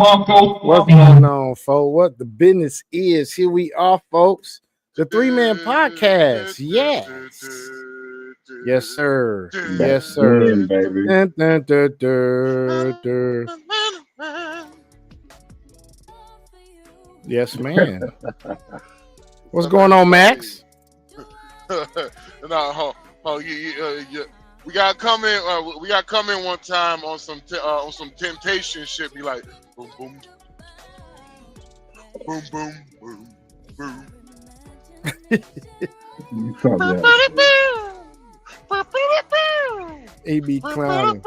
What's going on, folks? What the business is? Here we are, folks. The Three-Man Podcast. Yes. Yes, sir. Back Yes, sir. again, baby. Dun, dun, dun, dun, dun. Yes, man. What's going on, Max? We got to come in. We got to come in one time on some temptation shit. Be like, boom, boom, boom, boom, boom, boom. He be clowning.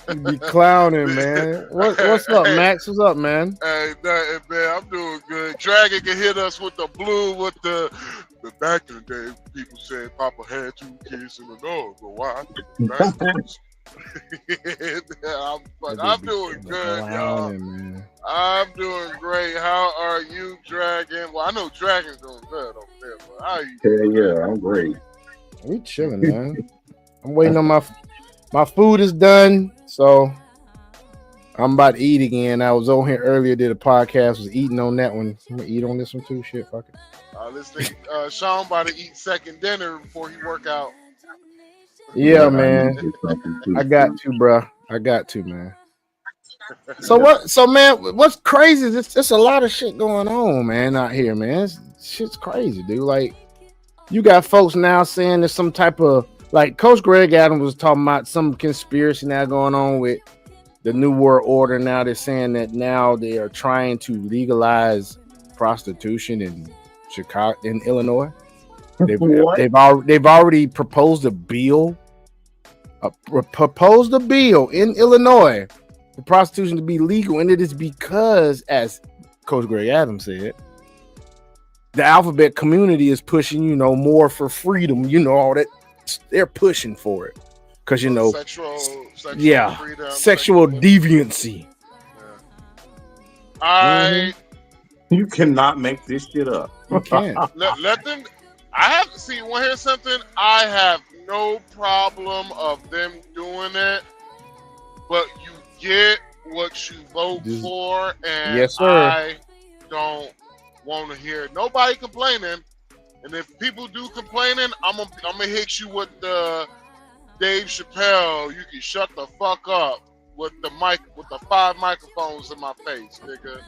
He be clowning, man. What's up, Max? What's up, man? Hey, man, I'm doing good. Dragon can hit us with the blue, with the back in the day. People said Papa had 2 kids and a dog, but why? I'm doing good, y'all. Man. I'm doing great. How are you, Dragon? Well, I know Dragon's doing good over there, but how are you? Hell yeah, I'm great. We chilling, man. I'm waiting on my food is done, so I'm about to eat again. I was on here earlier, did a podcast, was eating on that one. I'm gonna eat on this one too. Shit, fuck it. Let's think. Sean about to eat second dinner before he work out. Yeah, man. I got to, bro. I got to, man. So what? So man, what's crazy is there's a lot of shit going on, man, out here, man. Shit's crazy, dude. Like, you got folks now saying there's some type of, like, Coach Greg Adams was talking about some conspiracy now going on with the New World Order. Now they're saying that now they are trying to legalize prostitution in Chicago, in Illinois. They've already proposed a bill. Proposed a bill in Illinois for prostitution to be legal, and it is because, as Coach Greg Adams said, the alphabet community is pushing, more for freedom. All that they're pushing for it because sexual freedom, sexual deviancy. Yeah. You cannot make this shit up. You can't. let them. I have to see. Want to hear something? I have no problem of them doing it, but you get what you vote for, and yes, sir. I don't want to hear nobody complaining. And if people do complaining, I'm gonna hit you with the Dave Chappelle. You can shut the fuck up with the mic, with the 5 microphones in my face, nigga.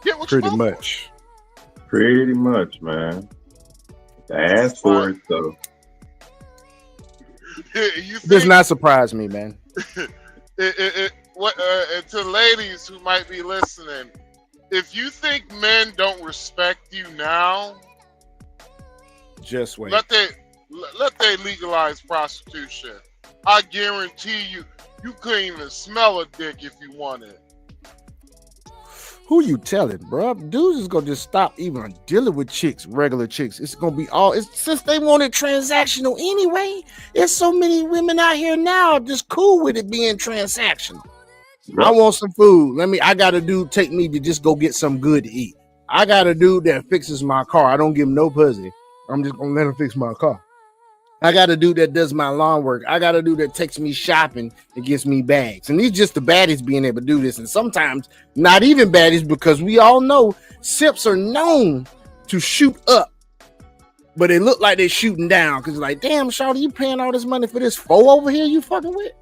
Get what Pretty you much. Pretty much, man. Ask for it, though. Does not surprise me, man. To the ladies who might be listening, if you think men don't respect you now, just wait. Let they legalize prostitution. I guarantee you couldn't even smell a dick if you wanted. Who you telling, bro? Dudes is gonna just stop even dealing with chicks, regular chicks. It's gonna be since they want it transactional anyway. There's so many women out here now just cool with it being transactional. Yep. I want some food. I got a dude take me to just go get some good to eat. I got a dude that fixes my car. I don't give him no pussy. I'm just gonna let him fix my car. I got a dude that does my lawn work. I got a dude that takes me shopping and gets me bags. And these just the baddies being able to do this. And sometimes not even baddies, because we all know simps are known to shoot up, but they look like they're shooting down. Because like, damn, shawty, you paying all this money for this foe over here you fucking with?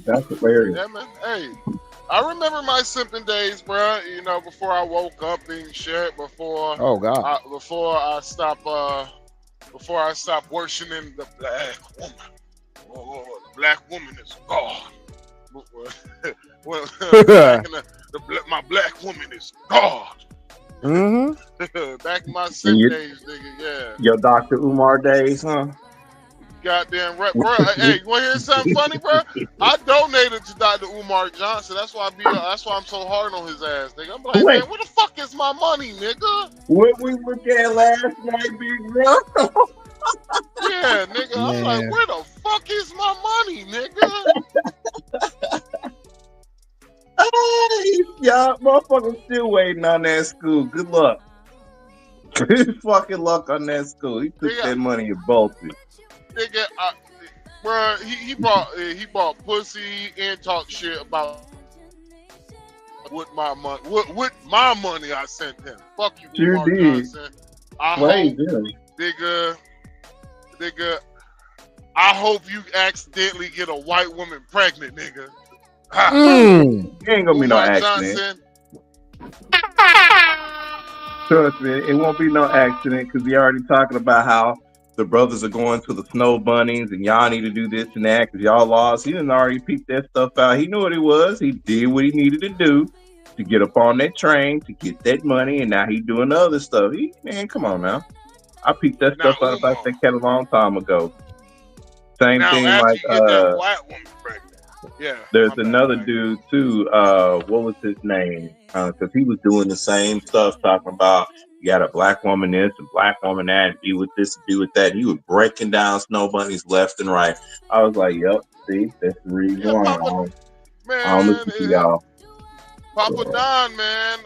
That's hilarious. Yeah, man. Hey, I remember my simping days, bro. Before I woke up and shit. Before I stop worshiping the black woman. Oh, the black woman is God. My black woman is God. Mm-hmm. Back in my simp days, nigga. Yeah. Your Dr. Umar days, huh? Goddamn right, bro. Hey, you want to hear something funny, bro? I donated to Dr. Umar Johnson. That's why I'm so hard on his ass, nigga. I'm like, man, where the fuck is my money, nigga? What we looked at last night, big bro? Yeah, nigga. Man. I'm like, where the fuck is my money, nigga? Hey, y'all, motherfuckers still waiting on that school. Good luck. Fucking luck on that school. He took that money and bolted. Nigga, bro, he bought pussy and talked shit about with my money I sent him. Fuck you, Sure Umar did. Johnson. I Played hope, him. nigga, I hope you accidentally get a white woman pregnant, nigga. It ain't gonna be no Umar accident. Johnson. Trust me, it won't be no accident because he already talking about how the brothers are going to the snow bunnies and y'all need to do this and that because y'all lost. He didn't already peep that stuff out. He knew what it was. He did what he needed to do to get up on that train to get that money, and now he doing the other stuff. Man, come on now. I peeped that stuff out about that cat a long time ago. Same Now, thing after like you get that white woman pregnant. Yeah. there's another dude too. What was his name? Because he was doing the same stuff, talking about you got a black woman this and black woman that, and do with this, and do with that. He was breaking down snow bunnies left and right. I was like, "Yep, see, that's the reason why I don't listen to y'all." Papa Don, man.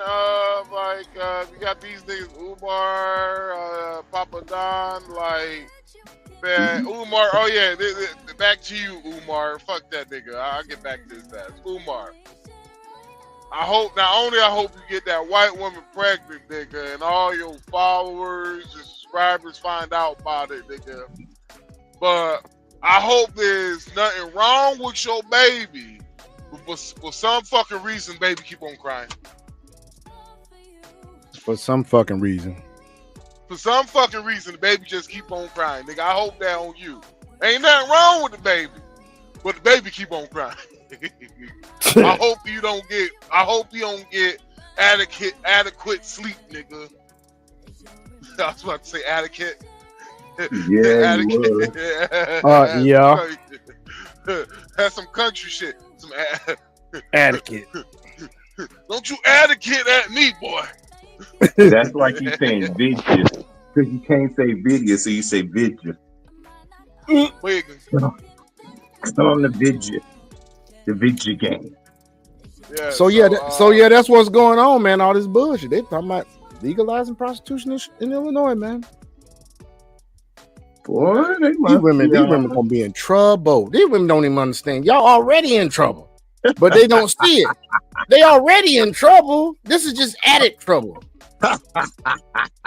We got these niggas, Umar, Papa Don, like. Man, Umar, oh yeah, back to you, Umar. Fuck that nigga. I'll get back to his ass. Umar. I hope you get that white woman pregnant, nigga, and all your followers and subscribers find out about it, nigga. But I hope there's nothing wrong with your baby. But for some fucking reason, baby keep on crying. For some fucking reason. For some fucking reason, the baby just keep on crying. Nigga, I hope that on you. Ain't nothing wrong with the baby. But the baby keep on crying. I hope you don't get adequate sleep, nigga. I was about to say adequate. Yeah, adequate. Yeah. That's some country shit. Some Adequate. Don't you adequate at me, boy. That's like you saying vidya. Because you can't say vidya, so you say vidya. It's on the vidya. The vidya game. Yeah, so that's what's going on, man. All this bullshit. They talking about legalizing prostitution in Illinois, man. Boy, these women gonna be in trouble. These women don't even understand. Y'all already in trouble, but they don't see it. They already in trouble. This is just added trouble. You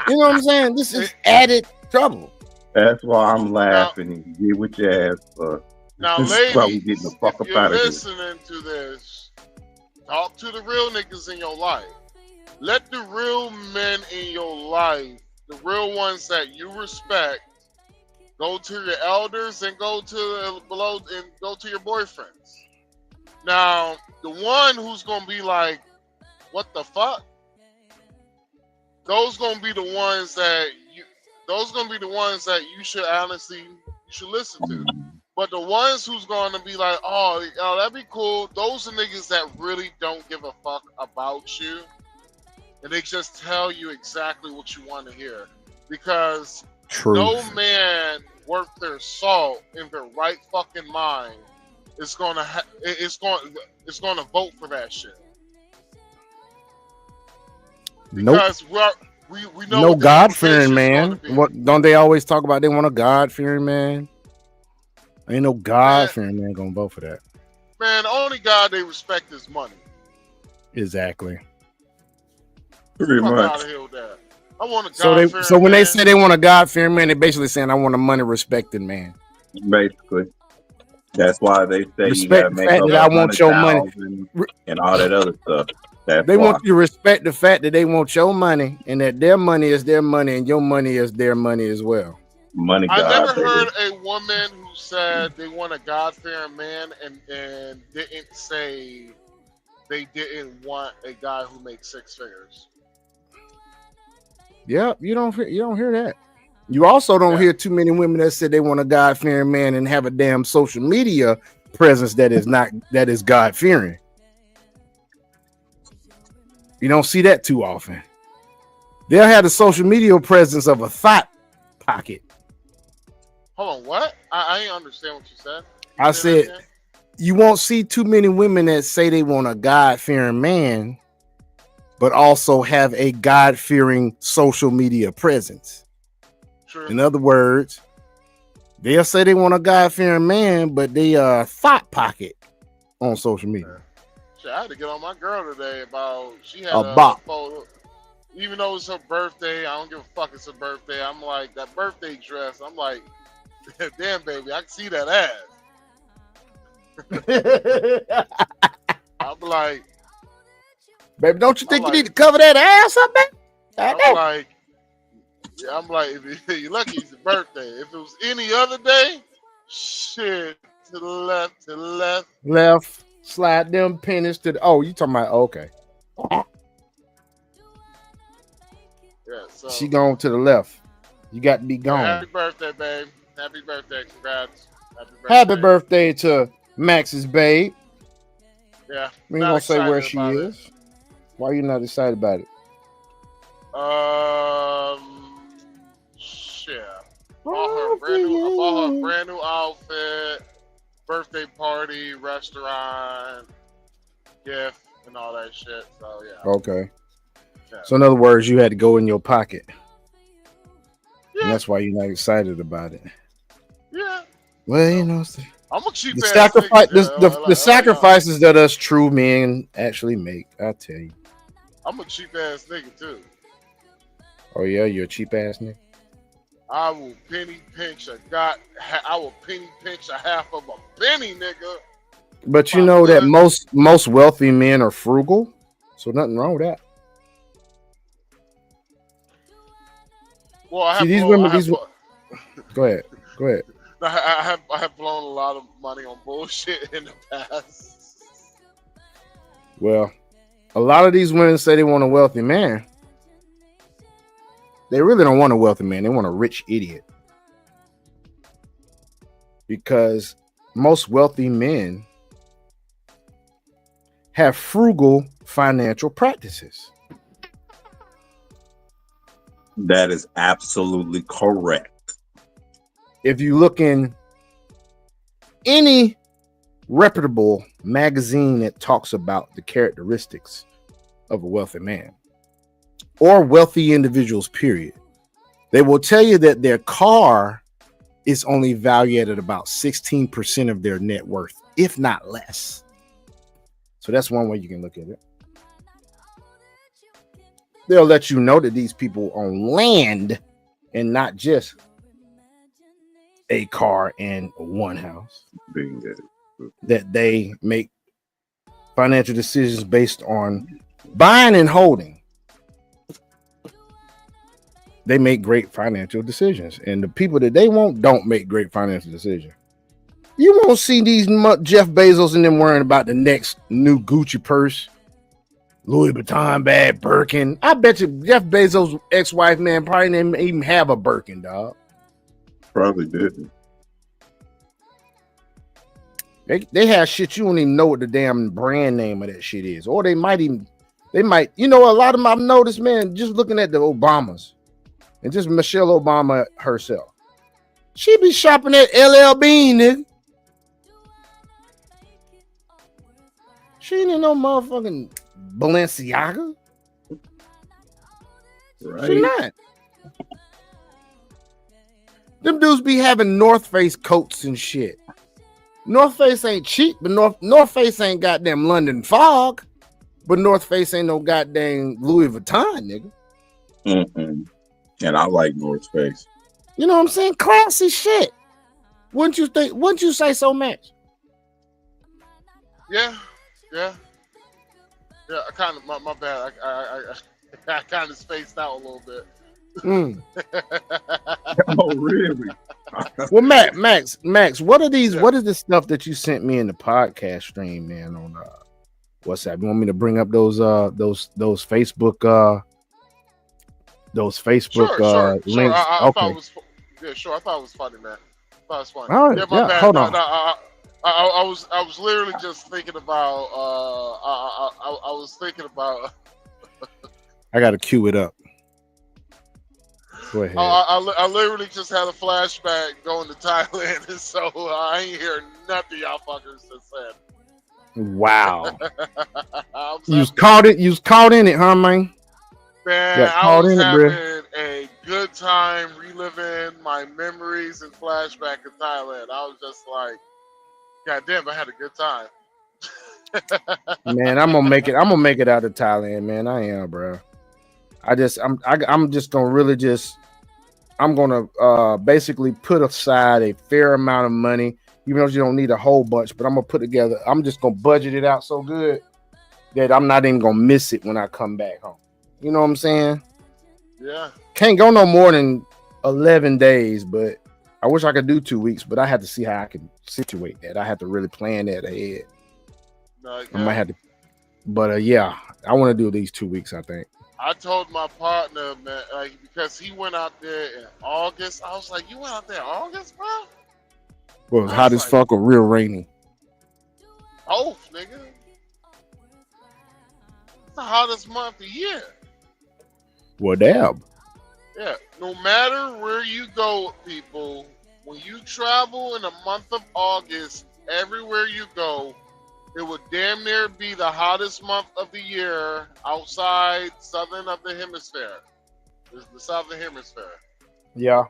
know what I'm saying? This is added trouble. That's why I'm laughing. And you get with your ass for. Now, this ladies, is why we getting the fuck if up you're out of here. listening to this, talk to the real niggas in your life. Let the real men in your life, the real ones that you respect, go to your elders and go to your boyfriends. Now, the one who's gonna be like, "What the fuck?" Those gonna be the ones that you should honestly listen to. But the ones who's gonna be like, "Oh, that'd be cool." Those are niggas that really don't give a fuck about you, and they just tell you exactly what you want to hear. Because no man worth their salt in their right fucking mind is gonna vote for that shit. Because we know no God-fearing man. What don't they always talk about? They want a God-fearing man. Ain't no God-fearing man gonna vote for that. Man, the only God they respect is money. Exactly. Pretty much. Out of here with that. I want a God-fearing so when man. they say they want a God-fearing man, they're basically saying I want a money-respecting man. Basically. That's why they say respect you gotta make the fact that I want your money and all that other stuff. They want you to respect the fact that they want your money and that their money is their money and your money is their money as well. Money. I never heard a woman who said they want a God-fearing man and didn't say they didn't want a guy who makes six figures. Yeah, you don't hear that. You also don't hear too many women that said they want a God-fearing man and have a damn social media presence that is God-fearing. You don't see that too often. They'll have the social media presence of a thought pocket. Hold on, what? I didn't understand what you said. I said you won't see too many women that say they want a God-fearing man but also have a God-fearing social media presence. True. In other words, they'll say they want a God-fearing man, but they thought pocket on social media. Shit, I had to get on my girl today about she had A a bop. photo. Even though it's her birthday, I don't give a fuck. It's her birthday. I'm like that birthday dress. I'm like, damn baby, I can see that ass. I'm like, Baby, don't you think I'm you like- need to cover that ass up, man? I'm like, yeah, I'm like, if you're lucky, it's a birthday. If it was any other day, shit, to the left, to the left. Left, slide them pennies to the. Oh, you talking about? Okay. Yeah, so She going to the left. You got to be gone. happy birthday, babe. Happy birthday. Congrats. Happy birthday. Happy birthday to Max's babe. Yeah. We ain't not gonna say where excited she about it. is. Why are you not excited about it? Shit. I bought her a brand new outfit, birthday party, restaurant, gift, and all that shit. So yeah. Okay. Yeah. So in other words, you had to go in your pocket. Yeah. And that's why you're not excited about it. Yeah. Well, you know, I'm a cheap the ass sacrifice, nigga, the sacrifices that us true men actually make. I tell you. I'm a cheap ass nigga too. Oh yeah, you're a cheap ass nigga. I will penny pinch a half of a penny, nigga. But you My know that blood. most wealthy men are frugal, so nothing wrong with that. Well, I See, have these blown, women, I have, these. Go ahead. I have blown a lot of money on bullshit in the past. Well, a lot of these women say they want a wealthy man. They really don't want a wealthy man. They want a rich idiot. Because most wealthy men have frugal financial practices. That is absolutely correct. If you look in any reputable magazine that talks about the characteristics of a wealthy man or wealthy individuals, period, they will tell you that their car is only valued at about 16% of their net worth, if not less. So that's one way you can look at it. They'll let you know that these people own land and not just a car and one house. That they make financial decisions based on buying and holding. They make great financial decisions, and the people that they want don't make great financial decisions. You won't see these Jeff Bezos and them worrying about the next new Gucci purse, Louis Vuitton bag, Birkin. I bet you Jeff Bezos' ex-wife, man, probably didn't even have a Birkin, dog. Probably didn't. They have shit you don't even know what the damn brand name of that shit is, or they might, you know, a lot of them I've noticed, man, just looking at the Obamas and just Michelle Obama herself, she be shopping at LL Bean, nigga. She ain't in no motherfucking Balenciaga. Right. She not. Them dudes be having North Face coats and shit. North Face ain't cheap, but North Face ain't goddamn London Fog. But North Face ain't no goddamn Louis Vuitton, nigga. Mm-mm. And I like North Face. You know what I'm saying? Classy shit. Wouldn't you think? Wouldn't you say so, Max? Yeah. I kind of my bad. I kind of spaced out a little bit. Mm. Oh, really? Well, Max, what are these? Yeah. What is the stuff that you sent me in the podcast stream, man? On WhatsApp? You want me to bring up those Facebook Sure. links? I thought Okay. it was. Yeah, sure. I thought it was funny, man. I thought it was funny. All right. Yeah, my Yeah, bad. hold No, on. I was literally just thinking about. I was thinking about. I got to cue it up. Go ahead. I literally just had a flashback going to Thailand, and so I ain't hear nothing y'all fuckers just said. Wow. You was caught it. You was caught in it, huh, man? Man, Got I caught was in it, having bro. a good time reliving my memories and flashback in Thailand. I was just like, God damn, I had a good time. Man, I'm gonna make it. I'm gonna make it out of Thailand, man. I am, bro. I'm just gonna really just. I'm gonna basically put aside a fair amount of money, even though you don't need a whole bunch. But I'm gonna put together. I'm just gonna budget it out so good that I'm not even gonna miss it when I come back home. You know what I'm saying? Yeah. Can't go no more than 11 days, but I wish I could do 2 weeks. But I have to see how I can situate that. I have to really plan that ahead. No, I might yeah. have to, but yeah, I want to do these 2 weeks. I think. I told my partner, man, like, because he went out there in August. I was like, "You went out there in August, bro?" Well, it was I hot was as like, fuck or real rainy. "Oh, nigga, it's the hottest month of the year." Well, damn. Yeah. No matter where you go, people, when you travel in the month of August, everywhere you go, it would damn near be the hottest month of the year outside southern of the hemisphere. It's the southern hemisphere. Yeah,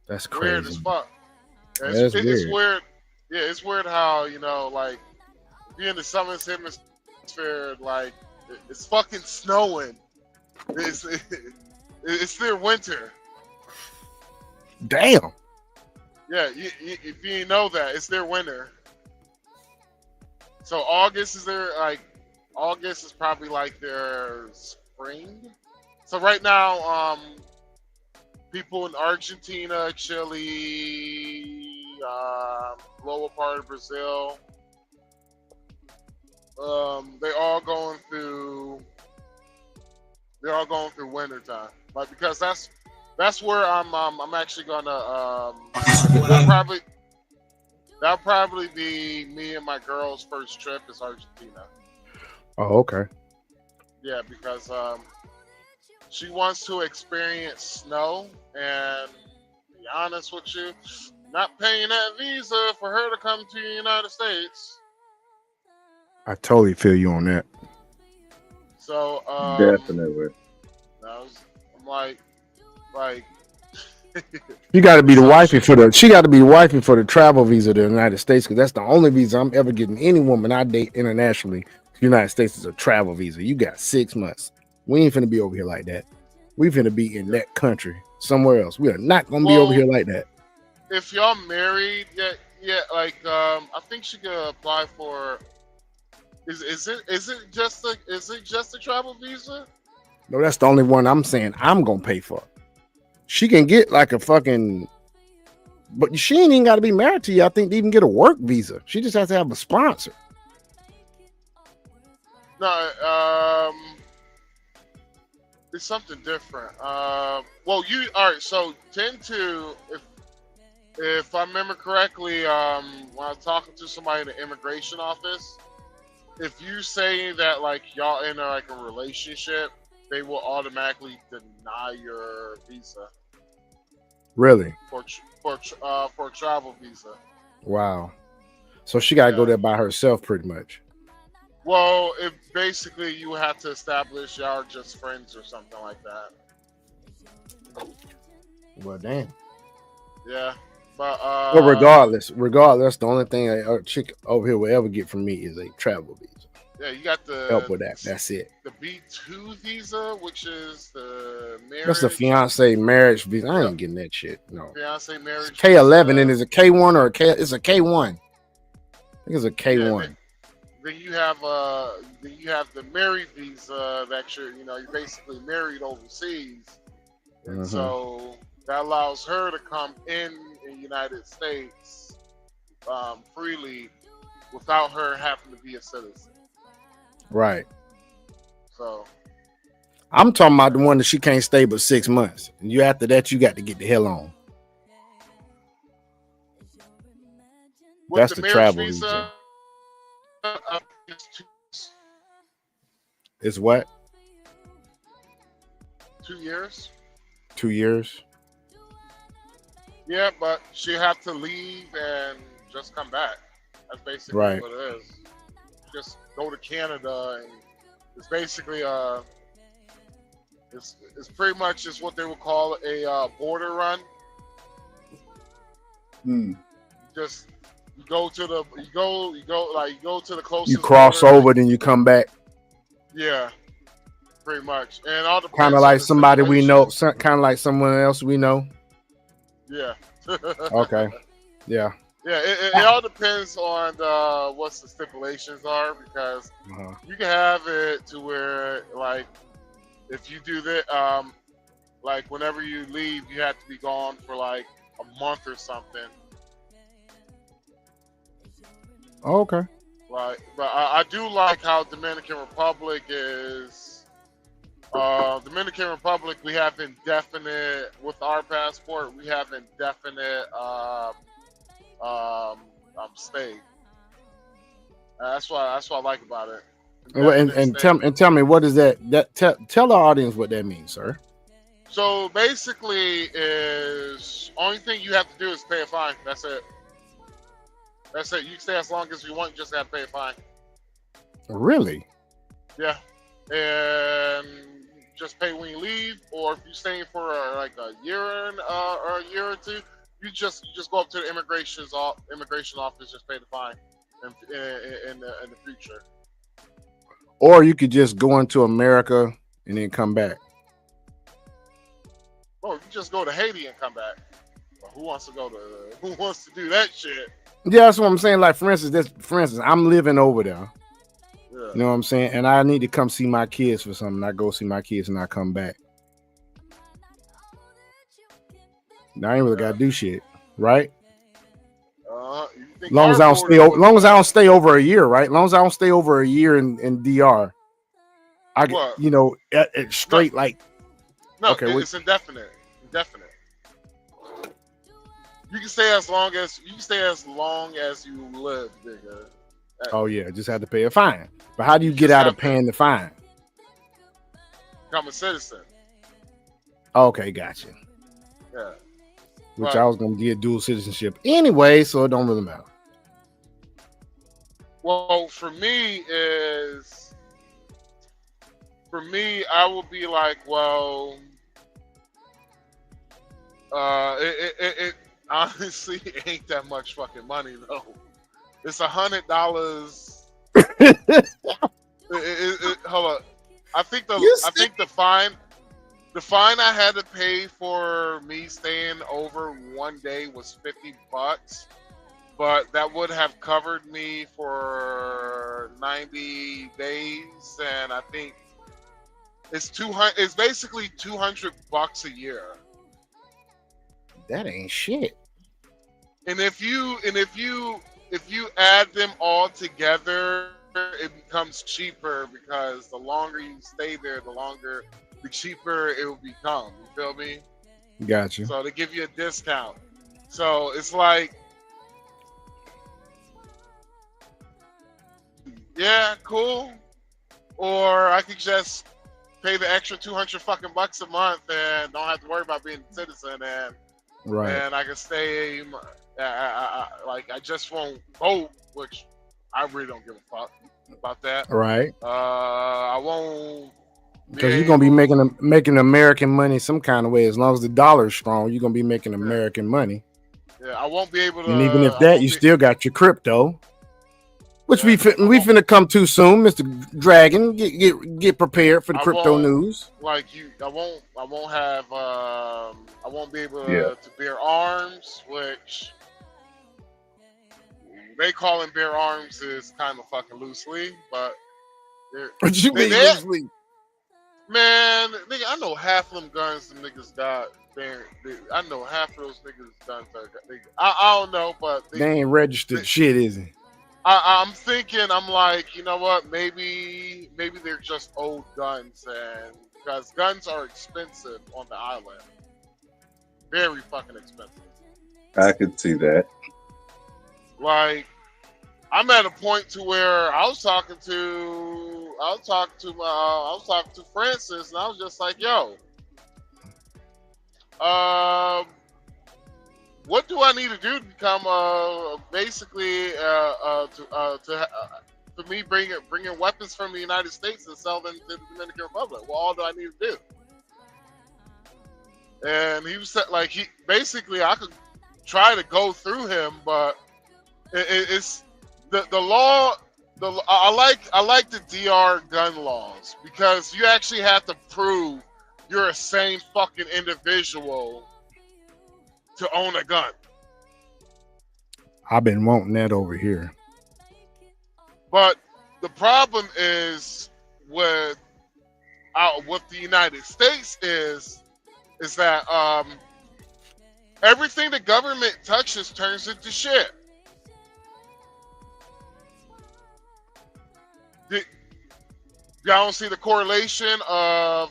that's Weird as crazy. fuck. That's It's weird. weird. Yeah, it's weird how, like, being the southern hemisphere, like, it's fucking snowing. It's it's their winter. Damn. Yeah, if you didn't know that, it's their winter. So August is probably like their spring. So right now, people in Argentina, Chile, lower part of Brazil, they're all going through winter time. Like, because that's where I'm actually gonna that'll probably be me and my girl's first trip is Argentina. Oh, okay. Yeah, because she wants to experience snow, and to be honest with you, not paying that visa for her to come to the United States. I totally feel you on that. So Definitely. I'm like You got to be the so wifey for the. She got to be the wifey for the travel visa to the United States because that's the only visa I'm ever getting any woman I date internationally. The United States is a travel visa. You got 6 months. We ain't finna be over here like that. We finna be in that country somewhere else. We are not gonna be over well, here like that. if y'all married, like I think she could apply for. Is it just a travel visa? No, that's the only one I'm saying I'm gonna pay for. She can get like a fucking, but she ain't even got to be married to you. I think to even get a work visa. She just has to have a sponsor. No, it's something different. Well, you all right? So tend to, if I remember correctly, when I was talking to somebody in the immigration office, if you say that like y'all in like a relationship, they will automatically deny your visa Really? for a travel visa. Wow. So she got to go Yeah. there by herself, pretty much. Well, if basically you have to establish y'all are just friends or something like that. Well, damn. Yeah, but Well, regardless, the only thing a chick over here will ever get from me is a travel visa. yeah, you got Help with that. That's it. the B2 visa, which is the marriage. That's the fiance marriage visa. I ain't Yep. getting that shit. No. Fiance marriage. It's K11 visa. and is a K1 or a K? It's a K1. I think it's a Yeah, K1. then you have the married visa that you're basically married overseas, and so that allows her to come in the United States freely without her having to be a citizen. Right. So I'm talking about the one that she can't stay but 6 months. And you after that, you got to get the hell on. with That's the marriage travel visa. It's It's what? 2 years. 2 years? Yeah, but she have to leave and just come back. That's basically Right. what it is. just go to Canada, and it's basically it's pretty much just what they would call a border run. Just you go to the you go to the closest. You cross border. over, then you come back. Yeah, pretty much, and all depends Kind of on like the somebody we know, stipulations. kind of like someone else we know. Yeah. Okay. Yeah. Yeah, it all depends on what the stipulations are, because Uh-huh. you can have it to where, like, if you do that, like whenever you leave, you have to be gone for like a month or something. Okay. Like, but I do like how Dominican Republic is. Dominican Republic, we have indefinite with our passport. We have indefinite stay. That's what I like about it. And tell me what is that? Tell our audience what that means, sir. So basically, is only thing you have to do is pay a fine. That's it. That's it. You can stay as long as you want. You just have to pay a fine. Really? Yeah, and just pay when you leave, or if you're staying for like a year or a year or two, you just go up to the immigration office, just pay the fine in the future. Or you could just go into America and then come back. Oh, you just go to Haiti and come back. Well, who wants to do that shit? Yeah, that's what I'm saying. Like for instance, I'm living over there. Yeah. You know what I'm saying? And I need to come see my kids for something. I go see my kids and I come back. Now I ain't really gotta do shit, right? Long as I don't stay over a year, right? Long as I don't stay over a year in DR, I get, you know, straight like. No, okay, it's indefinite. Indefinite. You can stay as long as you live, nigga. Oh yeah, just have to pay a fine. But how do you get out of paying the fine? Become a citizen. Okay, gotcha. Yeah. Which I was gonna get dual citizenship anyway, so it don't really matter. Well, for me, I would be like, well, it honestly ain't that much fucking money though. It's $100. Hold on. I think the fine I had to pay for me staying over one day was $50, but that would have covered me for 90 days, and I think it's 200. It's basically $200 a year. That ain't shit. And if you add them all together, it becomes cheaper, because the longer you stay there, the cheaper it will become. You feel me? Gotcha. So they give you a discount. So it's like, yeah, cool. Or I could just pay the extra $200 a month and don't have to worry about being a citizen, and right. And I can stay. I just won't vote, which I really don't give a fuck about that. Right. I won't. Because you're gonna be making American money some kind of way. As long as the dollar's strong, you're gonna be making American money. Yeah, I won't be able to. And even if that, you still got your crypto, which we finna come to soon, Mr. Dragon. Get prepared for the crypto news. Like you, I won't have. I won't be able to bear arms, which they calling bear arms is kind of fucking loosely, but. What you mean loosely? Man, nigga, I know half of them guns them niggas got. I know half of those niggas guns are. I don't know, but they ain't registered shit, is it? I'm thinking. I'm like, you know what? Maybe they're just old guns, and because guns are expensive on the island, very fucking expensive. I could see that. Like, I'm at a point to where I was talking to Francis, and I was just like, yo, what do I need to do to become basically to for me bringing weapons from the United States and sell them to the Dominican Republic. Well, all do I need to do? And he was like, he basically, I could try to go through him, but it's the law. I like the DR gun laws because you actually have to prove you're a sane fucking individual to own a gun. I've been wanting that over here. But the problem is with the United States is that everything the government touches turns into shit. Y'all don't see the correlation of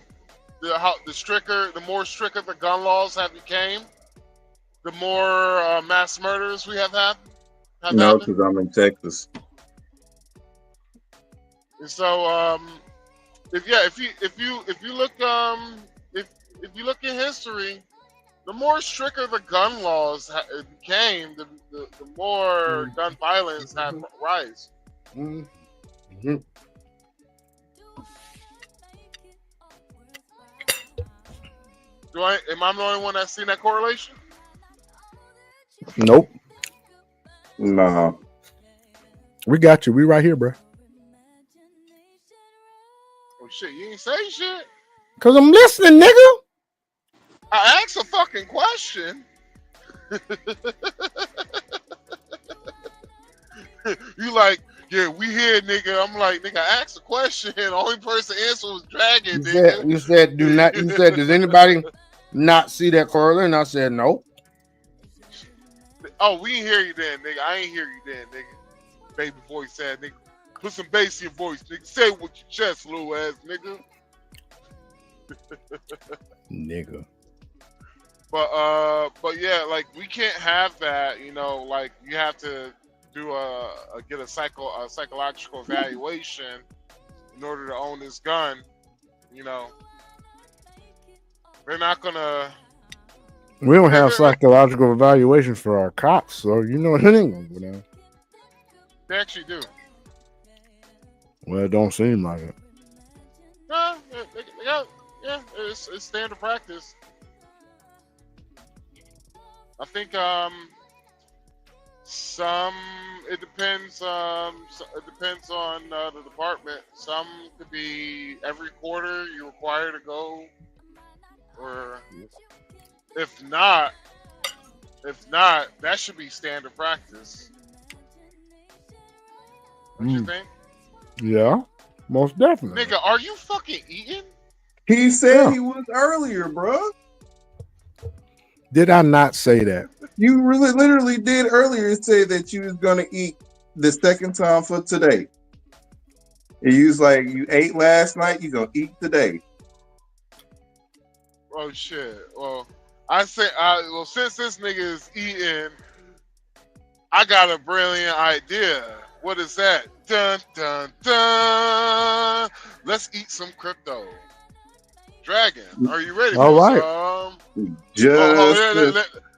the more stricter the gun laws have became, the more mass murders we have had. No, because I'm in Texas. And so, if you look in history, the more stricter the gun laws became, the more gun violence had rise. Mm-hmm. Am I the only one that's seen that correlation? Nope. Nah. We got you. We right here, bro. Oh shit, you ain't say shit. Cause I'm listening, nigga. I asked a fucking question. You like, yeah, we here, nigga. I'm like, nigga, I asked a question. The only person answer was Dragon, nigga. You said, do not. You said, does anybody not see that correlation? And I said, no. Oh, we ain't hear you then, nigga. I ain't hear you then, nigga. Baby voice said, nigga. Put some bass in your voice, nigga. Say it with your chest, little ass nigga. Nigga. But yeah, like we can't have that, you know, like you have to do get a psychological evaluation in order to own this gun, you know. They're not gonna. We don't have psychological evaluations for our cops, so you know it ain't gonna go down. They actually do. Well, it don't seem like it. Yeah, it's standard practice. I think it depends on the department. Some could be every quarter you're required to go, or if not, that should be standard practice. What you think? Yeah, most definitely. Nigga, are you fucking eating? He said he was earlier, bro. Did I not say that? You really literally did earlier say that you was gonna eat the second time for today. And you was like, you ate last night, you gonna eat today. Oh shit. Well, since this nigga is eating, I got a brilliant idea. What is that? Dun dun dun. Let's eat some crypto. Dragon, are you ready? All right.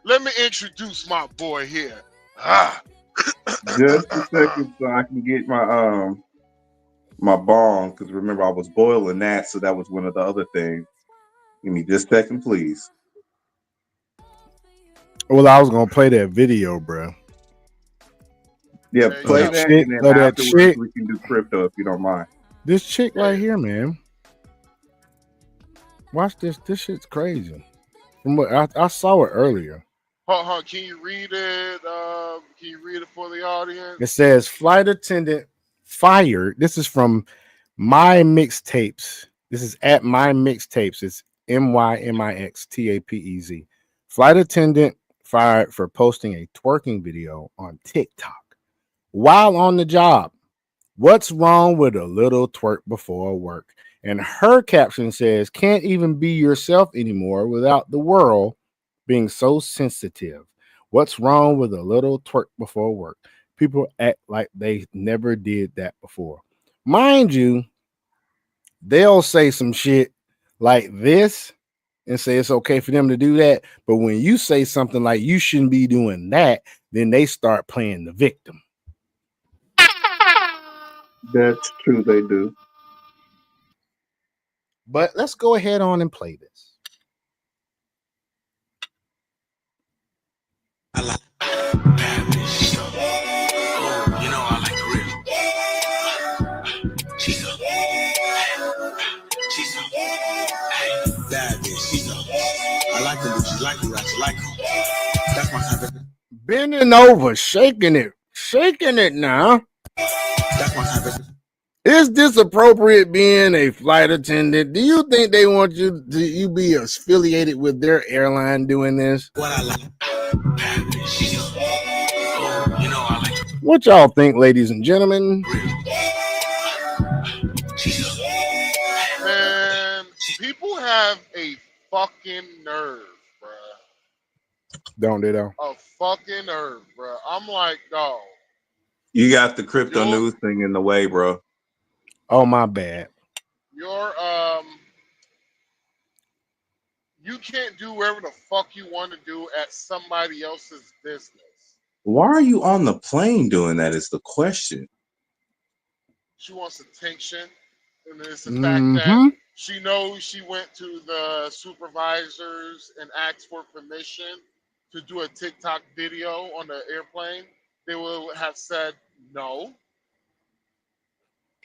Let me introduce my boy here. Just a second, so I can get my my bong, because remember I was boiling that, so that was one of the other things. Give me just a second, please. Well, I was gonna play that video, bro. Yeah, play that, and then afterwards we can do crypto if you don't mind. This chick right here, man. Watch this. This shit's crazy. From what I saw it earlier. Can you read it? Can you read it for the audience? It says flight attendant fired. This is from My Mixtapes. This is at My Mixtapes. It's MYMIXTAPEZ. Flight attendant fired for posting a twerking video on TikTok while on the job. What's wrong with a little twerk before work? And her caption says, can't even be yourself anymore without the world being so sensitive. What's wrong with a little twerk before work? People act like they never did that before. Mind you, they'll say some shit like this and say it's okay for them to do that. But when you say something like you shouldn't be doing that, then they start playing the victim. That's true. They do. But let's go ahead on and play this. I like bad bitch. Oh, you know I like the real. She's a bad bitch. She's a I like the bitch. You like the rats. You like her. That's my type of. Bending over, shaking it now. That's my type of. Is this appropriate being a flight attendant? Do you think they want you to be affiliated with their airline doing this? What I like. Bad bitch. She's a oh, you know I like the What y'all think, ladies and gentlemen? real. She's a Man, people have a fucking nerve, bruh. Don't they though? A fucking nerve, bruh. I'm like, dog. You got the crypto You're news thing in the way, bro. Oh, my bad. you're you can't do whatever the fuck you want to do at somebody else's business. Why are you on the plane doing that? Is the question. She wants attention, and it's the fact that Mm-hmm. she knows she went to the supervisors and asked for permission to do a TikTok video on the airplane. They will have said no.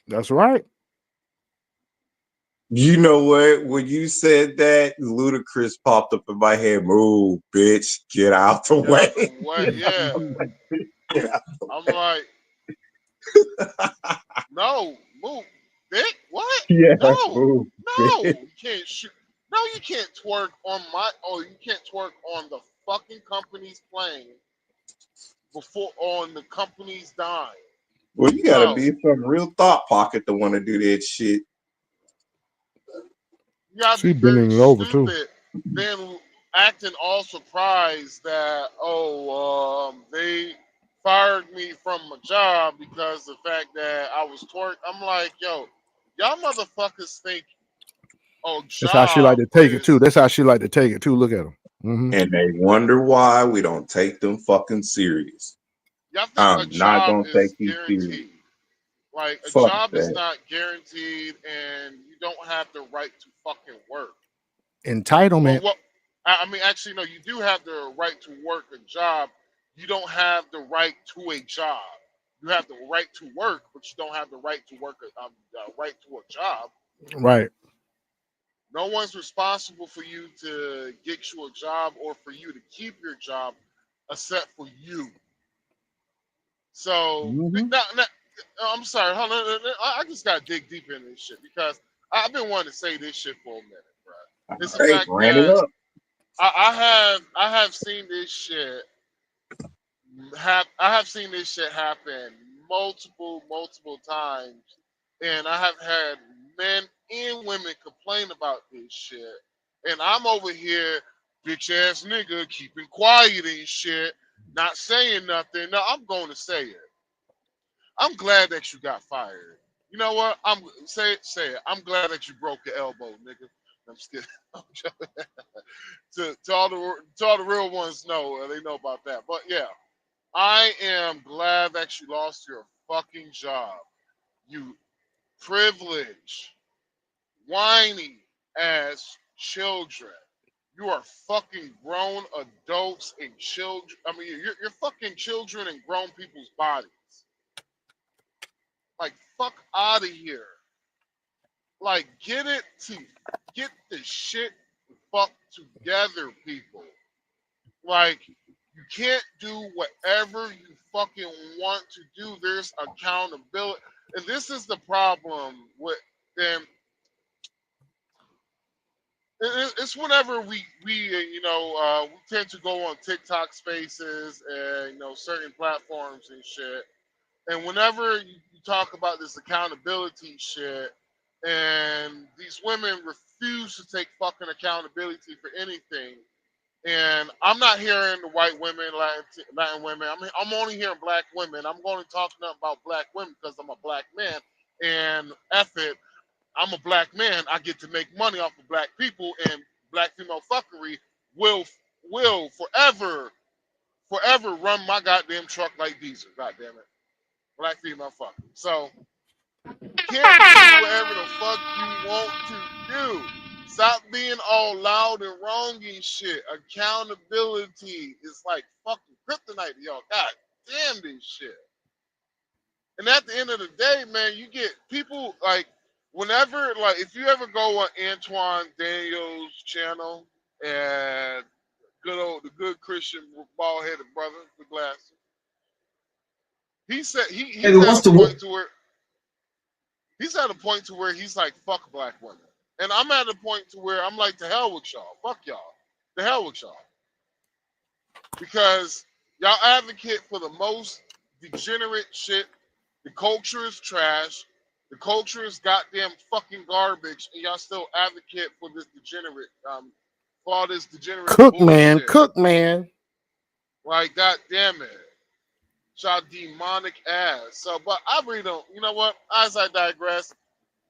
That's right. You know what? When you said that, Ludacris popped up in my head. Move, bitch. Get out the Get way. out the way, yeah. Get out the I'm way. like, no, move, Dick. What? Yeah, No, move, no, bitch. you can't shoot. No, you can't twerk on my. Oh, you can't twerk on the fucking company's plane before on the company's dime. Well, you gotta No, be some real thought pocket to want to do that shit. you gotta She be very bending it over too. stupid. Then acting all surprised that they fired me from my job because the fact that I was twerk. I'm like, yo, y'all motherfuckers think That's how she like job to take it too. is That's how she like to take it too. Look at them. Mm-hmm. And they wonder why we don't take them fucking serious. y'all think a I'm not job gonna take is you serious. guaranteed. Like a Fuck job is that. not guaranteed, and you don't have the right to fucking work. Well, Entitlement. what? I mean, actually, no. You do have the right to work a job. You don't have the right to a job. You have the right to work, but you don't have the right to work right to a job. Right. No one's responsible for you to get you a job or for you to keep your job, except for you. So Mm-hmm. now, I'm sorry. Hold on. I just gotta dig deep into this shit because I've been wanting to say this shit for a minute, bro. It's the Hey, fact ran it that up. I have seen this shit I have seen this shit happen multiple times, and I have had men and women complain about this shit, and I'm over here, bitch ass nigga, keeping quiet and shit, not saying nothing. No, I'm going to say it. I'm glad that you got fired. You know what? Say it. I'm glad that you broke your elbow, nigga. I'm just kidding. I'm joking. To all the real ones know they know about that. But yeah, I am glad that you lost your fucking job. You privileged, whiny ass children. You are fucking grown adults and children. I mean, you're fucking children in grown people's bodies. Like, fuck out of here. Like, get the shit fuck together, people. Like, you can't do whatever you fucking want to do. There's accountability. And this is the problem with them. It's whenever we tend to go on TikTok spaces and, certain platforms and shit. And whenever you talk about this accountability shit, and these women refuse to take fucking accountability for anything, and I'm not hearing the white women, Latin women. I'm only hearing black women. I'm going to talk nothing about black women because I'm a black man, and F it, I'm a black man. I get to make money off of black people, and black female fuckery will forever run my goddamn truck like diesel. God damn it, black female fuckery. So can't do whatever the fuck you want to do. Stop being all loud and wrong and shit. Accountability is like fucking kryptonite to y'all. God damn this shit. And at the end of the day, man, you get people like whenever, like, if you ever go on Antoine Daniels' channel and the good Christian bald headed brother with glasses, he said he's at a point to where he's like, fuck black women. And I'm at a point to where I'm like, to hell with y'all. Fuck y'all. To hell with y'all. Because y'all advocate for the most degenerate shit. The culture is trash. The culture is goddamn fucking garbage. And y'all still advocate for this degenerate, for all this degenerate Cook bullshit. man. Like, god damn it. Y'all demonic ass. So, but I really don't, you know what? As I digress,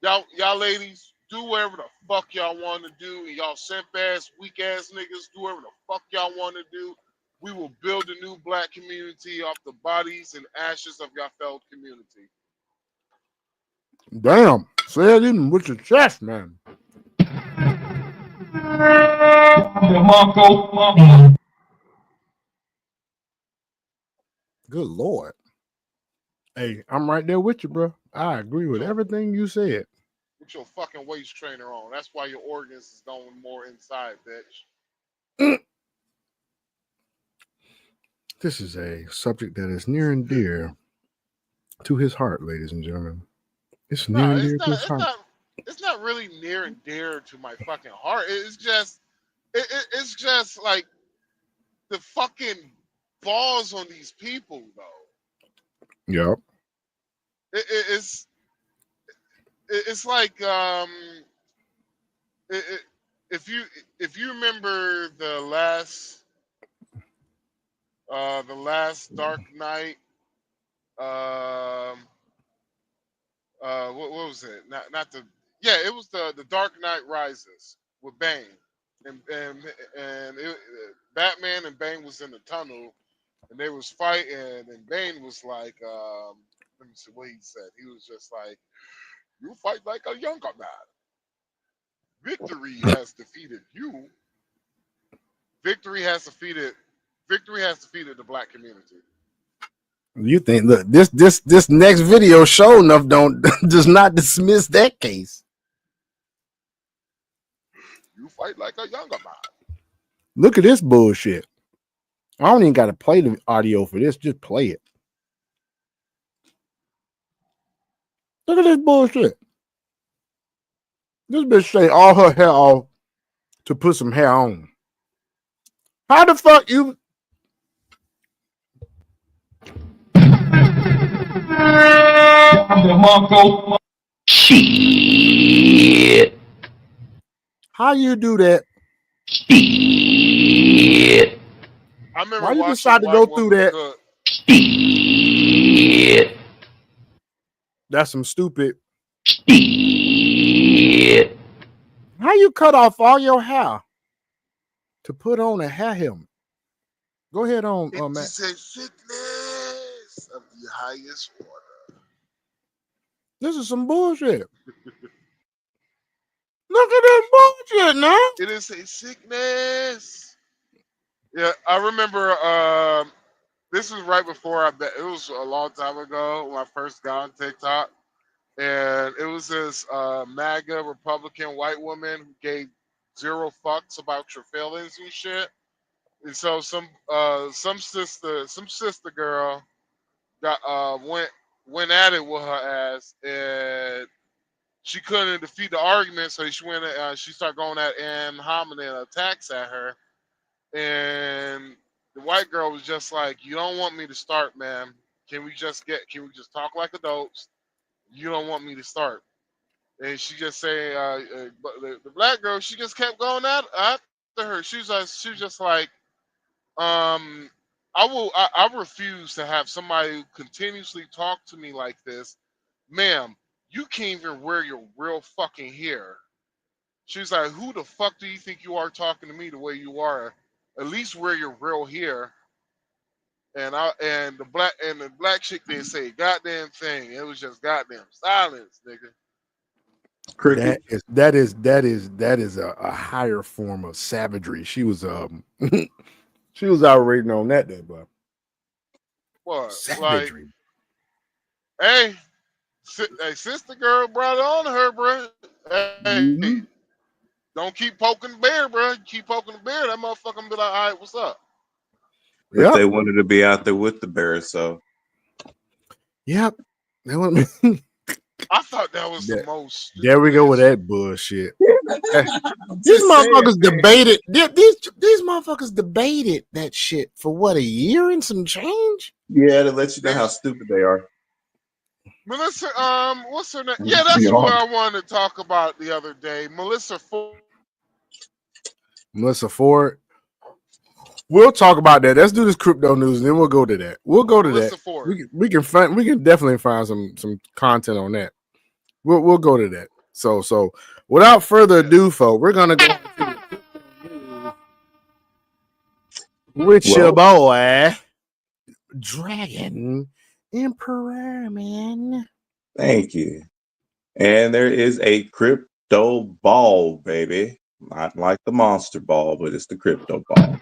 y'all ladies, do whatever the fuck y'all want to do. And y'all simp ass, weak ass niggas, do whatever the fuck y'all want to do. We will build a new black community off the bodies and ashes of your failed community. Damn. Say it in with your chest, man. Good Lord. Hey, I'm right there with you, bro. I agree with everything you said. Put your fucking waist trainer on. That's why your organs is going more inside, bitch. This is a subject that is near and dear to his heart, ladies and gentlemen. It's near and dear to his heart. It's not really near and dear to my fucking heart. It's just like the fucking balls on these people, though. Yep. It's like if you remember the last Dark Knight, what was it? It was the Dark Knight Rises with Bane, and Batman and Bane was in the tunnel, and they was fighting, and Bane was like, let me see what he said. He was just like, "You fight like a younger man. Victory has defeated you. Victory has defeated the black community." You think, look, this next video show enough does not dismiss that case. You fight like a younger man. Look at this bullshit. I don't even got to play the audio for this. Just play it. Look at this bullshit. This bitch say all her hair off to put some hair on. How the fuck you? Shit. How you do that? Shit. I remember why you watching decide to White go through Woman that? Cook. Shit. That's some stupid. Shit. How you cut off all your hair to put on a hair helmet? Go ahead on, It Matt. is a sickness of the highest order. This is some bullshit. Look at this bullshit now. It is a sickness. Yeah, I remember. This was right before I bet. It was a long time ago when I first got on TikTok, and it was this MAGA Republican white woman who gave zero fucks about your feelings and shit. And so some sister girl got went at it with her ass, and she couldn't defeat the argument, so she started going at Ann hominem attacks at her, and the white girl was just like, "You don't want me to start, man. Can we just talk like adults? You don't want me to start." And she just say, but the black girl, she just kept going after her. She was just like, I refuse to have somebody continuously talk to me like this, ma'am. You can't even wear your real fucking hair. She was like, who the fuck do you think you are talking to me the way you are? At least wear your real hair. and the black chick didn't say a goddamn thing. It was just goddamn silence, nigga. Cricket. That is a higher form of savagery. She was she was outrating on that day, but What? Like, savagery. hey, hey, sister girl brought it on her, bro. Hey, Mhm. don't keep poking the bear, bro. You keep poking the bear, that motherfucker gonna be like, all right, what's up? But Yep, they wanted to be out there with the Bears, so yep. That one- I thought that was the There- most there we go with stupidest. that bullshit. I'm These just saying, motherfuckers man. debated. These motherfuckers debated that shit for what, a year and some change. Yeah, to let you know how stupid they are. Melissa, what's her name? Yeah, that's You who know, I wanted to talk about the other day. Melissa Ford. Melissa Ford. We'll talk about that. Let's do this crypto news, and then we'll go to that. We'll go to Melissa that. Ford. We can definitely find some content on that. We'll go to that. So without further ado, folks, we're gonna go with your well, boy Dragon Emperor, man. thank you. And there is a crypto ball, baby. Not like the monster ball, but it's the crypto ball.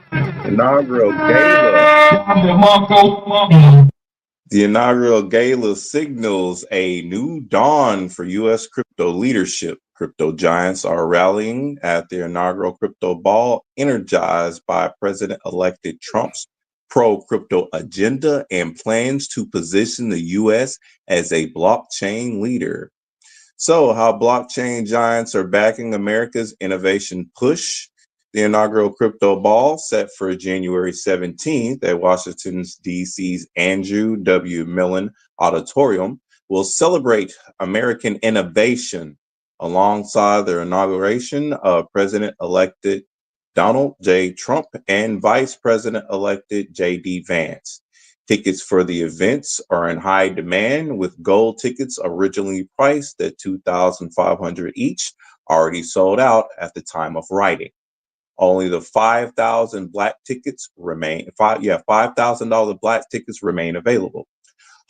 Inaugural gala. The inaugural gala signals a new dawn for U.S. crypto leadership. Crypto giants are rallying at their inaugural crypto ball, energized by President-elect Trump's pro-crypto agenda and plans to position the U.S. as a blockchain leader. So, how blockchain giants are backing America's innovation push. The inaugural crypto ball, set for January 17th at Washington, D.C.'s Andrew W. Mellon Auditorium, will celebrate American innovation alongside the inauguration of President-elect Donald J. Trump and Vice President-elect J.D. Vance. Tickets for the events are in high demand, with gold tickets originally priced at $2,500 each, already sold out at the time of writing. Only the 5,000 black tickets remain. $5,000 black tickets remain available.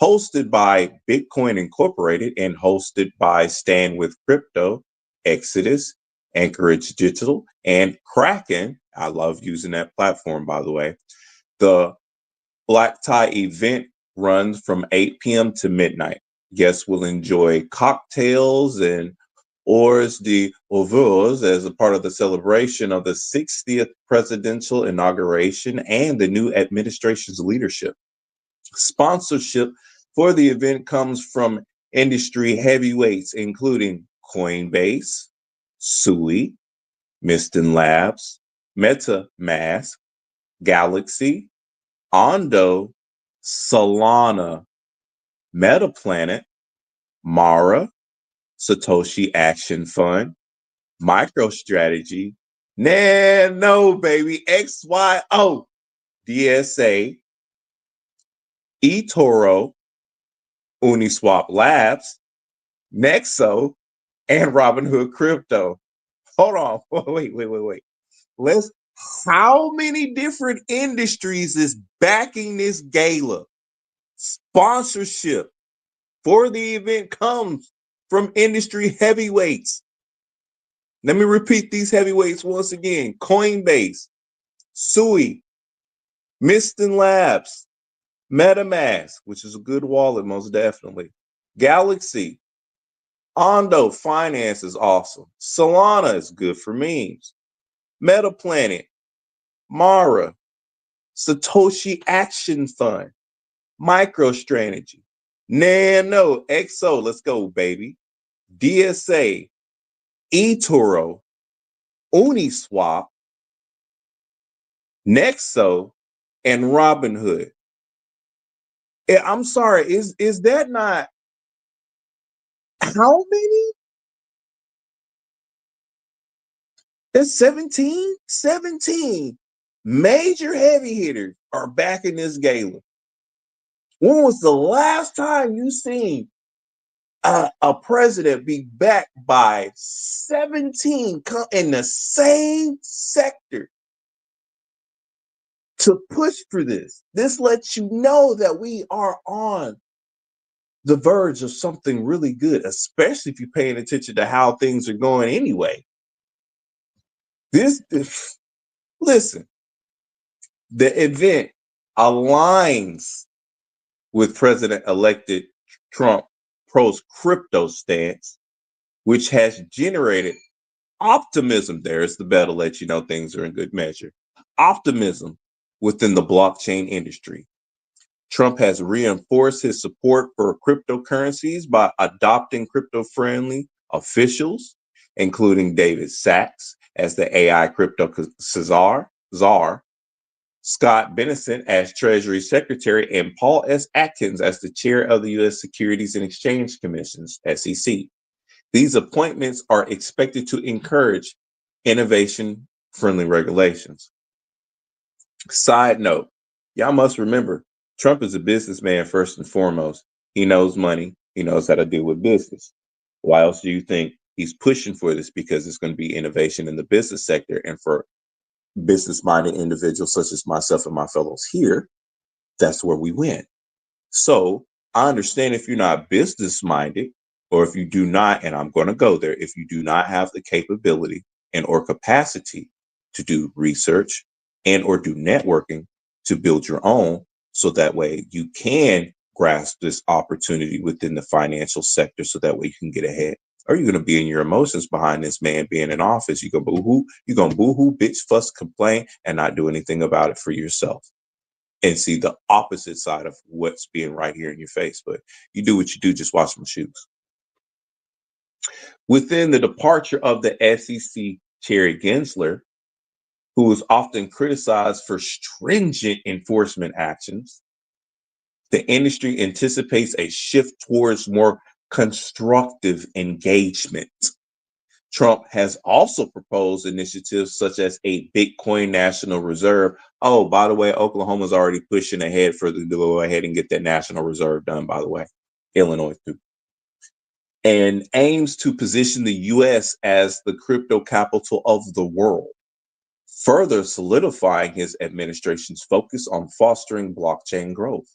Hosted by Bitcoin Incorporated and hosted by Stand with Crypto, Exodus, Anchorage Digital, and Kraken. I love using that platform, by the way. The Black Tie event runs from 8 p.m. to midnight. Guests will enjoy cocktails and hors d'oeuvres as a part of the celebration of the 60th presidential inauguration and the new administration's leadership. Sponsorship for the event comes from industry heavyweights, including Coinbase, Sui, Miston Labs, MetaMask, Galaxy, Ondo, Solana, MetaPlanet, Mara, Satoshi Action Fund, MicroStrategy, Nano, baby, XYO, DSA, eToro, Uniswap Labs, Nexo, and Robinhood Crypto. Hold on. Wait. Let's. How many different industries is backing this gala? Sponsorship for the event comes from industry heavyweights. Let me repeat these heavyweights once again: Coinbase, Sui, Miston Labs, MetaMask, which is a good wallet, most definitely. Galaxy, Ondo Finance is awesome. Solana is good for memes. MetaPlanet, Mara, Satoshi Action Fund, MicroStrategy, Nano, XO, let's go, baby. DSA, eToro, Uniswap, Nexo, and Robinhood. I'm sorry, is that not how many? That's 17? 17 major heavy hitters are back in this gala. When was the last time you seen a president be backed by 17 in the same sector to push for this. This lets you know that we are on the verge of something really good, especially if you're paying attention to how things are going anyway. Listen, the event aligns with President-elected Trump pro's crypto stance, which has generated optimism. There's the bell to let you know things are in good measure. Optimism within the blockchain industry. Trump has reinforced his support for cryptocurrencies by adopting crypto-friendly officials, including David Sachs as the AI crypto czar, Scott Bennison as Treasury Secretary, and Paul S. Atkins as the chair of the U.S. Securities and Exchange Commission's SEC. These appointments are expected to encourage innovation-friendly regulations. Side note, y'all must remember, Trump is a businessman first and foremost. He knows money. He knows how to deal with business. Why else do you think he's pushing for this? Because it's going to be innovation in the business sector. And for business-minded individuals such as myself and my fellows here, that's where we win. So I understand if you're not business-minded, or if you do not, and I'm going to go there, if you do not have the capability and or capacity to do research and or do networking to build your own, so that way you can grasp this opportunity within the financial sector, so that way you can get ahead. Or you're going to be in your emotions behind this man being in office. You're going to boo-hoo, bitch, fuss, complain, and not do anything about it for yourself. And see the opposite side of what's being right here in your face. But you do what you do, just wash my shoes. Within the departure of the SEC Chair Gensler, who is often criticized for stringent enforcement actions, the industry anticipates a shift towards more constructive engagement. Trump has also proposed initiatives such as a Bitcoin national reserve. Oh, by the way, Oklahoma's already pushing ahead for the go ahead and get that national reserve done, by the way. Illinois too. And aims to position the U.S. as the crypto capital of the world, further solidifying his administration's focus on fostering blockchain growth.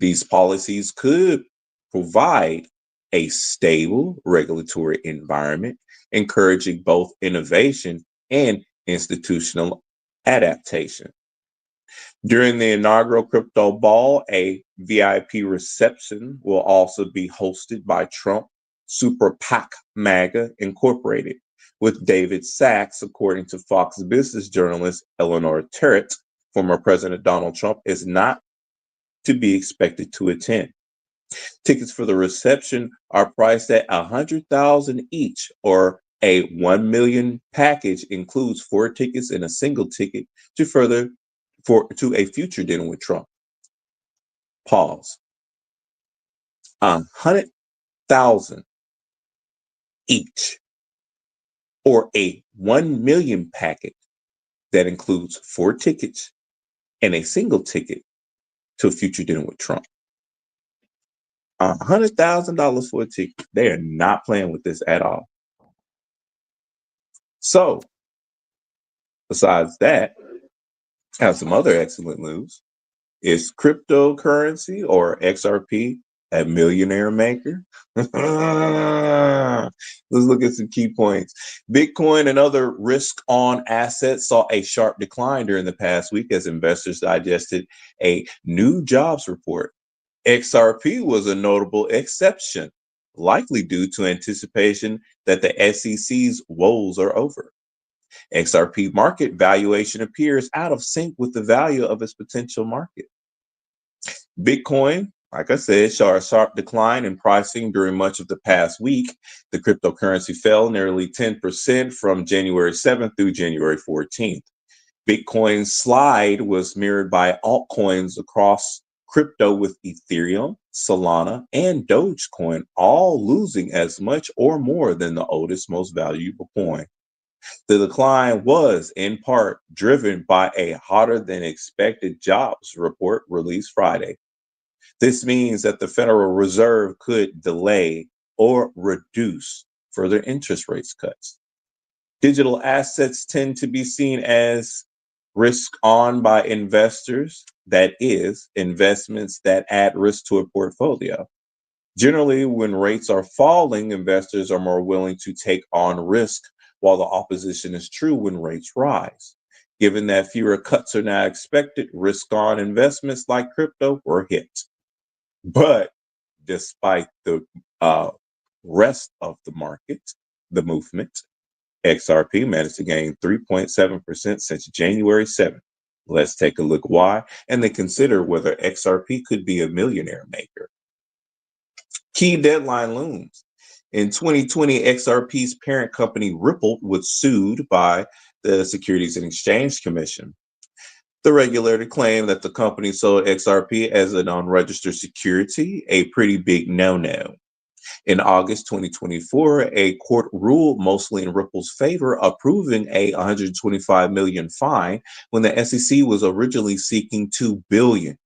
These policies could provide a stable regulatory environment, encouraging both innovation and institutional adaptation. During the inaugural crypto ball, a VIP reception will also be hosted by Trump Super PAC MAGA Incorporated, with David Sachs, according to Fox Business journalist Eleanor Terrett. Former President Donald Trump is not to be expected to attend. Tickets for the reception are priced at $100,000 each, or a $1 million package includes 4 tickets and a single ticket to a future dinner with Trump. Pause. $100,000 each, or a $1 million package that includes 4 tickets and a single ticket to a future dinner with Trump. $100,000 for a ticket. They are not playing with this at all. So, besides that, I have some other excellent news. Is cryptocurrency, or XRP, a millionaire maker? Let's look at some key points. Bitcoin and other risk-on assets saw a sharp decline during the past week as investors digested a new jobs report. XRP was a notable exception, likely due to anticipation that the SEC's woes are over. XRP market valuation appears out of sync with the value of its potential market. Bitcoin, like I said, saw a sharp decline in pricing during much of the past week. The cryptocurrency fell nearly 10% from January 7th through January 14th. Bitcoin's slide was mirrored by altcoins across crypto, with Ethereum, Solana, and Dogecoin all losing as much or more than the oldest, most valuable coin. The decline was in part driven by a hotter than expected jobs report released Friday. This means that the Federal Reserve could delay or reduce further interest rates cuts. Digital assets tend to be seen as Risk on by investors, that is, investments that add risk to a portfolio. Generally, when rates are falling, investors are more willing to take on risk, while the opposition is true when rates rise. Given that fewer cuts are now expected, risk on investments like crypto were hit. But despite the uh, rest of the market, the movement, XRP managed to gain 3.7% since January 7th. Let's take a look why and then consider whether XRP could be a millionaire maker. Key deadline looms. In 2020, XRP's parent company Ripple was sued by the Securities and Exchange Commission. The regulator claimed that the company sold XRP as an unregistered security, a pretty big no-no. In August 2024, a court ruled mostly in Ripple's favor, approving a $125 million fine when the SEC was originally seeking $2 billion.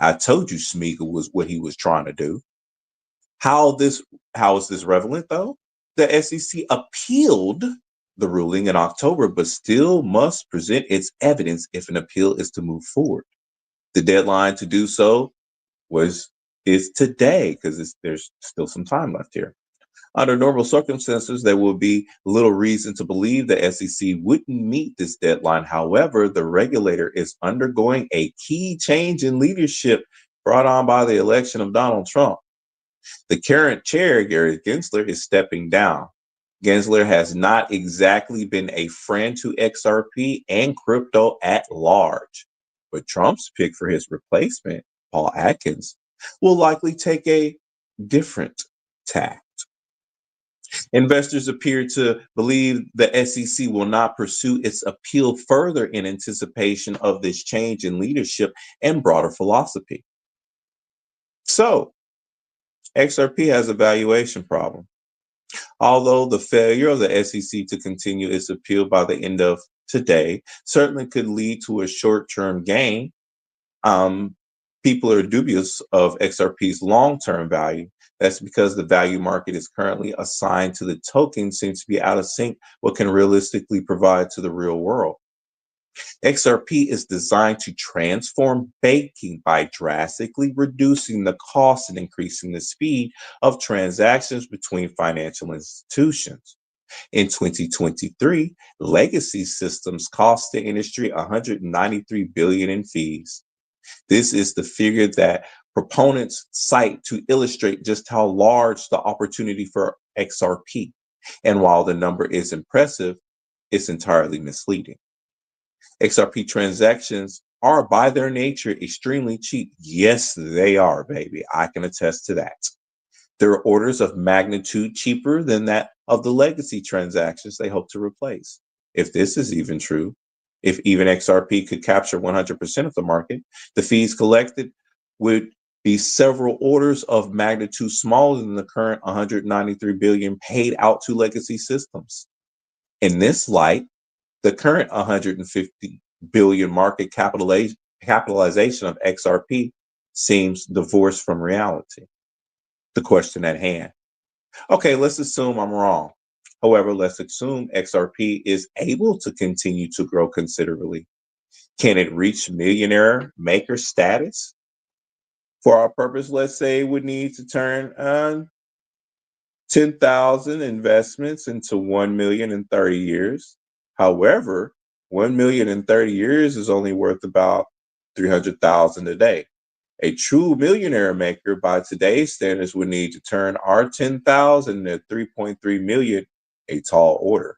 I told you Smeagol was what he was trying to do. How is this relevant though? The SEC appealed the ruling in October, but still must present its evidence if an appeal is to move forward. The deadline to do so is today because there's still some time left here. Under normal circumstances, there will be little reason to believe the SEC wouldn't meet this deadline. However, the regulator is undergoing a key change in leadership brought on by the election of Donald Trump. The current chair, Gary Gensler, is stepping down. Gensler has not exactly been a friend to XRP and crypto at large, but Trump's pick for his replacement, Paul Atkins, will likely take a different tack. Investors appear to believe the SEC will not pursue its appeal further in anticipation of this change in leadership and broader philosophy. So, XRP has a valuation problem. Although the failure of the SEC to continue its appeal by the end of today certainly could lead to a short-term gain, people are dubious of XRP's long-term value. That's because the value market is currently assigned to the token seems to be out of sync what can realistically provide to the real world. XRP is designed to transform banking by drastically reducing the cost and increasing the speed of transactions between financial institutions. In 2023, legacy systems cost the industry $193 billion in fees. This is the figure that proponents cite to illustrate just how large the opportunity for XRP. And while the number is impressive, it's entirely misleading. XRP transactions are by their nature extremely cheap. Yes, they are, baby. I can attest to that. They're orders of magnitude cheaper than that of the legacy transactions they hope to replace. If this is even true, if even XRP could capture 100% of the market, the fees collected would be several orders of magnitude smaller than the current $193 billion paid out to legacy systems. In this light, the current $150 billion market capitalization of XRP seems divorced from reality. The question at hand. Okay, let's assume I'm wrong. However, let's assume XRP is able to continue to grow considerably. Can it reach millionaire maker status? For our purpose, let's say it would need to turn 10,000 investments into 1 million in 30 years. However, 1 million in 30 years is only worth about 300,000 a day. A true millionaire maker by today's standards would need to turn our 10,000 into 3.3 million, a tall order.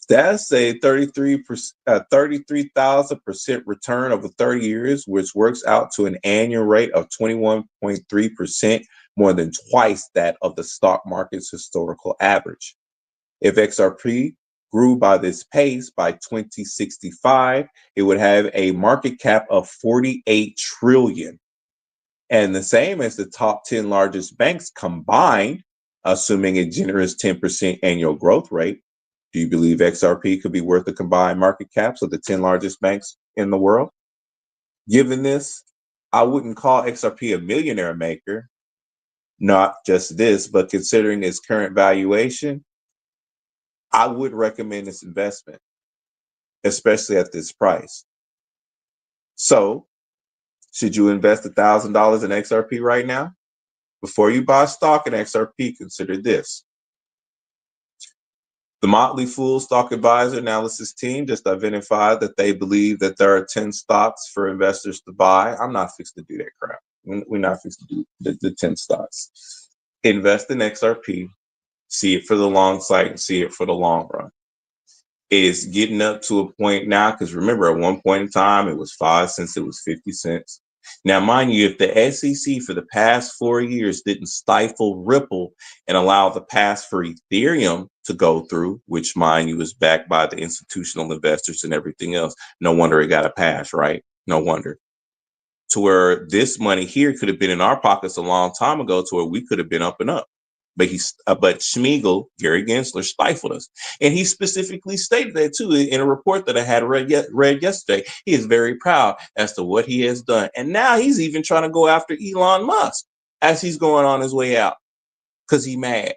That's a 33,000% return over 30 years, which works out to an annual rate of 21.3%, more than twice that of the stock market's historical average. If XRP grew by this pace by 2065, it would have a market cap of 48 trillion. And the same as the top 10 largest banks combined, assuming a generous 10% annual growth rate. Do you believe XRP could be worth the combined market caps of the 10 largest banks in the world? Given this, I wouldn't call XRP a millionaire maker. Not just this, but considering its current valuation, I would recommend this investment. especially at this price. So, should you invest $1,000 in XRP right now? Before you buy stock in XRP, consider this. The Motley Fool Stock Advisor Analysis Team just identified that they believe that there are 10 stocks for investors to buy. I'm not fixed to do that crap. We're not fixed to do the 10 stocks. Invest in XRP, see it for the long sight, and see it for the long run. It is getting up to a point now, because remember, at one point in time, it was 5 cents, it was 50 cents. Now, mind you, if the SEC for the past 4 years didn't stifle Ripple and allow the pass for Ethereum to go through, which, mind you, is backed by the institutional investors and everything else, no wonder it got a pass, right? No wonder. To where this money here could have been in our pockets a long time ago, to where we could have been up and up. But Schmiegel, Gary Gensler, stifled us. And he specifically stated that, too, in a report that I had read yesterday. He is very proud as to what he has done. And now he's even trying to go after Elon Musk as he's going on his way out because he's mad.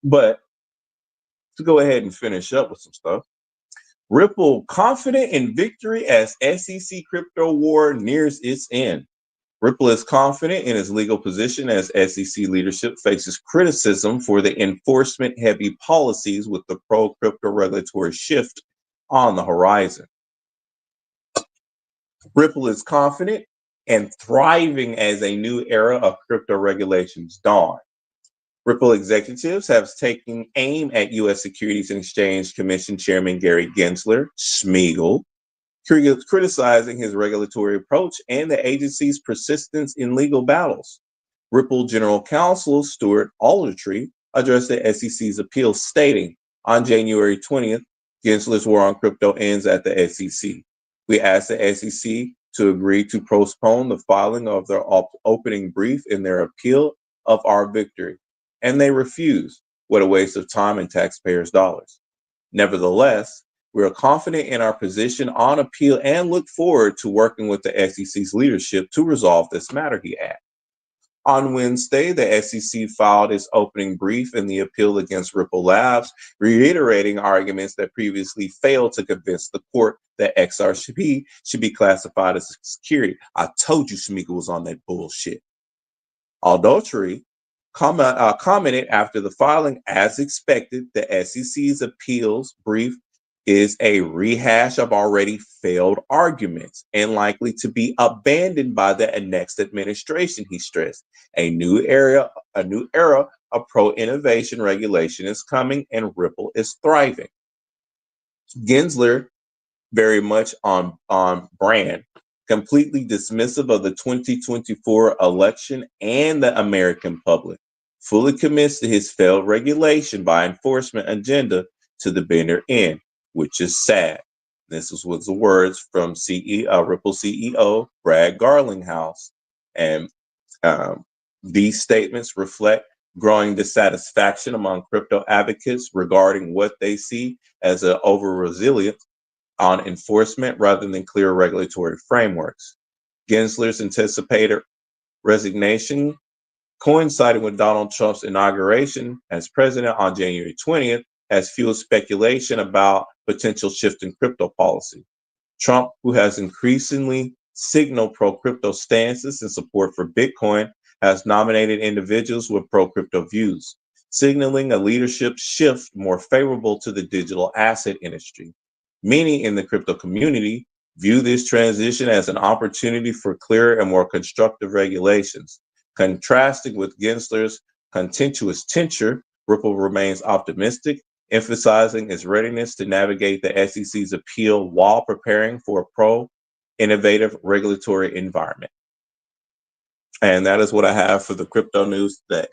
But to go ahead and finish up with some stuff, Ripple confident in victory as SEC crypto war nears its end. Ripple is confident in its legal position as SEC leadership faces criticism for the enforcement-heavy policies with the pro-crypto regulatory shift on the horizon. Ripple is confident and thriving as a new era of crypto regulations dawn. Ripple executives have taken aim at U.S. Securities and Exchange Commission Chairman Gary Gensler, Schmiegel, criticizing his regulatory approach and the agency's persistence in legal battles. Ripple General Counsel Stuart Aldertree addressed the SEC's appeal, stating, on January 20th, Gensler's war on crypto ends at the SEC. We asked the SEC to agree to postpone the filing of their opening brief in their appeal of our victory, and they refused. What a waste of time and taxpayers' dollars. Nevertheless, we are confident in our position on appeal and look forward to working with the SEC's leadership to resolve this matter, he added. On Wednesday, the SEC filed its opening brief in the appeal against Ripple Labs, reiterating arguments that previously failed to convince the court that XRP should be classified as a security. I told you Schmiegel was on that bullshit. Aldertree commented after the filing, as expected, the SEC's appeals brief is a rehash of already failed arguments and likely to be abandoned by the next administration, he stressed. A new era of pro-innovation regulation is coming and Ripple is thriving. Gensler, very much on brand, completely dismissive of the 2024 election and the American public, fully commits to his failed regulation by enforcement agenda to the bitter end, which is sad. This was the words from Ripple CEO Brad Garlinghouse. And these statements reflect growing dissatisfaction among crypto advocates regarding what they see as an over-reliance on enforcement rather than clear regulatory frameworks. Gensler's anticipated resignation, coinciding with Donald Trump's inauguration as president on January 20th, has fueled speculation about potential shift in crypto policy. Trump, who has increasingly signaled pro-crypto stances and support for Bitcoin, has nominated individuals with pro-crypto views, signaling a leadership shift more favorable to the digital asset industry. Many in the crypto community view this transition as an opportunity for clearer and more constructive regulations. Contrasting with Gensler's contentious tincture, Ripple remains optimistic, emphasizing its readiness to navigate the SEC's appeal while preparing for a pro-innovative regulatory environment. And that is what I have for the crypto news today.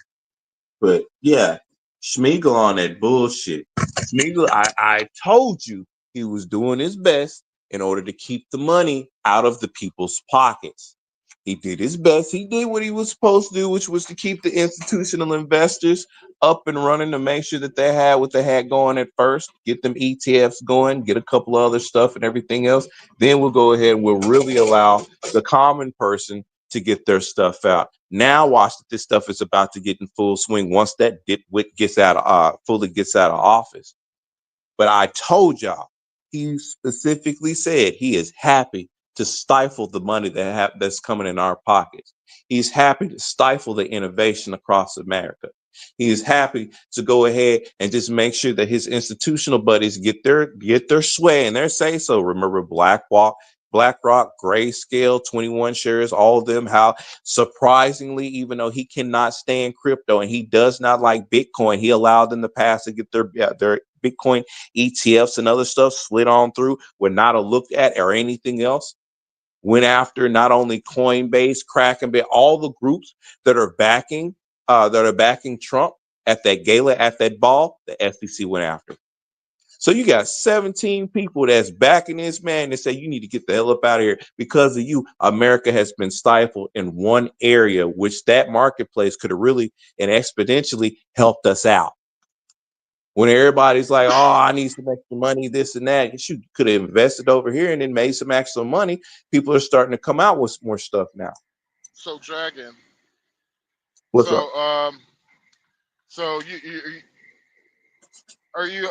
But yeah, Schmiegel on that bullshit. Schmiegel, I told you he was doing his best in order to keep the money out of the people's pockets. He did his best. He did what he was supposed to do, which was to keep the institutional investors up and running to make sure that they had what they had going at first, get them ETFs going, get a couple of other stuff and everything else. Then we'll go ahead and we'll really allow the common person to get their stuff out. Now watch that this stuff is about to get in full swing once that dipwit fully gets out of office. But I told y'all, he specifically said he is happy to stifle the money that's coming in our pockets. He's happy to stifle the innovation across America. He is happy to go ahead and just make sure that his institutional buddies get their sway and their say so. Remember BlackRock, Grayscale, 21 Shares, all of them, how surprisingly, even though he cannot stand crypto and he does not like Bitcoin, he allowed them to pass to get their Bitcoin ETFs and other stuff slid on through, would not have looked at or anything else. Went after not only Coinbase, Kraken, but all the groups that are backing Trump at that gala, at that ball. The SEC went after. So you got 17 people that's backing this man and say you need to get the hell up out of here because of you. America has been stifled in one area, which that marketplace could have really and exponentially helped us out. When everybody's like, oh, I need some extra money, this and that, you could have invested over here and then made some extra money. People are starting to come out with more stuff now. So Dragon. What's up? So you are you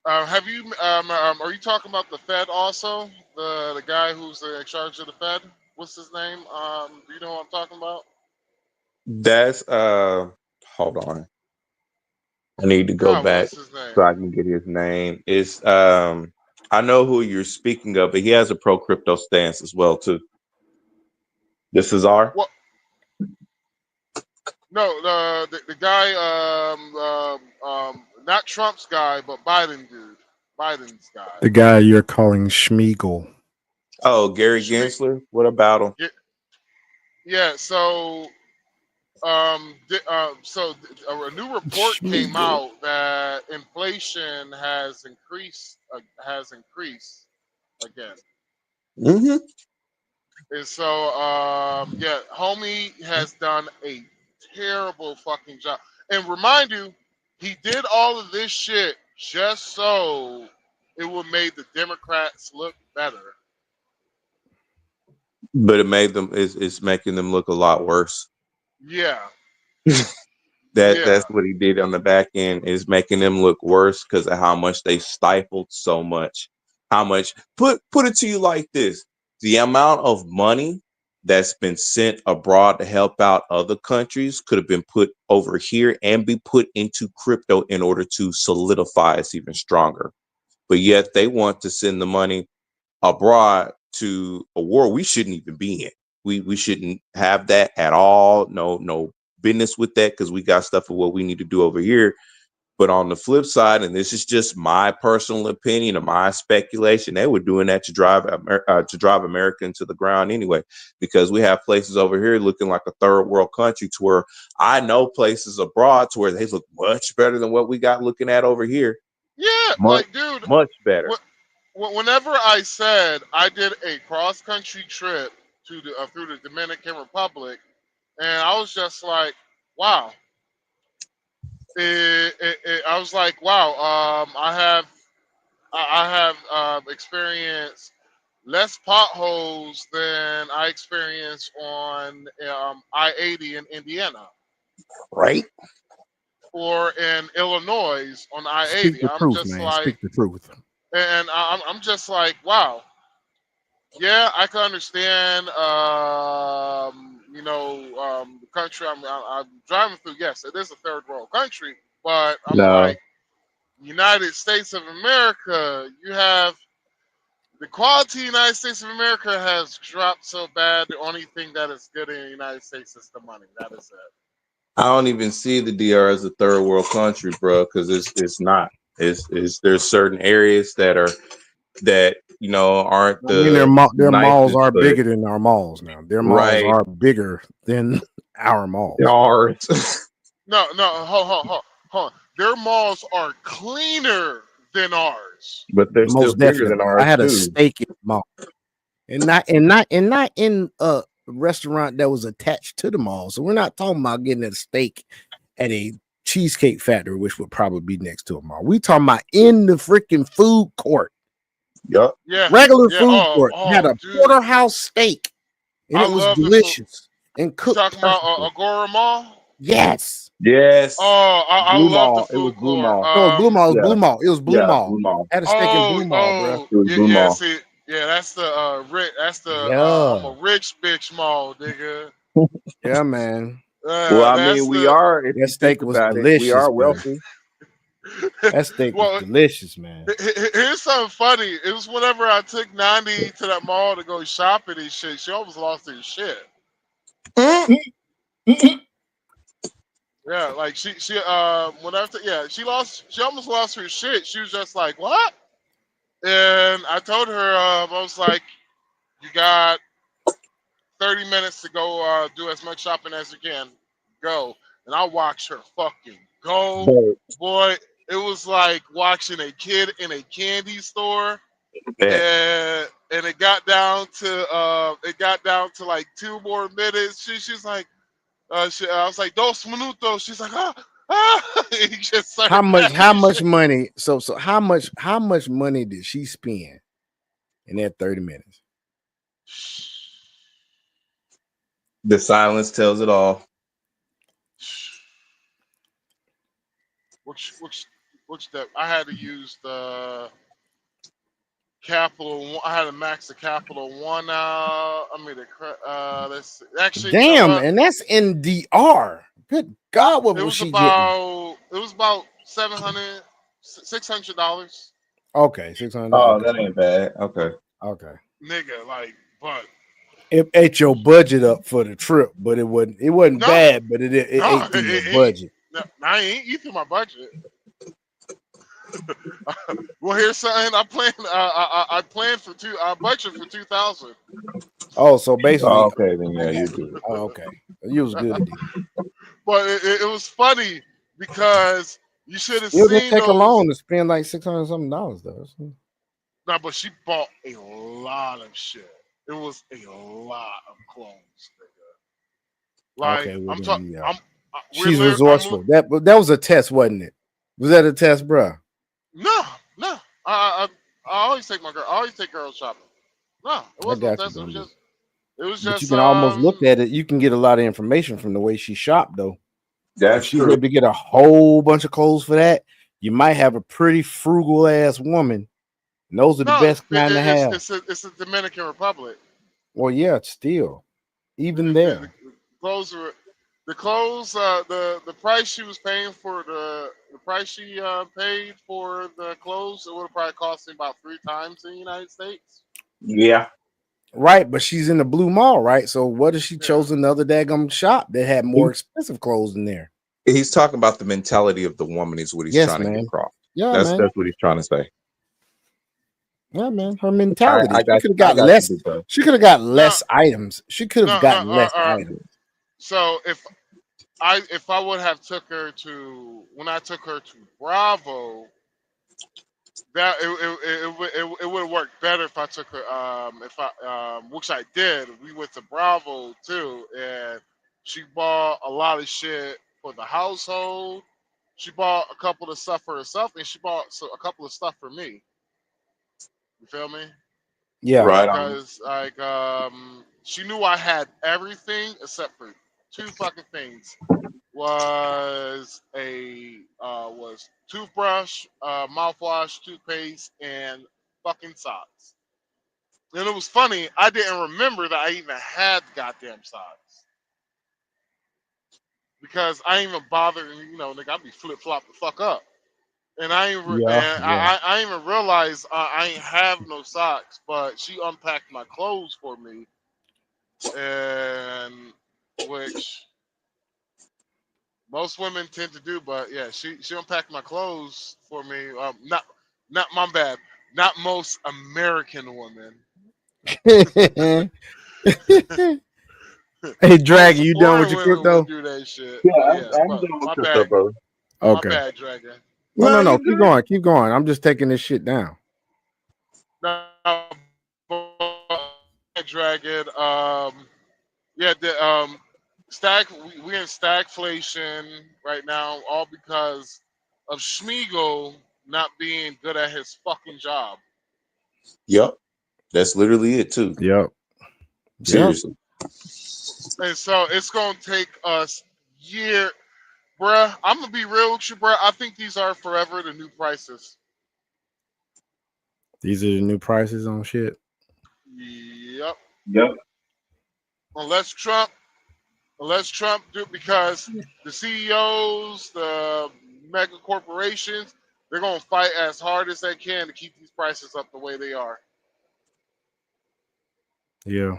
have you are you talking about the Fed also? The guy who's in charge of the Fed? What's his name? Do you know what I'm talking about? That's hold on. I need to go back What's his name? so I can get his name. It's I know who you're speaking of, but he has a pro crypto stance as well too. This is our What? No, the guy not Trump's guy, but Biden's guy. The guy you're calling Schmeagol. Oh, Gary Gensler. What about him? Yeah. So a new report came out that inflation has increased again. Mm-hmm. And so homie has done a terrible fucking job. And remind you, he did all of this shit just so it would make the Democrats look better. But it made them it's making them look a lot worse. Yeah. That's what he did on the back end, is making them look worse because of how much they stifled so much. How much put it to you like this: the amount of money that's been sent abroad to help out other countries could have been put over here and be put into crypto in order to solidify us even stronger. But yet they want to send the money abroad to a war we shouldn't even be in. We shouldn't have that at all. No business with that, because we got stuff of what we need to do over here. But on the flip side, and this is just my personal opinion or my speculation, they were doing that to drive America into the ground anyway, because we have places over here looking like a third world country, to where I know places abroad to where they look much better than what we got looking at over here. Yeah, dude, much better. Whenever I said I did a cross country trip to through the Dominican Republic, and I was just like, wow. I was like, wow. I have experienced less potholes than I experienced on I-80 in Indiana, right? Or in Illinois on I-80. Speak the truth, man. Speak the truth. And I'm just like, wow. Yeah, I can understand. The country I'm driving through. Yes, it is a third world country, but I'm like, United States of America. You have the quality of the United States of America has dropped so bad. The only thing that is good in the United States is the money. That is it. I don't even see the DR as a third world country, bro, because it's not. There's certain areas that aren't the. I mean, their malls are bigger than our malls now. Their malls are bigger than our malls. Ours. No, hold on. Their malls are cleaner than ours, but they're still bigger than ours. I had too. a steak in the mall, and not in a restaurant that was attached to the mall. So we're not talking about getting a steak at a Cheesecake Factory, which would probably be next to a mall. We talking about in the freaking food court. Yep. Yeah. Regular food court had a porterhouse steak, and it was delicious and cooked. You talking about Agora Mall? Yes. Yes. Oh, I Blue love the Mall. It was food Blue court. Mall. No, it was Blue Mall. It was Yeah. Blue Mall. It was Blue Yeah, Mall. Blue Mall. I had a steak in Blue Mall, bro. Oh, It was yeah, Blue yeah. Mall. See, yeah, that's the rich. That's the I'm Yeah. a rich bitch mall, nigga. Yeah, man. Well, I That's mean, we the are, if That you think steak was about it, we delicious, are bro. wealthy. That steak was well. delicious, man. Here's something funny. It was whenever I took 90 to that mall to go shopping and shit. She almost lost her shit. Yeah, like she whenever she almost lost her shit. She was just like, what? And I told her, I was like, you got 30 minutes to go do as much shopping as you can. Go. And I watched her fucking go. Boy, it was like watching a kid in a candy store. Yeah. And it got down to like 2 more minutes. She's like, I was like, 2 minutos. She's like, he just started How much crashing. money? So how much money did she spend in that 30 minutes? The silence tells it all. Which step? I had to use the Capital One. I had to max the Capital One out. I mean, let's actually, you know Damn, what? and that's in DR. Good God, what was she getting? It was about $600. Okay, 600. Oh, Okay. that ain't bad. Okay. Okay. Nigga, like, but It ate your budget up for the trip, but it wasn't No. bad, but it ate through your budget. No, I ain't eating my budget. Well, here's something. I planned for I budget for 2,000. Oh, so basically, Oh, okay, then yeah, you do. oh, okay. You was good. But it was funny because you should have It would seen take her those. long to spend like $600 something though. No, but she bought a lot of shit. It was a lot of clothes, nigga. Like, Okay, well, I'm then, talking. yeah. We're She's lit- resourceful. That was a test, wasn't it? Was that a test, bro? No. I always take my girl. I always take girls shopping. No, it I wasn't no got you, test. It was bro. just. It was But just. you can almost look at it. You can get a lot of information from the way she shopped, though. That's if she's true. able to get a whole bunch of clothes for that, you might have a pretty frugal ass woman. And those are the best kind to have. It's the Dominican Republic. Well, yeah, still, even there. The price she was paying for the price she paid for the clothes, it would have probably cost me about 3 times in the United States. Yeah. Right, but she's in the Blue Mall, right? So what if she chose another daggum shop that had more expensive clothes in there? He's talking about the mentality of the woman is what he's trying to get across. Yeah, that's man. what he's trying to say. Yeah, man. Her mentality. I She could have got less. She could have got less items. She could have gotten less items. So if I would have took her to when I took her to Bravo, that it would have worked better if I took her. Which I did. We went to Bravo too, and she bought a lot of shit for the household. She bought a couple of stuff for herself, and she bought a couple of stuff for me. You feel me? Yeah. Right. Because she knew I had everything except for 2 fucking things. Was toothbrush, mouthwash, toothpaste, and fucking socks. And it was funny, I didn't remember that I even had goddamn socks. Because I ain't even bothered, nigga, I'd be flip flop the fuck up. And I ain't even realized I ain't have no socks, but she unpacked my clothes for me, and which most women tend to do. But yeah, she unpacked my clothes for me. Not my bad. Not most American women. Hey, Dragon, you done with your crypto? Do that shit. Yeah, I'm done with my crypto, bad. brother. Okay. My bad, Dragon. No. Keep going. I'm just taking this shit down. No, Dragon. Yeah, the we in stagflation right now, all because of Schmiegel not being good at his fucking job. Yep. That's literally it too. Yep. Seriously. And so it's gonna take us Yeah, bruh. I'm gonna be real with you, bruh. I think these are forever the new prices. These are the new prices on shit. Yep. Yep. Unless Trump, unless Trump do, because the CEOs, the mega corporations, they're gonna fight as hard as they can to keep these prices up the way they are. Yeah,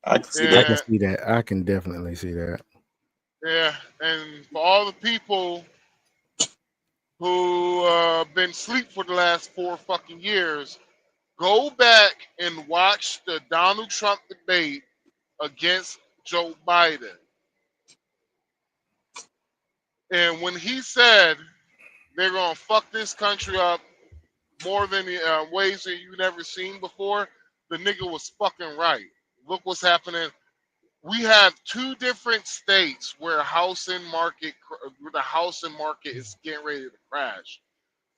I can see I that. can And see that. I can definitely see that. yeah, and for all the people who been asleep for the last 4 fucking years, go back and watch the Donald Trump debate against Joe Biden. And when he said they're gonna fuck this country up more than ways that you've never seen before, the nigga was fucking right. Look what's happening. We have two different states where the housing market is getting ready to crash.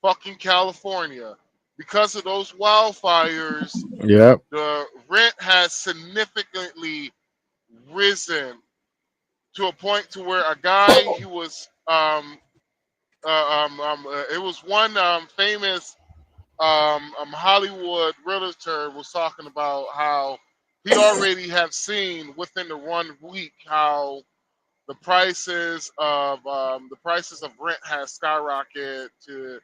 Fucking California, because of those wildfires, Yep. the rent has significantly risen to a point to where a guy he was it was one famous Hollywood realtor was talking about how he already have seen within the 1 week how the prices of rent has skyrocketed to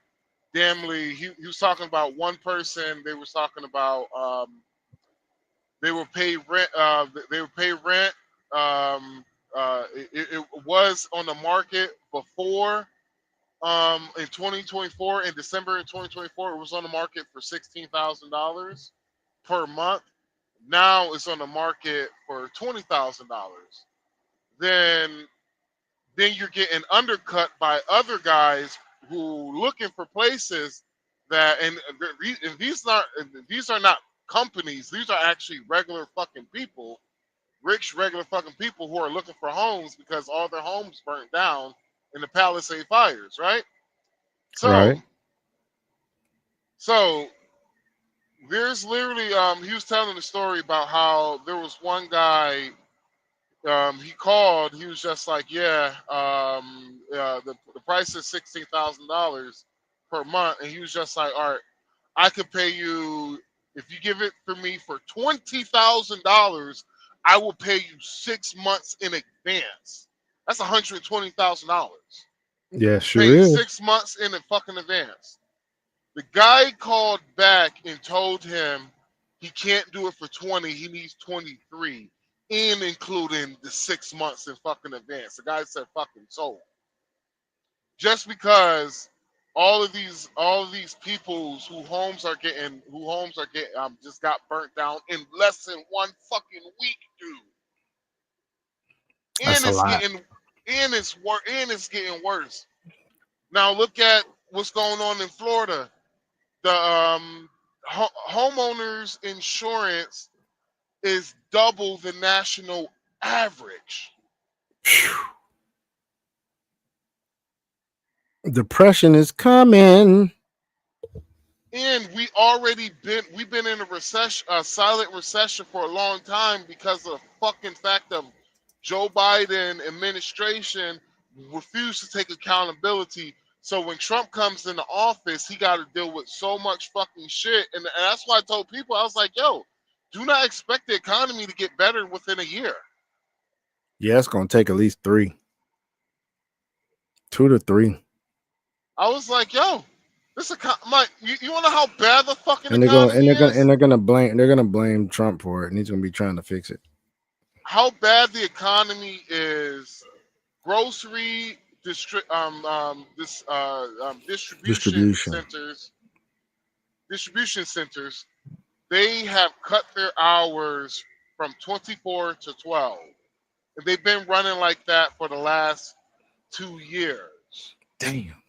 damnly. He was talking about one person. They was talking about they will pay rent. They will pay rent. Um, it was on the market before in 2024, in December of 2024, it was on the market for $16,000 per month. Now it's on the market for $20,000. Then then you're getting undercut by other guys who looking for places that and these are not companies. These are actually regular fucking people, rich regular fucking people who are looking for homes because all their homes burnt down in the Palisade fires, right? So Right. so there's literally he was telling a story about how there was one guy he called. He was just like, yeah, the price is $16,000 per month, and he was just like, all right, I could pay you if you give it for me for $20,000. I will pay you 6 months in advance. That's $120,000. Yeah, Pay sure you is. 6 months in a fucking advance. The guy called back and told him he can't do it for 20. He needs 23, and including the 6 months in fucking advance. The guy said fucking sold. Just because all of these people whose homes are getting just got burnt down in less than 1 fucking week, dude. And That's a it's lot. getting and it's getting worse. Now look at what's going on in Florida. The homeowners insurance is double the national average. Phew. Depression is coming. And we've been in a recession, a silent recession for a long time because of the fucking fact of Joe Biden administration refused to take accountability. So when Trump comes into office, he got to deal with so much fucking shit, and that's why I told people I was like, "Yo, do not expect the economy to get better within a year." Yeah, it's gonna take at least 2 to 3, I was like, "Yo, you want to know how bad the fucking and they're gonna and economy they're gonna is? and they're gonna blame Trump for it, and he's gonna be trying to fix it. How bad the economy is? Grocery Distribution. distribution centers, they have cut their hours from 24 to 12. And they've been running like that for the last 2 years. Damn.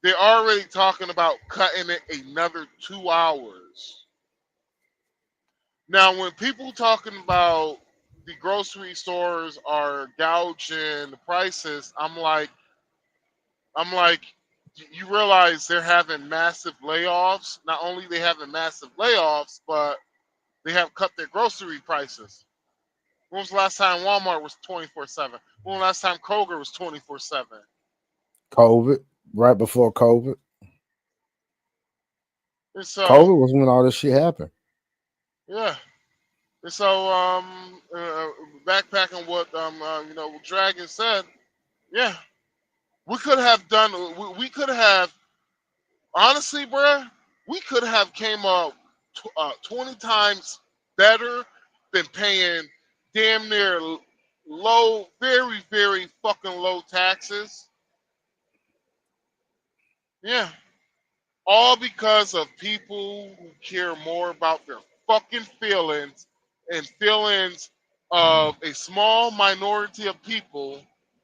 They're already talking about cutting it another 2 hours. Now, when people talking about the grocery stores are gouging the prices, I'm like, you realize they're having massive layoffs. Not only they having massive layoffs, but they have cut their grocery prices. When was the last time Walmart was 24/7? When was the last time Kroger was 24/7? COVID, right before COVID. And so, COVID was when all this shit happened. yeah. And so, backpacking what Dragon said, yeah, we could have done. We could have, honestly, bruh, we could have came up 20 times better than paying damn near low, very, very fucking low taxes. Yeah, all because of people who care more about their fucking feelings and feelings of a small minority of people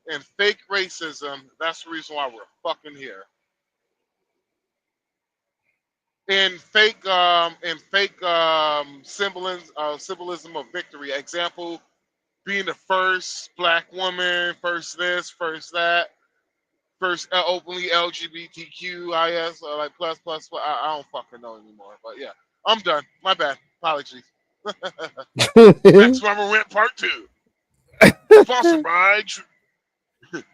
and fake racism. That's the reason why we're fucking here. And fake symbolism of victory. Example, being the first black woman, first this, first that, first openly LGBTQIS, like plus. I don't fucking know anymore. But yeah, I'm done. My bad. Apologies. Next Mama Rent Part 2. Sponsored by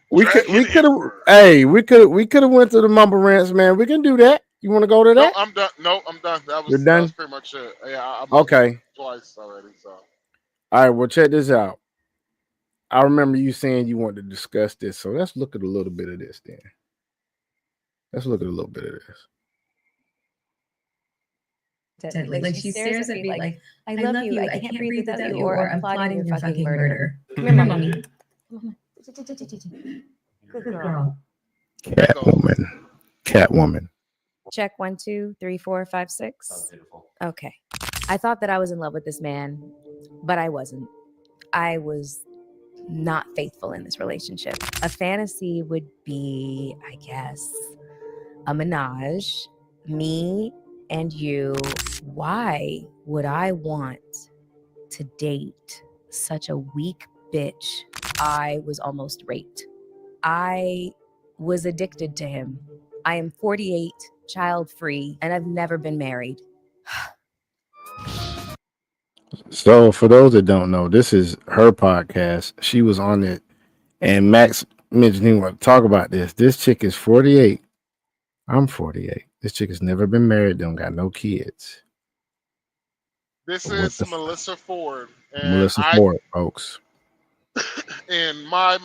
we could have Emperor. we could have went to the Mumble Rants, man. We can do that. You want to go to No, that? I'm done. No, I'm done. That You're was done? pretty much it. Yeah, I'm Okay. twice already. So All right, well, check this out. I remember you saying you wanted to discuss this, so let's look at a little bit of this then. Let's look at a little bit of this. Like she stares at me like, I love you, I can't breathe without you, or I'm plotting your fucking murder. Come here, mommy. Good girl. Catwoman. Check 1, 2, 3, 4, 5, 6. Okay. I thought that I was in love with this man, but I wasn't. I was not faithful in this relationship. A fantasy would be, I guess, a menage, me and you. Why would I want to date such a weak bitch? I was almost raped. I was addicted to him. I am 48, child-free, and I've never been married. So, for those that don't know, this is her podcast. She was on it, and Max mentioned he want to talk about this. This chick is 48. I'm 48. This chick has never been married. Don't got no kids. this What is the Melissa Ford, and Melissa Ford, folks. and my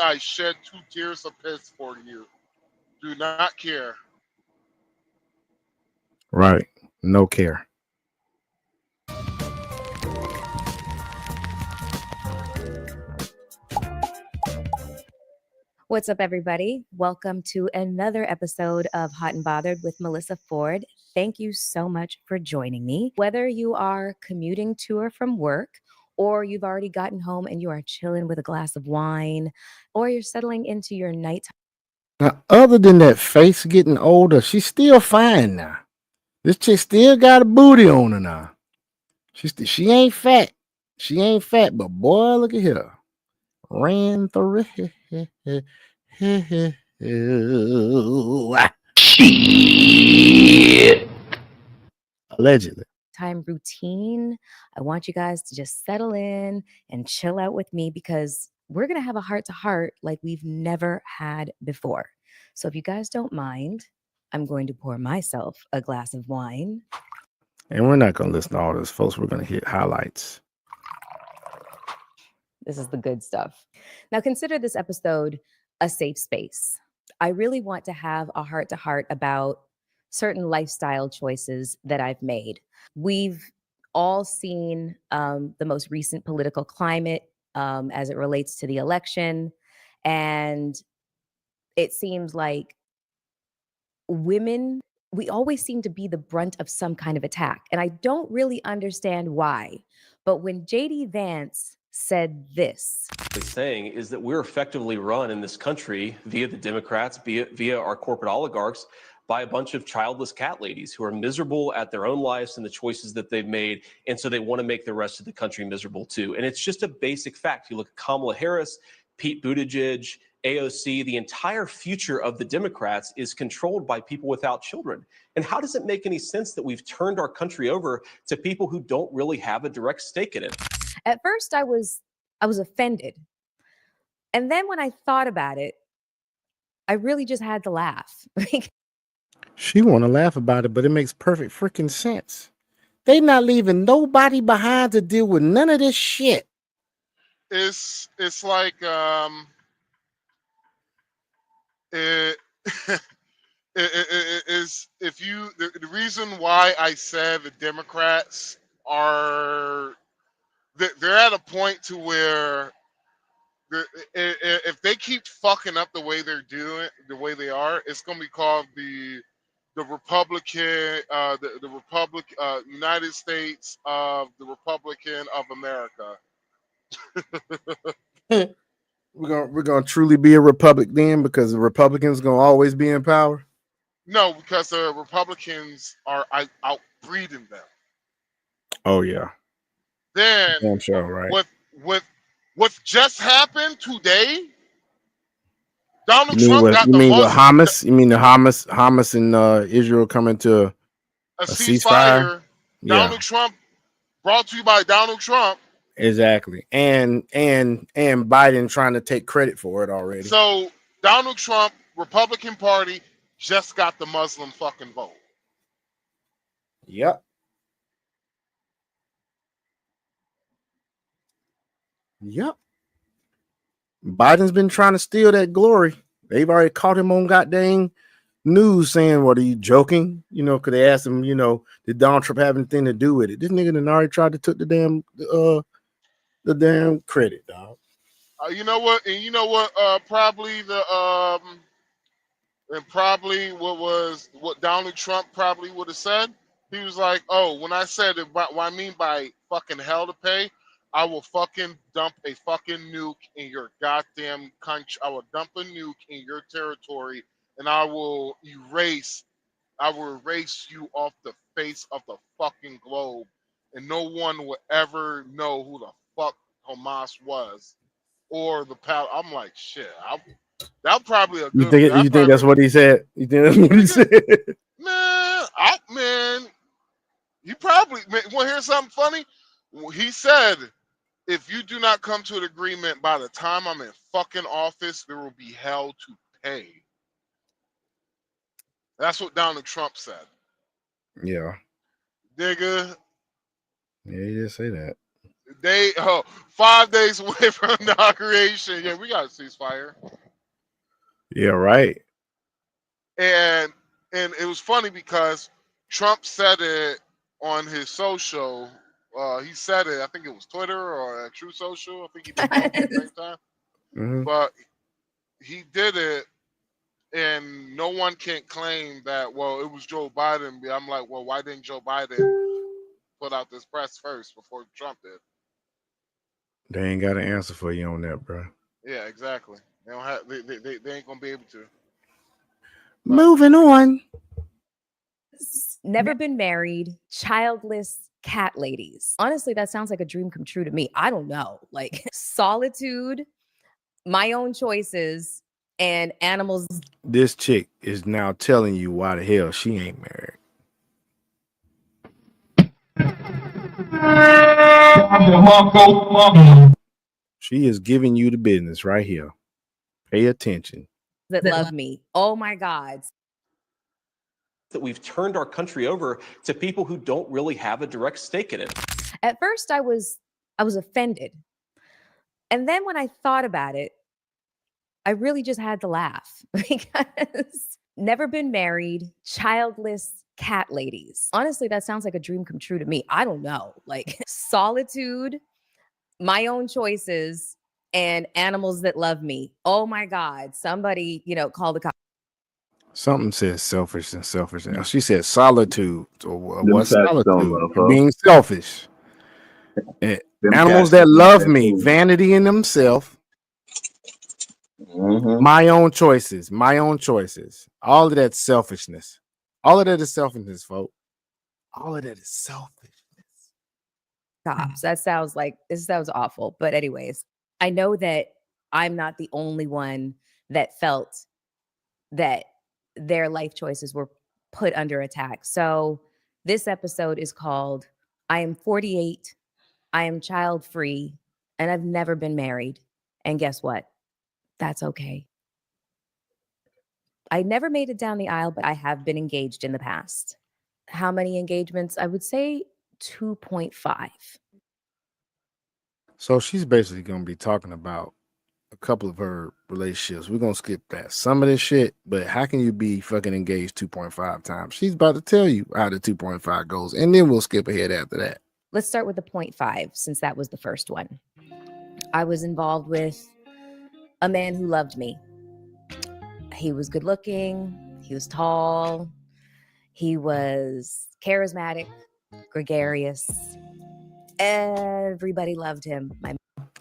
eye shed 2 tears of piss for you. Do not care. Right. No care. What's up, everybody? Welcome to another episode of Hot and Bothered with Melissa Ford. Thank you so much for joining me. Whether you are commuting to or from work, or you've already gotten home and you are chilling with a glass of wine, or you're settling into your nighttime. Now, other than that face getting older, she's still fine now. This chick still got a booty on her now. She ain't fat. She ain't fat, but boy, look at her. Ran through Shit. allegedly. Time routine. I want you guys to just settle in and chill out with me because we're going to have a heart to heart like we've never had before. So if you guys don't mind, I'm going to pour myself a glass of wine. And we're not going to listen to all this, folks. We're going to hit highlights. This is the good stuff. Now consider this episode a safe space. I really want to have a heart to heart about certain lifestyle choices that I've made. We've all seen the most recent political climate as it relates to the election. And it seems like women, we always seem to be the brunt of some kind of attack. And I don't really understand why. But when J.D. Vance said this, saying is that we're effectively run in this country via the Democrats, via our corporate oligarchs, by a bunch of childless cat ladies who are miserable at their own lives and the choices that they've made. And so they want to make the rest of the country miserable too. And it's just a basic fact. You look at Kamala Harris, Pete Buttigieg, AOC, the entire future of the Democrats is controlled by people without children. And how does it make any sense that we've turned our country over to people who don't really have a direct stake in it? At first, I was offended, and then when I thought about it, I really just had to laugh. She want to laugh about it, but it makes perfect freaking sense. They not leaving nobody behind to deal with none of this shit. It's like it, it is if you the reason why I said the Democrats are they're at a point to where if they keep fucking up the way they're doing, the way they are, it's gonna be called the Republican, the Republic, United States of the Republican of America. We're gonna truly be a republic then, because the Republicans gonna always be in power. No, because the Republicans are outbreeding them. Oh yeah, Then damn sure, right? what just happened today? Donald You mean Trump what? got You the mean the Muslim, Hamas? You mean the Hamas and Israel coming to a a ceasefire. ceasefire? Yeah, Donald Trump, brought to you by Donald Trump. exactly. And Biden trying to take credit for it already. So Donald Trump, Republican Party, just got the Muslim fucking vote. Yep. Biden's been trying to steal that glory. They've already caught him on goddamn news saying, "What, are you joking?" You know, because they asked him, you know, did Donald Trump have anything to do with it? This nigga done already tried to took the damn credit, dog. You know what? And you know what? Probably and probably what Donald Trump probably would have said. He was like, "Oh, when I said it, what I mean by fucking hell to pay, I will fucking dump a fucking nuke in your goddamn country. I will dump a nuke in your territory, and I will erase you off the face of the fucking globe, and no one will ever know who the fuck Hamas was or the pal." I'm like, shit. That probably a You good. think that's what he said? You think that's what he said? Man, you probably want to hear something funny? He said, if you do not come to an agreement by the time I'm in fucking office, there will be hell to pay. That's what Donald Trump said. Yeah. Nigga, Yeah, he did say that. 5 days away from inauguration. Yeah, we got a ceasefire. Yeah, right. And it was funny because Trump said it on his social. He said it, I think it was Twitter or True Social. I think he did both at the same time. Mhm. But he did it, and no one can claim that, well, it was Joe Biden. I'm like, well, why didn't Joe Biden put out this press first before Trump did? They ain't got an answer for you on that, bro. Yeah, exactly. They don't have. They ain't gonna be able to. Moving on. Never been married, childless cat ladies. Honestly, that sounds like a dream come true to me. I don't know. Like solitude, my own choices, and animals. This chick is now telling you why the hell she ain't married. She is giving you the business right here. Pay attention. That love me. Oh my God. That we've turned our country over to people who don't really have a direct stake in it. At first, I was offended. And then when I thought about it, I really just had to laugh because never been married, childless cat ladies. Honestly, that sounds like a dream come true to me. I don't know. Like solitude, my own choices, and animals that love me. Oh my God. Somebody, call the cops. Something says selfish and selfish. She said solitude. Or what's cats don't solitude? love her. Being selfish. Them Animals cats that don't love that me, food. vanity in themselves. My own choices. All of that selfishness. All of that is selfishness, folks. All of that is selfishness. Cops. That sounds awful. But anyways, I know that I'm not the only one that felt that their life choices were put under attack. So this episode is called I Am 48, I Am Child Free, and I've never been married. And guess what? That's okay. I never made it down the aisle, but I have been engaged in the past. How many engagements? I would say 2.5. So she's basically gonna be talking about a couple of her relationships. We're gonna skip that. Some of this shit, but how can you be fucking engaged 2.5 times? She's about to tell you how the 2.5 goes, and then we'll skip ahead after that. Let's start with the 0.5 since that was the first one. I was involved with a man who loved me. He was good looking, he was tall, he was charismatic, gregarious. Everybody loved him.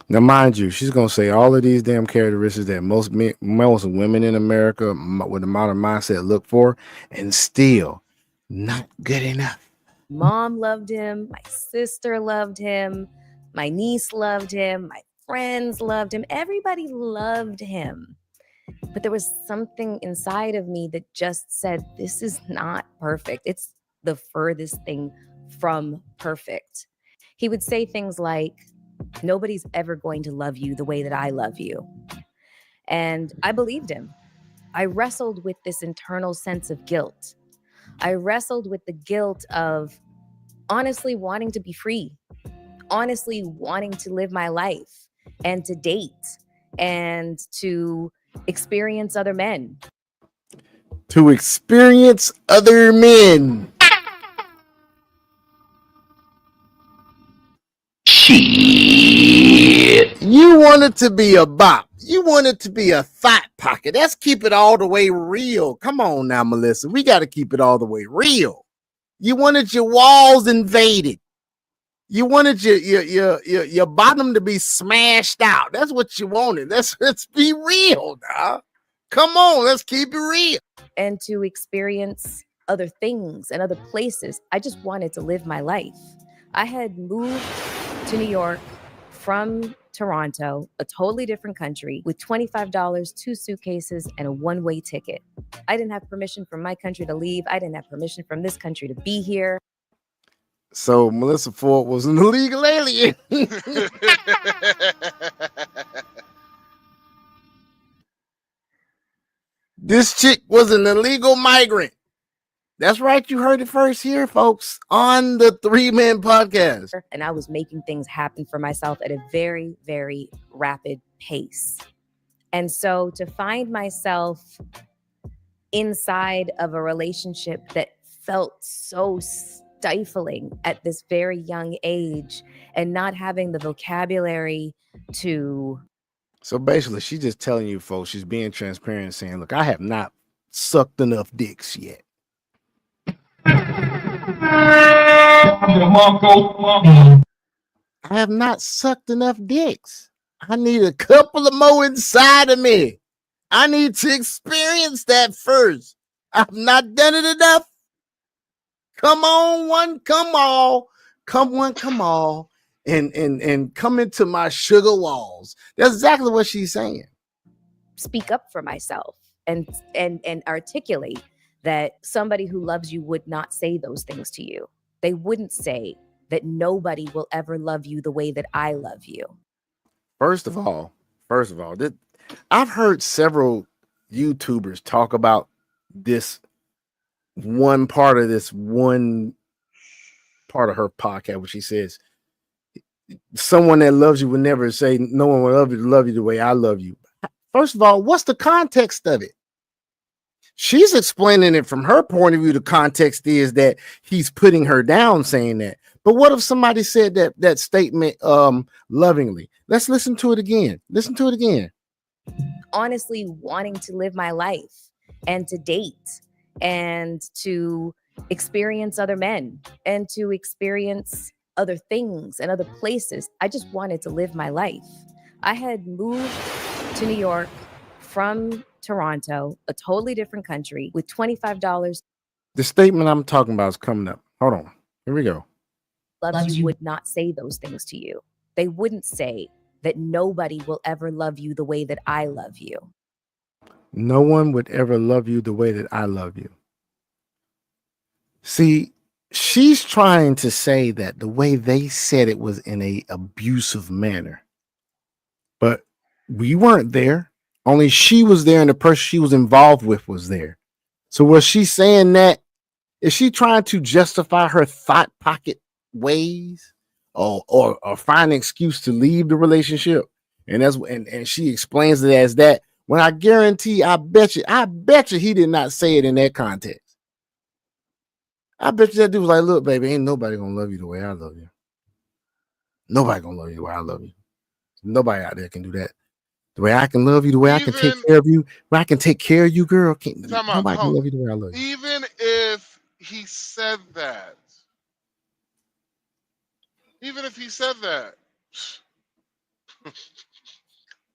Now, mind you, she's gonna say all of these damn characteristics that most women in America with a modern mindset look for, and still not good enough. Mom loved him, my sister loved him, my niece loved him, my friends loved him, everybody loved him. But there was something inside of me that just said, this is not perfect. It's the furthest thing from perfect. He would say things like, nobody's ever going to love you the way that I love you. And I believed him. I wrestled with this internal sense of guilt. I wrestled with the guilt of honestly wanting to be free, honestly wanting to live my life and to date and to experience other men. To experience other men. Shit. You want it to be a bop. You want it to be a thought pocket. Let's keep it all the way real. Come on now, Melissa. We got to keep it all the way real. You wanted your walls invaded. You wanted your bottom to be smashed out. That's what you wanted. Let's be real now. Come on, let's keep it real. And to experience other things and other places. I just wanted to live my life. I had moved to New York from Toronto, a totally different country, with $25, 2 suitcases, and a one-way ticket. I didn't have permission from my country to leave. I didn't have permission from this country to be here. So Melissa Ford was an illegal alien. This chick was an illegal migrant. That's right. You heard it first here, folks, on the 3 Men podcast. And I was making things happen for myself at a very, very rapid pace. And so to find myself inside of a relationship that felt so stifling at this very young age and not having the vocabulary to... So basically, she's just telling you, folks, she's being transparent and saying, look, I have not sucked enough dicks yet. I have not sucked enough dicks. I need a couple of more inside of me. I need to experience that first. I've not done it enough. Come on, one, come all. Come one, come all. And come into my sugar walls. That's exactly what she's saying. Speak up for myself and articulate that somebody who loves you would not say those things to you. They wouldn't say that nobody will ever love you the way that I love you. First of all, I've heard several YouTubers talk about this one part of her podcast, where she says, someone that loves you would never say, no one will love you the way I love you. First of all, what's the context of it? She's explaining it from her point of view. The context is that he's putting her down saying that. But what if somebody said that statement lovingly? Let's listen to it again. Listen to it again. Honestly wanting to live my life and to date and to experience other men and to experience other things and other places. I just wanted to live my life. I had moved to New York from Toronto, a totally different country, with $25. The statement I'm talking about is coming up. Hold on. Here we go. Loves you would not say those things to you. They wouldn't say that nobody will ever love you the way that I love you. No one would ever love you the way that I love you. See, she's trying to say that the way they said it was in a abusive manner. But we weren't there. Only she was there and the person she was involved with was there. So was she saying that? Is she trying to justify her thought pocket ways or find an excuse to leave the relationship? And and she explains it as that. When I guarantee, I bet you he did not say it in that context. I bet you that dude was like, look, baby, ain't nobody gonna love you the way I love you. Nobody gonna love you the way I love you. Nobody out there can do that. The way I can love you, the way I can take care of you, where I can take care of you, girl. Nobody can love you the way I love you. Even if he said that,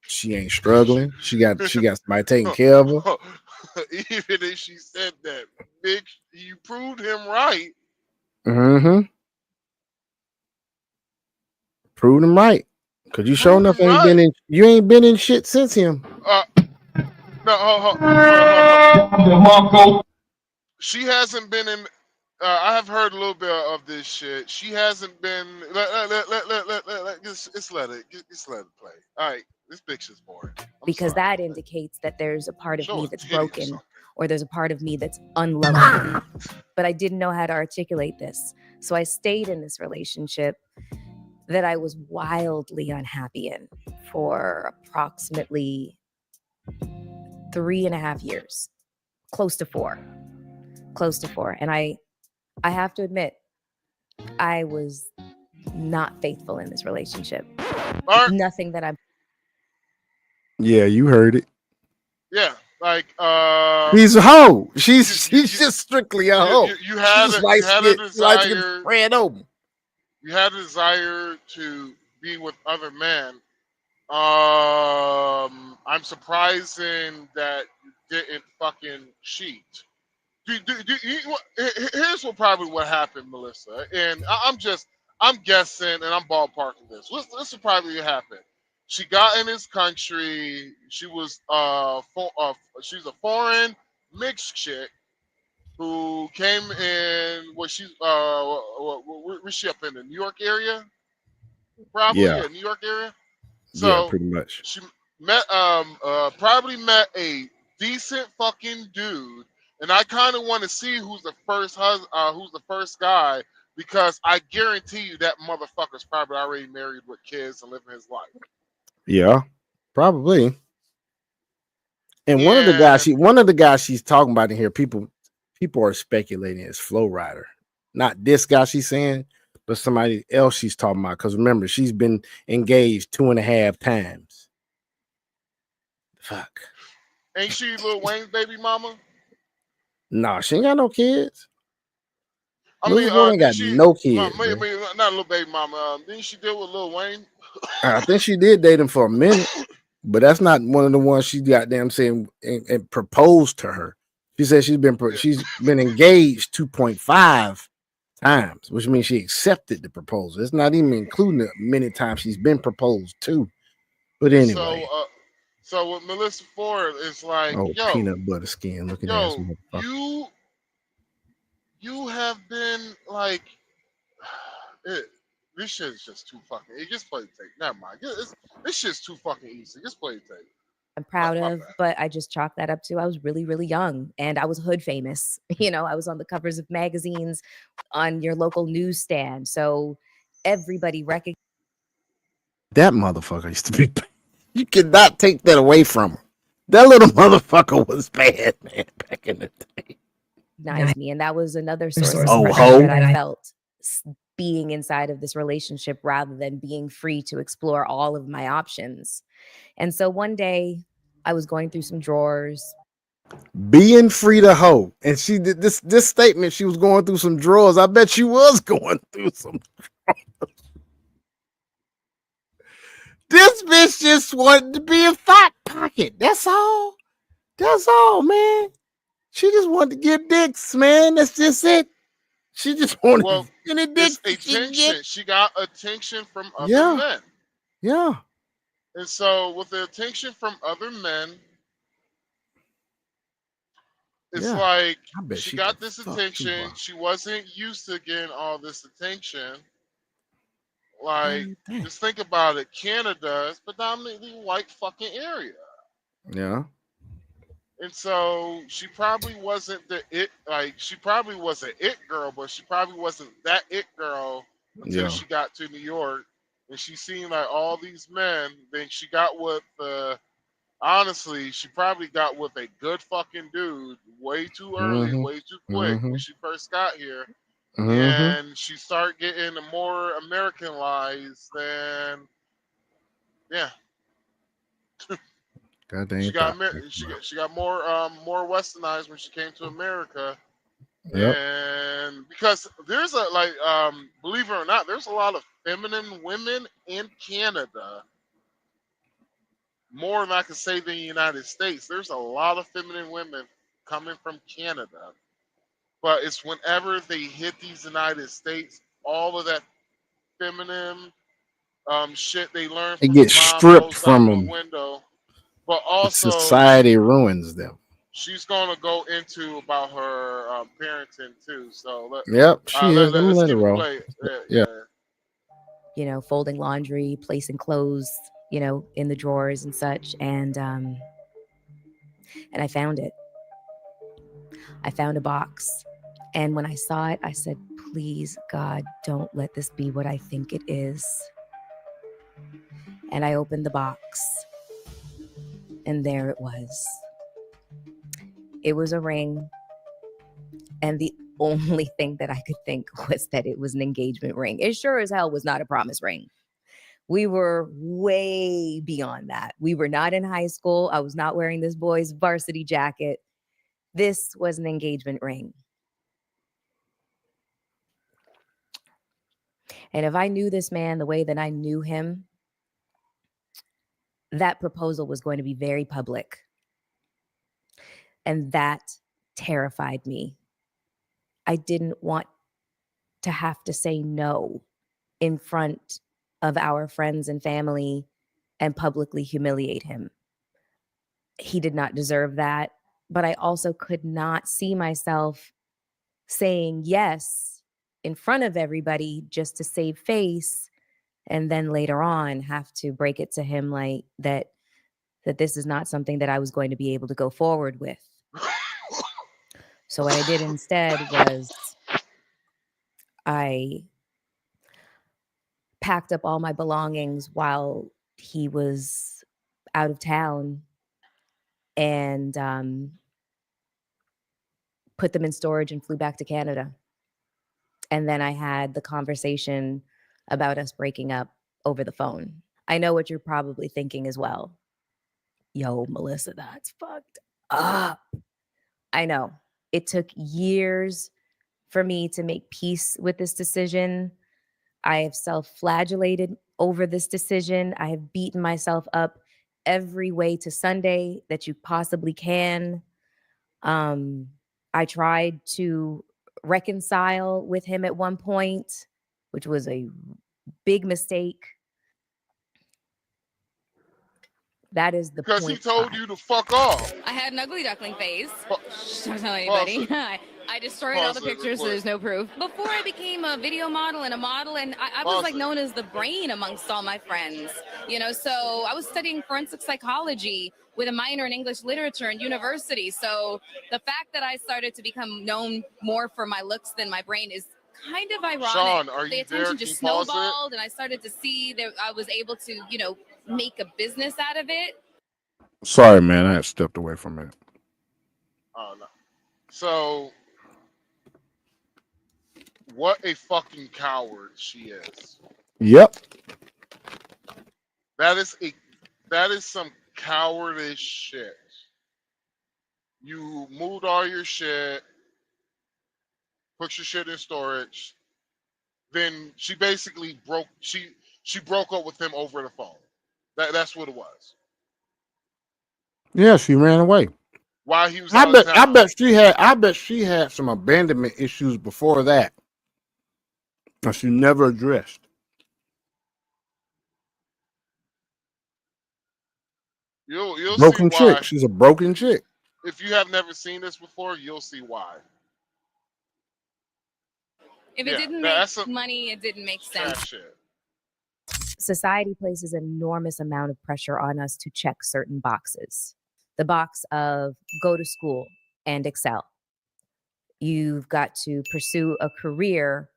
she ain't struggling. She got somebody taking care of her. Even if she said that, bitch, you proved him right. Mm-hmm. Proved him right. Cause you sure enough ain't been in shit since him. No, she hasn't been in. I have heard a little bit of this shit. She hasn't been. Just let it play. All right, this picture's boring. Because that indicates that there's a part of me that's broken, or there's a part of me that's unlovable. But I didn't know how to articulate this, so I stayed in this relationship that I was wildly unhappy in for approximately 3.5 years, close to four. And I have to admit, I was not faithful in this relationship. Nothing that I'm. Yeah, you heard it. Yeah, like he's a hoe. She's just strictly a hoe. You had a desire. You had a desire to be with other men. I'm surprising that you didn't fucking cheat. Here's what happened, Melissa, and I'm guessing and I'm ballparking this. This will probably happen. She got in his country. She was she's a foreign mixed chick who came in. Was she was she up in the New York area? Probably, yeah, New York area. So yeah, pretty much. She met probably met a decent fucking dude, and I kind of want to see who's the first guy, because I guarantee you that motherfucker's probably already married with kids and living his life. Yeah, probably. And one of the guys she's talking about in here, people are speculating is Flow Rider. Not this guy she's saying, but somebody else she's talking about. Because remember, she's been engaged 2.5 times. Fuck. Ain't she Lil Wayne's baby mama? Nah, she ain't got no kids. I mean, ain't got no kids. Not Lil Baby Mama. Didn't she deal with Lil Wayne? I think she did date him for a minute, but that's not one of the ones she goddamn saying and proposed to her. She said she's been engaged 2.5 times, which means she accepted the proposal. It's not even including the many times she's been proposed to. But anyway. So with Melissa Ford, it's like, yo, peanut butter skin looking ass motherfucker. You have been like, this shit is just too fucking. Just play the tape. Never mind. This shit's too fucking easy. Just play the tape. I'm proud of, but I just chalk that up to I was really, really young and I was hood famous. You know, I was on the covers of magazines, on your local newsstand, so everybody recognized. That motherfucker used to be. You could not take that away from her. That little motherfucker was bad, man, back in the day. Me, and that was another source of pressure that I felt being inside of this relationship rather than being free to explore all of my options. And so one day I was going through some drawers. Being free to hoe. And she did this statement, she was going through some drawers. I bet she was going through some drawers. This bitch just wanted to be a thought pocket. That's all. That's all, man. She just wanted to get dicks, man. That's just it. She just wanted any dicks. She got attention from other men. Yeah. And so with the attention from other men, it's Yeah, like I bet she she got can this fuck too, attention. bro. She wasn't used to getting all this attention. Like, God damn. just think about it. Canada is predominantly white fucking area. Yeah. And so she probably wasn't the it, like, she probably was an it girl, but she probably wasn't that it girl until Yeah. she got to New York. And she seen like all these men. Then she got with, honestly, she probably got with a good fucking dude way too early, Mm-hmm. way too quick Mm-hmm. when she first got here. Mm-hmm. And she started getting more Americanized than, yeah. God She dang got thought. she got more westernized when she came to America, Yep. and because there's a believe it or not, there's a lot of feminine women in Canada, more than I can say than the United States. There's a lot of feminine women coming from Canada, but it's whenever they hit these United States, all of that feminine shit they learn It from their gets mom stripped goes out from the them. window. But also, Society ruins them. she's gonna go into about her parenting too. So Yep, she is. I'm let's let her keep it roll. play. Yeah. You know, folding laundry, placing clothes, you know, in the drawers and such. And I found it. I found a box. And when I saw it, I said, please, God, don't let this be what I think it is. And I opened the box. And there it was. It was a ring. And the only thing that I could think was that it was an engagement ring. It sure as hell was not a promise ring. We were way beyond that. We were not in high school. I was not wearing this boy's varsity jacket. This was an engagement ring. And if I knew this man the way that I knew him, that proposal was going to be very public. And that terrified me. I didn't want to have to say no in front of our friends and family and publicly humiliate him. He did not deserve that. But I also could not see myself saying yes in front of everybody just to save face, and then later on have to break it to him like that this is not something that I was going to be able to go forward with. So what I did instead was I packed up all my belongings while he was out of town and put them in storage and flew back to Canada. And then I had the conversation about us breaking up over the phone. I know what you're probably thinking as well. Yo, Melissa, that's fucked up. I know. It took years for me to make peace with this decision. I have self-flagellated over this decision. I have beaten myself up every way to Sunday that you possibly can. I tried to reconcile with him at one point, which was a big mistake. That is the because point. he told you to fuck off. I had an ugly duckling face. Pa- Don't tell Pause anybody. it. I destroyed Pause all the it real pictures, so quick. there's no proof. Before I became a video model and a model, and I was Pause like it. known as the brain amongst all my friends, you know, so I was studying forensic psychology with a minor in English literature in university. So the fact that I started to become known more for my looks than my brain is kind of ironic. Sean, are The you there? attention Can you just pause it? snowballed, and I started to see that I was able to, you know, make a business out of it. Sorry, man. I had stepped away from it. Oh no. So, what a fucking coward she is. Yep. That is some cowardice shit. You moved all your shit, put your shit in storage. Then she basically broke up with him over the phone. That's what it was. Yeah, she ran away. While he was out of town. I bet she had some abandonment issues before that. And she never addressed. You'll Broken see why. chick. She's a broken chick. if you have never seen this before, you'll see why. If it Yeah, didn't that's make some money, it didn't make sense. trash shit. Society places an enormous amount of pressure on us to check certain boxes. The box of go to school and excel. You've got to pursue a career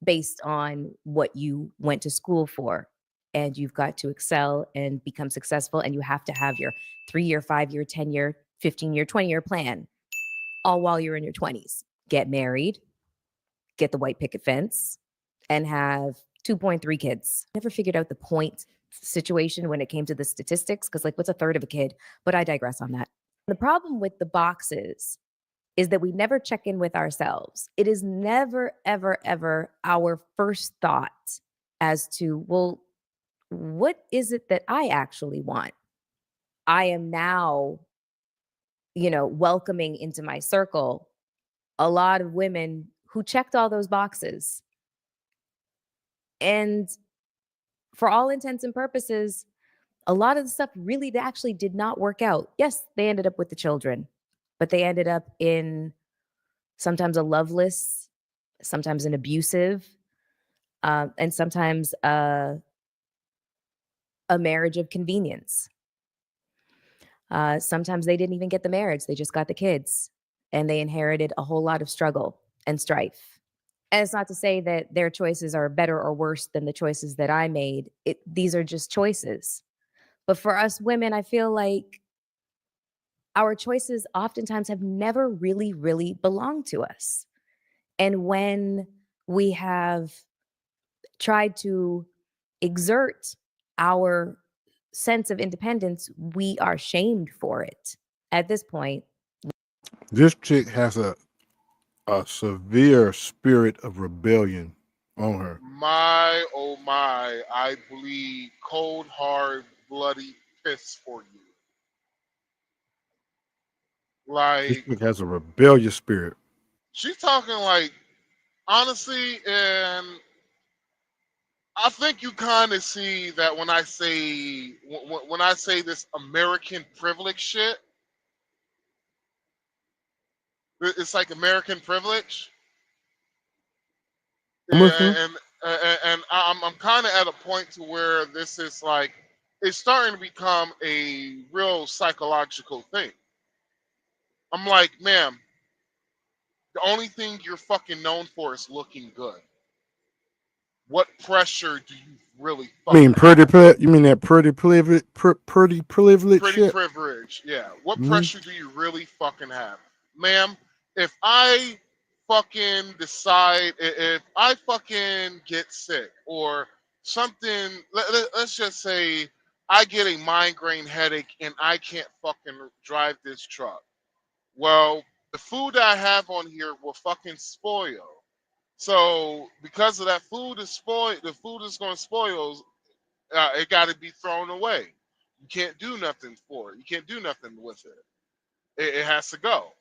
based on what you went to school for. And you've got to excel and become successful. And you have to have your 3-year, 5-year, 10-year, 15-year, 20-year plan, all while you're in your 20s. Get married, get the white picket fence, and have 2.3 kids. Never figured out the point situation when it came to the statistics, because like, what's a third of a kid? But I digress on that. The problem with the boxes is that we never check in with ourselves. It is never, ever, ever our first thought as to, well, what is it that I actually want? I am now, welcoming into my circle a lot of women who checked all those boxes. And for all intents and purposes, a lot of the stuff really actually did not work out. Yes, they ended up with the children, but they ended up in sometimes a loveless, sometimes an abusive, and sometimes a marriage of convenience. Sometimes they didn't even get the marriage. They just got the kids, and they inherited a whole lot of struggle and strife. And it's not to say that their choices are better or worse than the choices that I made. These are just choices. But for us women, I feel like our choices oftentimes have never really, really belonged to us. And when we have tried to exert our sense of independence, we are shamed for it. At this point, This chick has a severe spirit of rebellion on her. My, oh my, I bleed cold, hard, bloody piss for you. This Like, chick has a rebellious spirit. she's talking like, honestly, and I think you kind of see that when I say this American privilege shit, it's like American privilege, I'm listening. and I'm kind of at a point to where this is like, it's starting to become a real psychological thing. I'm like, ma'am, the only thing you're fucking known for is looking good. What pressure do you really I mean, fucking have? you mean that pretty privilege Pretty shit? privilege, yeah. What Mhm. pressure do you really fucking have? Ma'am, if I fucking decide, if I fucking get sick or something, let's just say I get a migraine headache and I can't fucking drive this truck. Well, the food that I have on here will fucking spoil. So because of that food is spoiled, the food is going to spoil. It got to be thrown away. You can't do nothing for it. You can't do nothing with it. It has to go.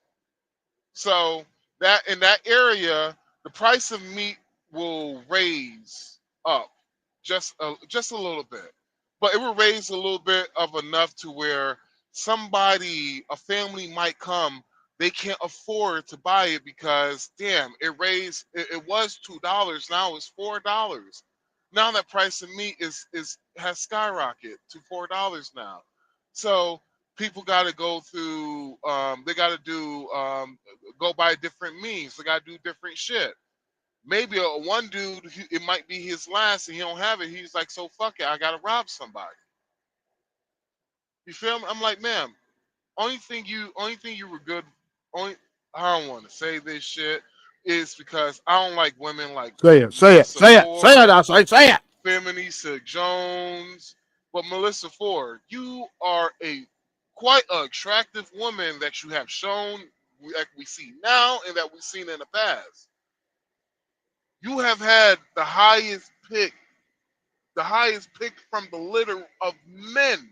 So that in that area, the price of meat will raise up just a little bit, but it will raise a little bit of enough to where a family might come. They can't afford to buy it because damn, it raised. It was $2. Now it's $4. Now that price of meat has skyrocketed to $4 now. So people got to go through. They got to do go by different means. They got to do different shit. Maybe one dude, it might be his last, and he don't have it. He's like, so fuck it, I gotta rob somebody. You feel me? I'm like, ma'am, only thing you were good. Only I don't want to say this shit is because I don't like women like Say it. Melissa Say it. Ford, I say it. Feminista Jones. But Melissa Ford, you are a quite attractive woman that you have shown, like we see now and that we've seen in the past. You have had the highest pick from the litter of men.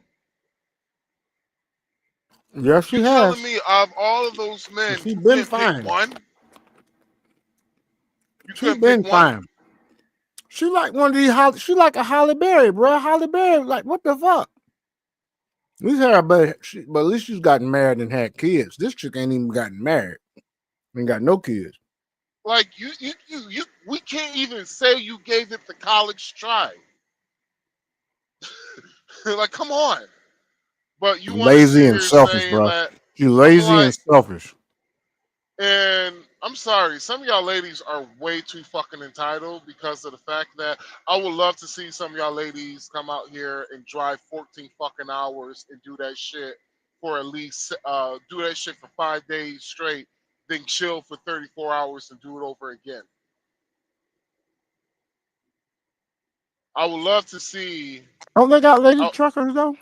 Yes, she You has. telling me of all of those men, She you been can't pick fine. one? You She couldn't been pick one? fine. She like one of these. She like a Holly Berry, bro. Holly Berry, like what the fuck? At least her, but at least she's gotten married and had kids. This chick ain't even gotten married. Ain't got no kids. Like we can't even say you gave it the college try. Like, come on. But you want to Lazy sit and here selfish, saying bro. that. She's lazy and like, selfish. and I'm sorry, some of y'all ladies are way too fucking entitled because of the fact that I would love to see some of y'all ladies come out here and drive 14 fucking hours and do that shit for at least do that shit for 5 days straight, then chill for 34 hours and do it over again. I would love to see. Oh, they got lady truckers though.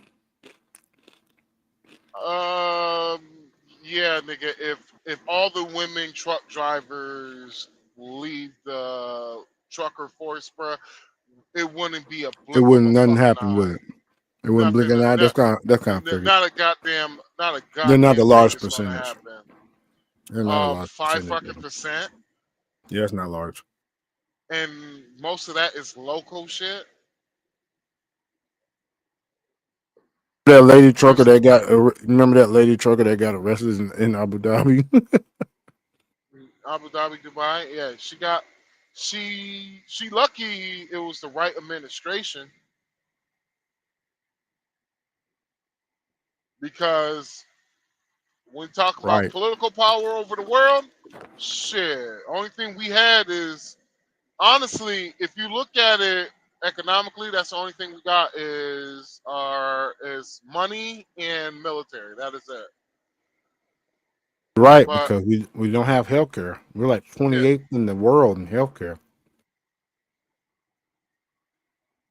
Yeah, nigga. If all the women truck drivers leave the trucker force, bro, it wouldn't be a blink It of wouldn't a nothing fucking happen with eye. it. It wouldn't blink an eye. That's kind of figured. Not a goddamn They're not a thing large is gonna percentage. happen. They're not a large 5 percentage. fucking percent, Yeah, it's not large. and most of that is local shit. That lady trucker that got remember that lady trucker that got arrested in Abu Dhabi? Abu Dhabi, Dubai. Yeah, she lucky it was the right administration, because when we talk about Right. political power over the world, shit. Only thing we had is, honestly, if you look at it economically, that's the only thing we got is money and military. That is it. Right, But because we don't have healthcare. We're like yeah, 28th in the world in healthcare.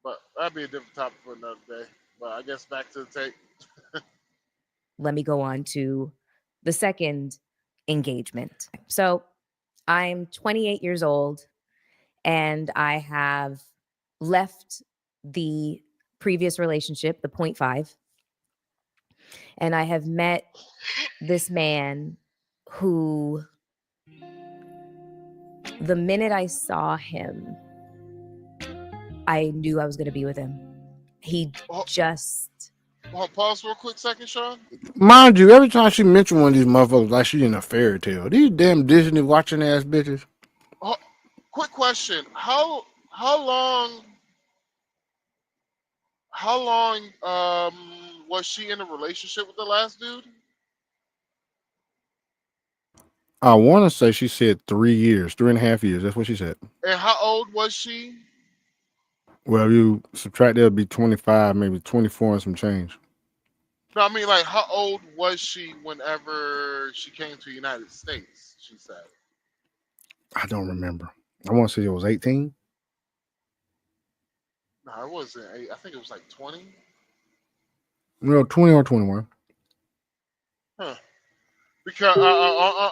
but that'd be a different topic for another day. But I guess back to the tape. Let me go on to the second engagement. So I'm 28 years old and I have left the previous relationship, the 0.5, and I have met this man who, the minute I saw him, I knew I was going to be with him. He just... Pause for a quick second, Sean. Mind you, every time she mentioned one of these motherfuckers, like she in a fairy tale. These damn Disney watching ass bitches. Quick question: How long was she in a relationship with the last dude? I want to say she said 3 years, 3.5 years. That's what she said. And how old was she? Well, you subtract that, it'd be 25, maybe 24 and some change. No, I mean, like, how old was she whenever she came to the United States? She said. I don't remember. I want to say it was 18. No, it wasn't. I think it was like 20. No, 20 or 21. Huh. Because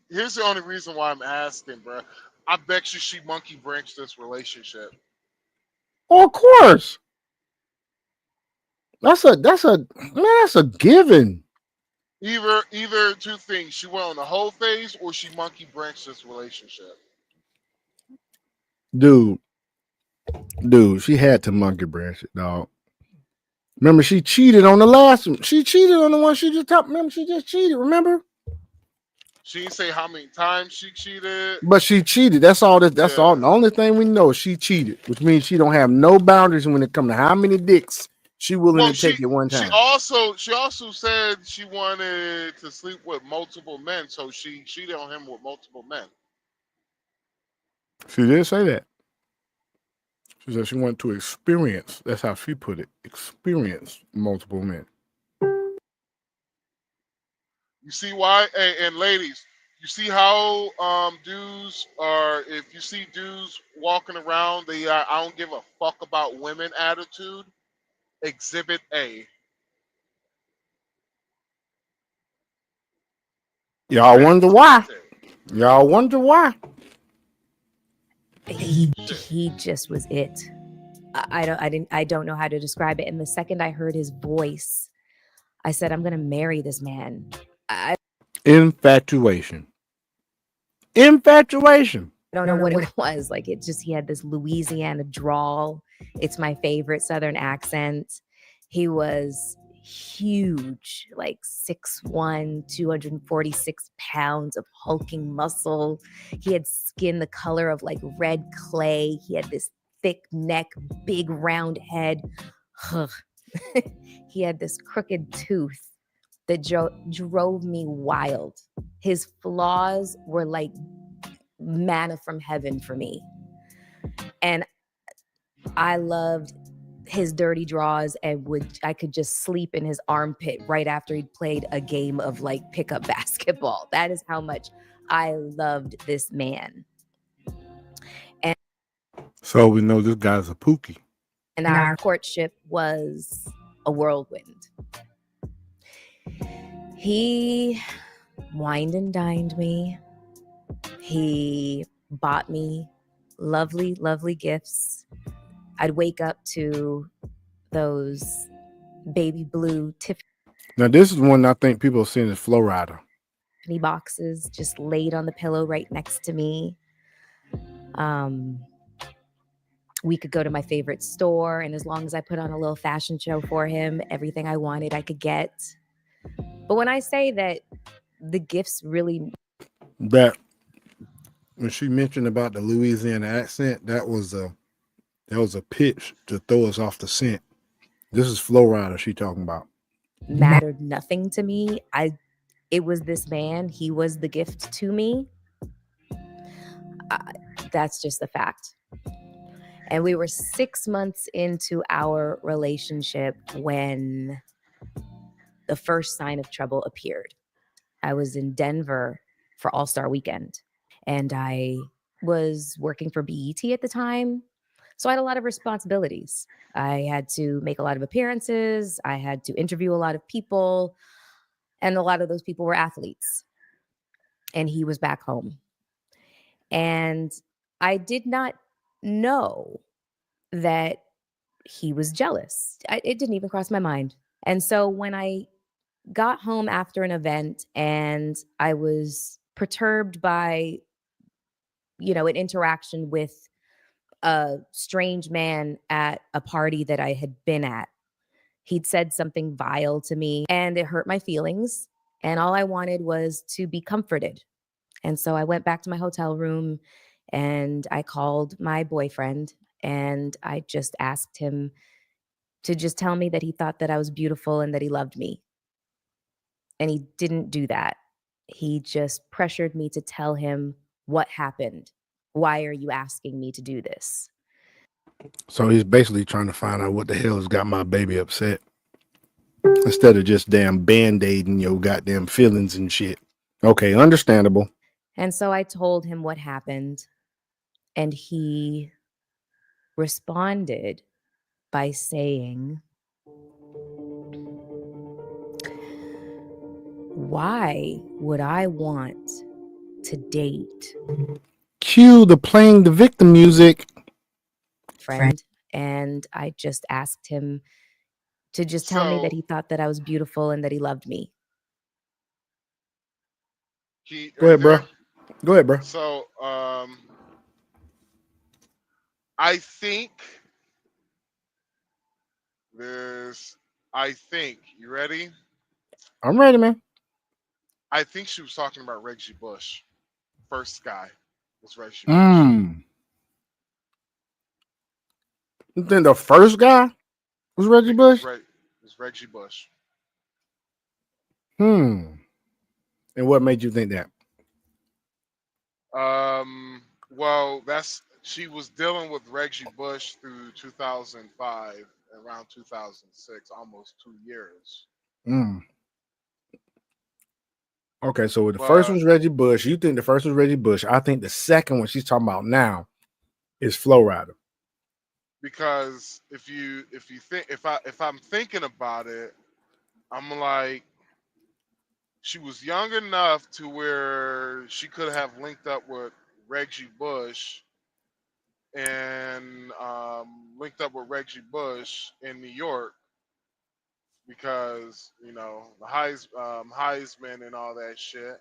here's the only reason why I'm asking, bro. I bet you she monkey branched this relationship. Oh, of course. That's a given. Either two things. She went on the whole phase, or she monkey branched this relationship. Dude, she had to monkey branch it, dog. Remember, she cheated on the last one. She cheated on the one she just talked. Remember, she just cheated. Remember? She didn't say how many times she cheated. But she cheated. That's all. That's all. The only thing we know is she cheated, which means she don't have no boundaries when it comes to how many dicks she willing to take at one time. She also said she wanted to sleep with multiple men, so she cheated on him with multiple men. She did say that. She said she wanted to experience. That's how she put it. Experience multiple men. You see why? And ladies, you see how dudes are. If you see dudes walking around, I don't give a fuck about women attitude. Exhibit A. Y'all wonder why. Y'all wonder why. He just was it. I don't know how to describe it. And the second I heard his voice, I said, I'm gonna marry this man. Infatuation. I don't know what it was. Like, he had this Louisiana drawl. It's my favorite Southern accent. He was huge, like 6'1", 246 pounds of hulking muscle. He had skin the color of like red clay. He had this thick neck, big round head. He had this crooked tooth that drove me wild. His flaws were like manna from heaven for me. And I loved his dirty draws, and I could just sleep in his armpit right after he'd played a game of like pickup basketball. That is how much I loved this man. And so we know this guy's a pookie. And our courtship was a whirlwind. He wined and dined me. He bought me lovely, lovely gifts. I'd wake up to those baby blue Tiffany. Now, this is one I think people are seeing as Flow Rider. Boxes just laid on the pillow right next to me. We could go to my favorite store, and as long as I put on a little fashion show for him, everything I wanted I could get. But when I say that the gifts really... That when she mentioned about the Louisiana accent, that was a pitch to throw us off the scent. This is Flow Rider she talking about. Mattered nothing to me. It was this man. He was the gift to me. That's just a fact. And we were 6 months into our relationship when the first sign of trouble appeared. I was in Denver for All-Star Weekend, and I was working for BET at the time. So I had a lot of responsibilities. I had to make a lot of appearances. I had to interview a lot of people, and a lot of those people were athletes. And he was back home. And I did not know that he was jealous. It didn't even cross my mind. And so when I got home after an event and I was perturbed by, an interaction with a strange man at a party that I had been at, he'd said something vile to me and it hurt my feelings. And all I wanted was to be comforted. And so I went back to my hotel room and I called my boyfriend and I just asked him to just tell me that he thought that I was beautiful and that he loved me. And he didn't do that. He just pressured me to tell him what happened. Why are you asking me to do this? So he's basically trying to find out what the hell has got my baby upset, instead of just damn band-aiding your goddamn feelings and shit. Okay, understandable. And so I told him what happened, and he responded by saying, "Why would I want to date?" Cue the playing the victim music. Friend. And I just asked him to just tell me that he thought that I was beautiful and that he loved me. Go ahead, bro. Go ahead, bro. So, I think you ready? I'm ready, man. I think she was talking about Reggie Bush. First guy was Reggie Bush. Then the first guy was Reggie Bush? It was Reggie Bush. And what made you think that? Well, she was dealing with Reggie Bush through 2005, around 2006, almost 2 years. Okay, so the first was Reggie Bush. You think the first was Reggie Bush. I think the second one she's talking about now is Flow Rider. Because if I'm thinking about it, I'm like, she was young enough to where she could have linked up with Reggie Bush and in New York, because the Heisman and all that shit.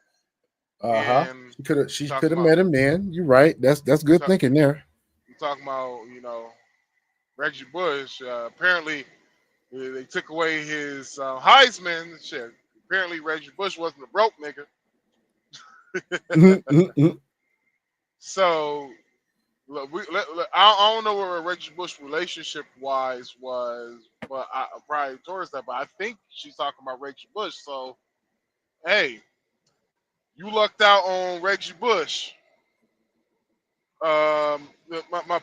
And She could have met him then. You're right. That's good thinking there. I'm talking about Reggie Bush. Apparently, They took away his Heisman. Shit. Apparently, Reggie Bush wasn't a broke nigga. So, look, I don't know where Reggie Bush relationship wise was, but I probably towards that. But I think she's talking about Reggie Bush. So, hey, you lucked out on Reggie Bush. My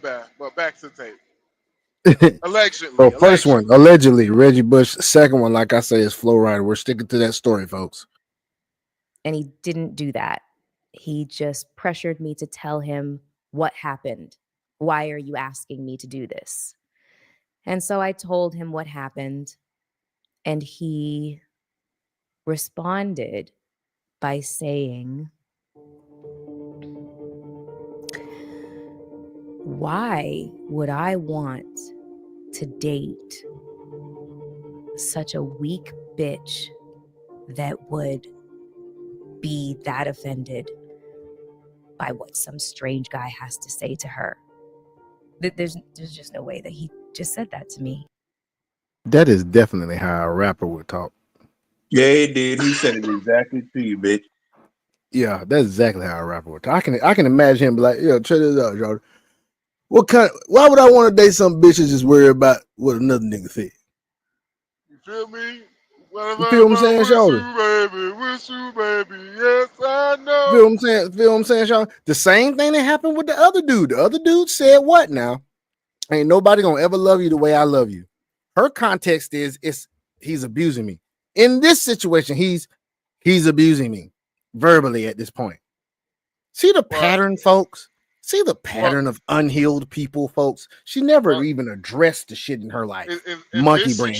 bad. But back to the tape. Allegedly. So first one, allegedly, Reggie Bush. Second one, like I say, is Flo Rida. We're sticking to that story, folks. And he didn't do that. He just pressured me to tell him what happened. Why are you asking me to do this? And so I told him what happened. And he responded by saying, why would I want to date such a weak bitch that would be that offended by what some strange guy has to say to her? There's just no way that he just said that to me. That is definitely how a rapper would talk. Yeah, he did. He said it exactly to you, bitch. Yeah, that's exactly how a rapper would talk. I can imagine him be like, yo, check this out, Jordan. Why would I want to date some bitches just worry about what another nigga said? You feel me? You feel what I'm saying, Shorty? With you, baby. Yes, I know. Feel what I'm saying, Shorty? The same thing that happened with the other dude. The other dude said what now? Ain't nobody gonna ever love you the way I love you. Her context is he's abusing me. In this situation, he's abusing me verbally at this point. See the pattern, folks? See the pattern of unhealed people, folks? She never even addressed the shit in her life. In Monkey this brain.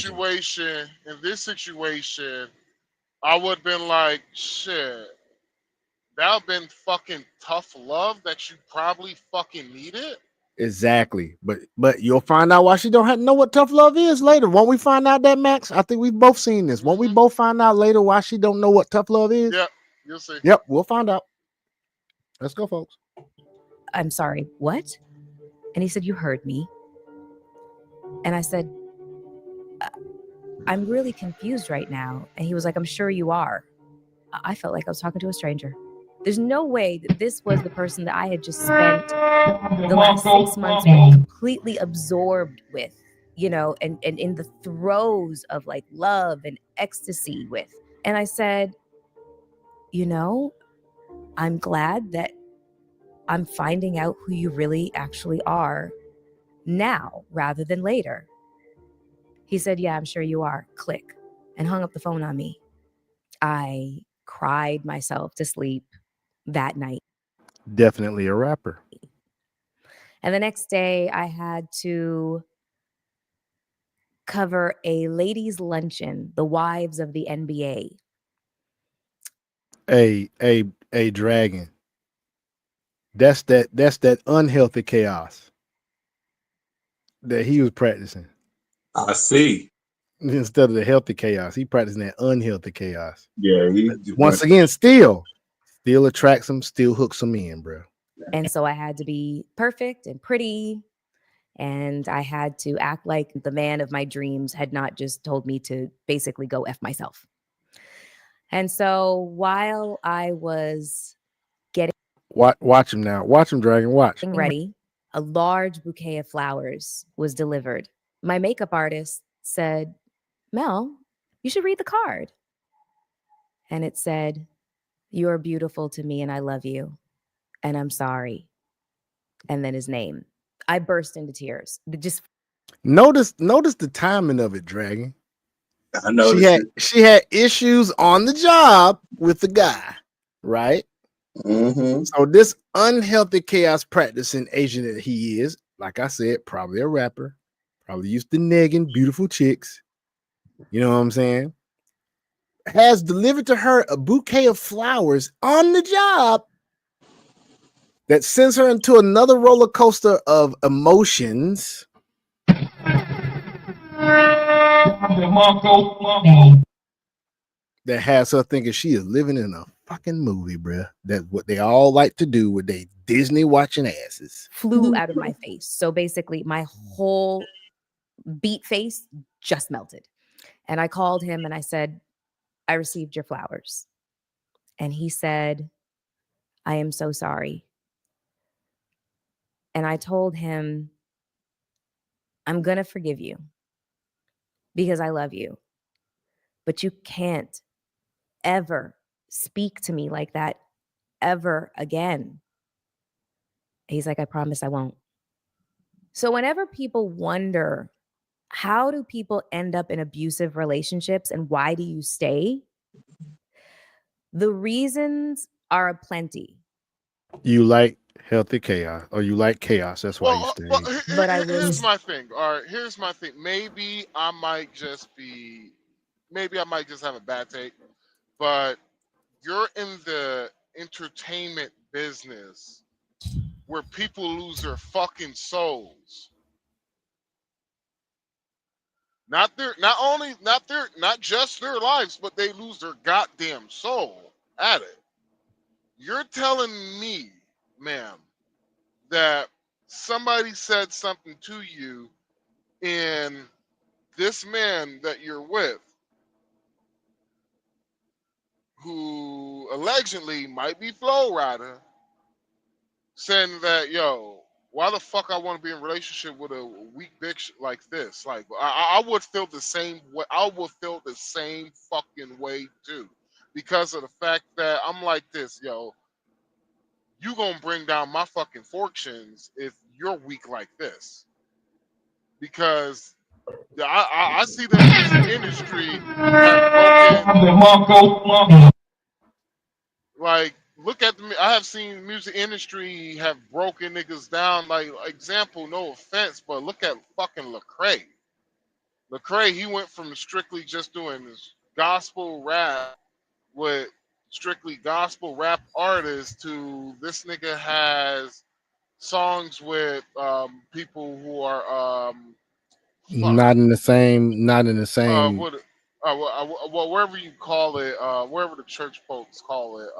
in this situation, I would have been like, shit, that would have been fucking tough love that you probably fucking needed. Exactly. But you'll find out why she don't know what tough love is later. Won't we find out that, Max? I think we've both seen this. Won't we both find out later why she don't know what tough love is? Yep, you'll see. Yep, we'll find out. Let's go, folks. I'm sorry, what? And he said, you heard me. And I said, I'm really confused right now. And he was like, I'm sure you are. I felt like I was talking to a stranger. There's no way that this was the person that I had just spent the last 6 months completely absorbed with, you know, and in the throes of like love and ecstasy with. And I said, you know, I'm glad that I'm finding out who you really actually are now rather than later. He said, yeah, I'm sure you are. Click. And hung up the phone on me. I cried myself to sleep that night. Definitely a rapper. And the next day I had to cover a ladies' luncheon, the wives of the NBA. A dragon. That's that unhealthy chaos that he was practicing. I see. Instead of the healthy chaos, he practicing that unhealthy chaos. Yeah, once again, still attracts them, still hooks them in, bro. And so I had to be perfect and pretty, and I had to act like the man of my dreams had not just told me to basically go F myself. And so while I was getting watch him now, watch him, Dragon, watch. Ready, a large bouquet of flowers was delivered. My makeup artist said, Mel, you should read the card. And it said, you're beautiful to me and I love you. And I'm sorry. And then his name. I burst into tears. Just notice the timing of it, Dragon. I know she had issues on the job with the guy, right? Mm-hmm. So this unhealthy chaos practicing agent that he is, like I said, probably a rapper, probably used to negging beautiful chicks. You know what I'm saying? Has delivered to her a bouquet of flowers on the job that sends her into another roller coaster of emotions. That has her thinking she is living in a fucking movie, bruh. That's what they all like to do with they Disney watching asses. Flew out of my face. So basically, my whole beat face just melted. And I called him and I said, I received your flowers. And he said, I am so sorry. And I told him, I'm going to forgive you because I love you. But you can't ever speak to me like that ever again. He's like, I promise I won't. So whenever people wonder, how do people end up in abusive relationships and why do you stay? The reasons are aplenty. You like healthy chaos, or you like chaos. That's why you stay. But Here's my thing. All right, here's my thing. Maybe I might just have a bad take, but you're in the entertainment business where people lose their fucking souls. Not just their lives, but they lose their goddamn soul at it. You're telling me, ma'am, that somebody said something to you in this man that you're with, who allegedly might be Flow Rider, saying that, yo, why the fuck I want to be in a relationship with a weak bitch like this? Like, I would feel the same way. I would feel the same fucking way too, because of the fact that I'm like this, yo. You gonna bring down my fucking fortunes if you're weak like this, because I see the music industry have broken. Like, look at I have seen the music industry have broken niggas down. Like, example, no offense, but look at fucking Lecrae. Lecrae, he went from strictly just doing this gospel rap with strictly gospel rap artists to this nigga has songs with people who are not in the same well, wherever you call it, wherever the church folks call it,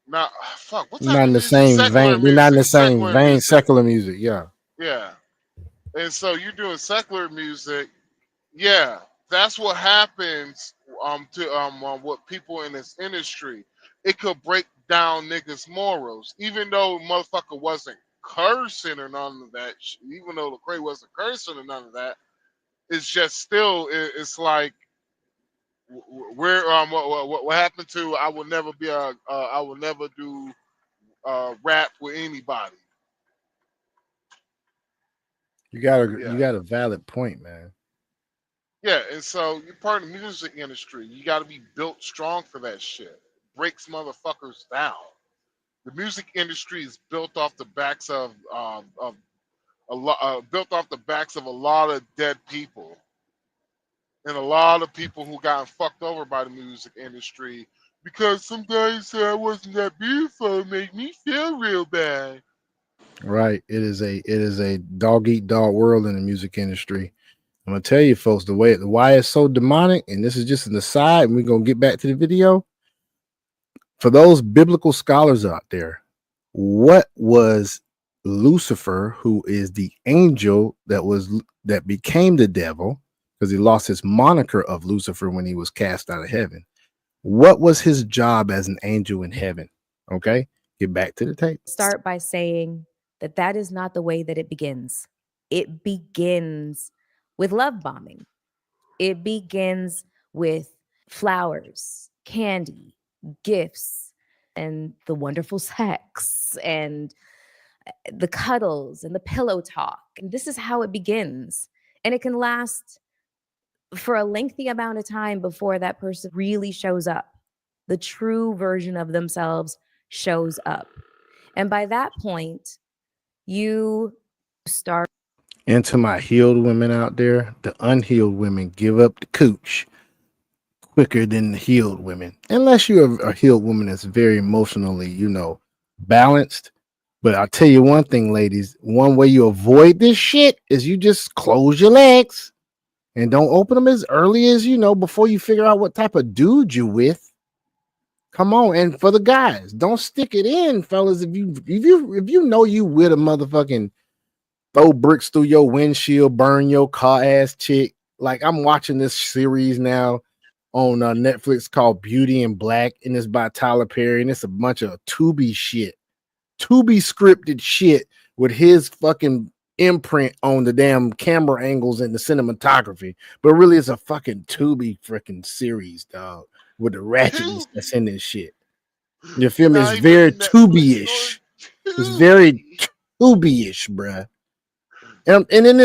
not fuck. What type not of in the music? same Secular vein. We're music. not in the same Secular vein. music. Secular music, yeah. Yeah. And so you're doing secular music. Yeah, that's what happens to what people in this industry. It could break down niggas' morals, even though motherfucker wasn't cursing or none of that. Even though Lecrae wasn't cursing or none of that, it's just still it's like where what happened to I will never be I will never do rap with anybody. You got a valid point, man. Yeah, and so you're part of the music industry. You got to be built strong for that shit. Breaks motherfuckers down. The music industry is built off the backs of a lot of dead people, and a lot of people who got fucked over by the music industry because some guys said I wasn't that beautiful. It made me feel real bad. Right. It is a dog eat dog world in the music industry. I'm gonna tell you folks why it's so demonic, and this is just an aside, and we're gonna get back to the video. For those biblical scholars out there, what was Lucifer, who is the angel that became the devil, because he lost his moniker of Lucifer when he was cast out of heaven? What was his job as an angel in heaven? Okay, get back to the tape. Start by saying that is not the way that it begins. It begins with love bombing. It begins with flowers, candy, gifts, and the wonderful sex, and the cuddles, and the pillow talk. And this is how it begins. And it can last for a lengthy amount of time before that person really shows up. The true version of themselves shows up. And by that point, you start. And to my healed women out there, the unhealed women give up the cooch quicker than the healed women, unless you're a healed woman that's very emotionally, balanced. But I'll tell you one thing, ladies, one way you avoid this shit is you just close your legs and don't open them as early as, before you figure out what type of dude you with. Come on. And for the guys, don't stick it in, fellas. If you know you with a motherfucking throw bricks through your windshield, burn your car ass chick. Like I'm watching this series now on Netflix called Beauty and Black, and it's by Tyler Perry, and it's a bunch of Tubi shit, Tubi scripted shit with his fucking imprint on the damn camera angles and the cinematography. But really, it's a fucking Tubi freaking series, dog, with the ratchetness that's in this shit. You feel me? Not It's even very Netflix Tubi-ish. or It's very Tubi. Tubi-ish, bruh. And in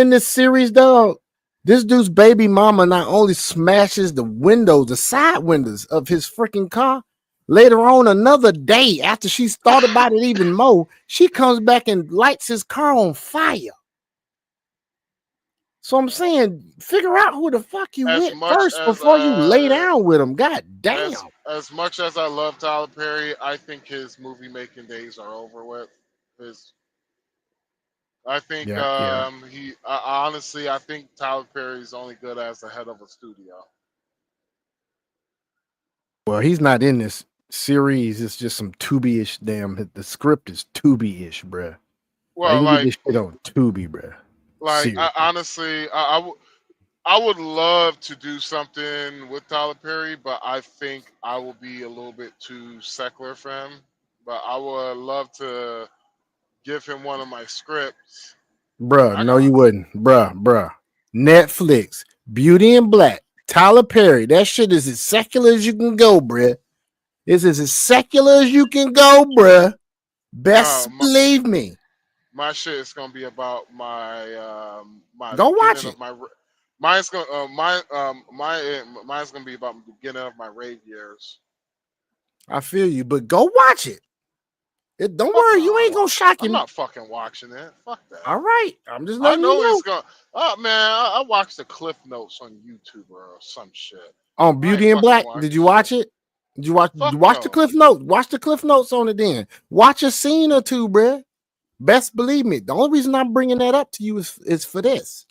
this series, dog, this dude's baby mama not only smashes the windows, the side windows of his freaking car. Later on, another day after she's thought about it even more, she comes back and lights his car on fire. So I'm saying, figure out who the fuck you As with much first as before you lay down with him. God damn. as much as I love Tyler Perry, I think his movie making days are over with. I think Yeah. honestly, I think Tyler Perry is only good as the head of a studio. Well, he's not in this series. It's just some Tubi-ish. Damn, the script is Tubi-ish, bruh. Well, you can like, get this shit on Tubi, bruh. Seriously. honestly, I would love to do something with Tyler Perry, but I think I will be a little bit too secular for him. But I would love to give him one of my scripts. Bruh, I no, got you wouldn't. Bruh. Netflix, Beauty and Black, Tyler Perry. That shit is as secular as you can go, bruh. It's as secular as you can go, bruh. Best no, believe me. my shit is gonna be about my my Go watch beginning it. of my mine's gonna mine's gonna be about the beginning of my rave years. I feel you, but go watch it. Don't Fuck worry, no, you ain't gonna shock I'm him. not fucking watching it. Fuck that. All right, I'm just I letting you know know. it's gonna. Oh man, I watched the cliff notes on YouTube or some shit. On I ain't Beauty and fucking Black, watching did you shit. watch it? Did you watch Fuck the no. cliff notes? Watch the cliff notes on it then. Watch a scene or two, bruh. Best believe me. The only reason I'm bringing that up to you is for this.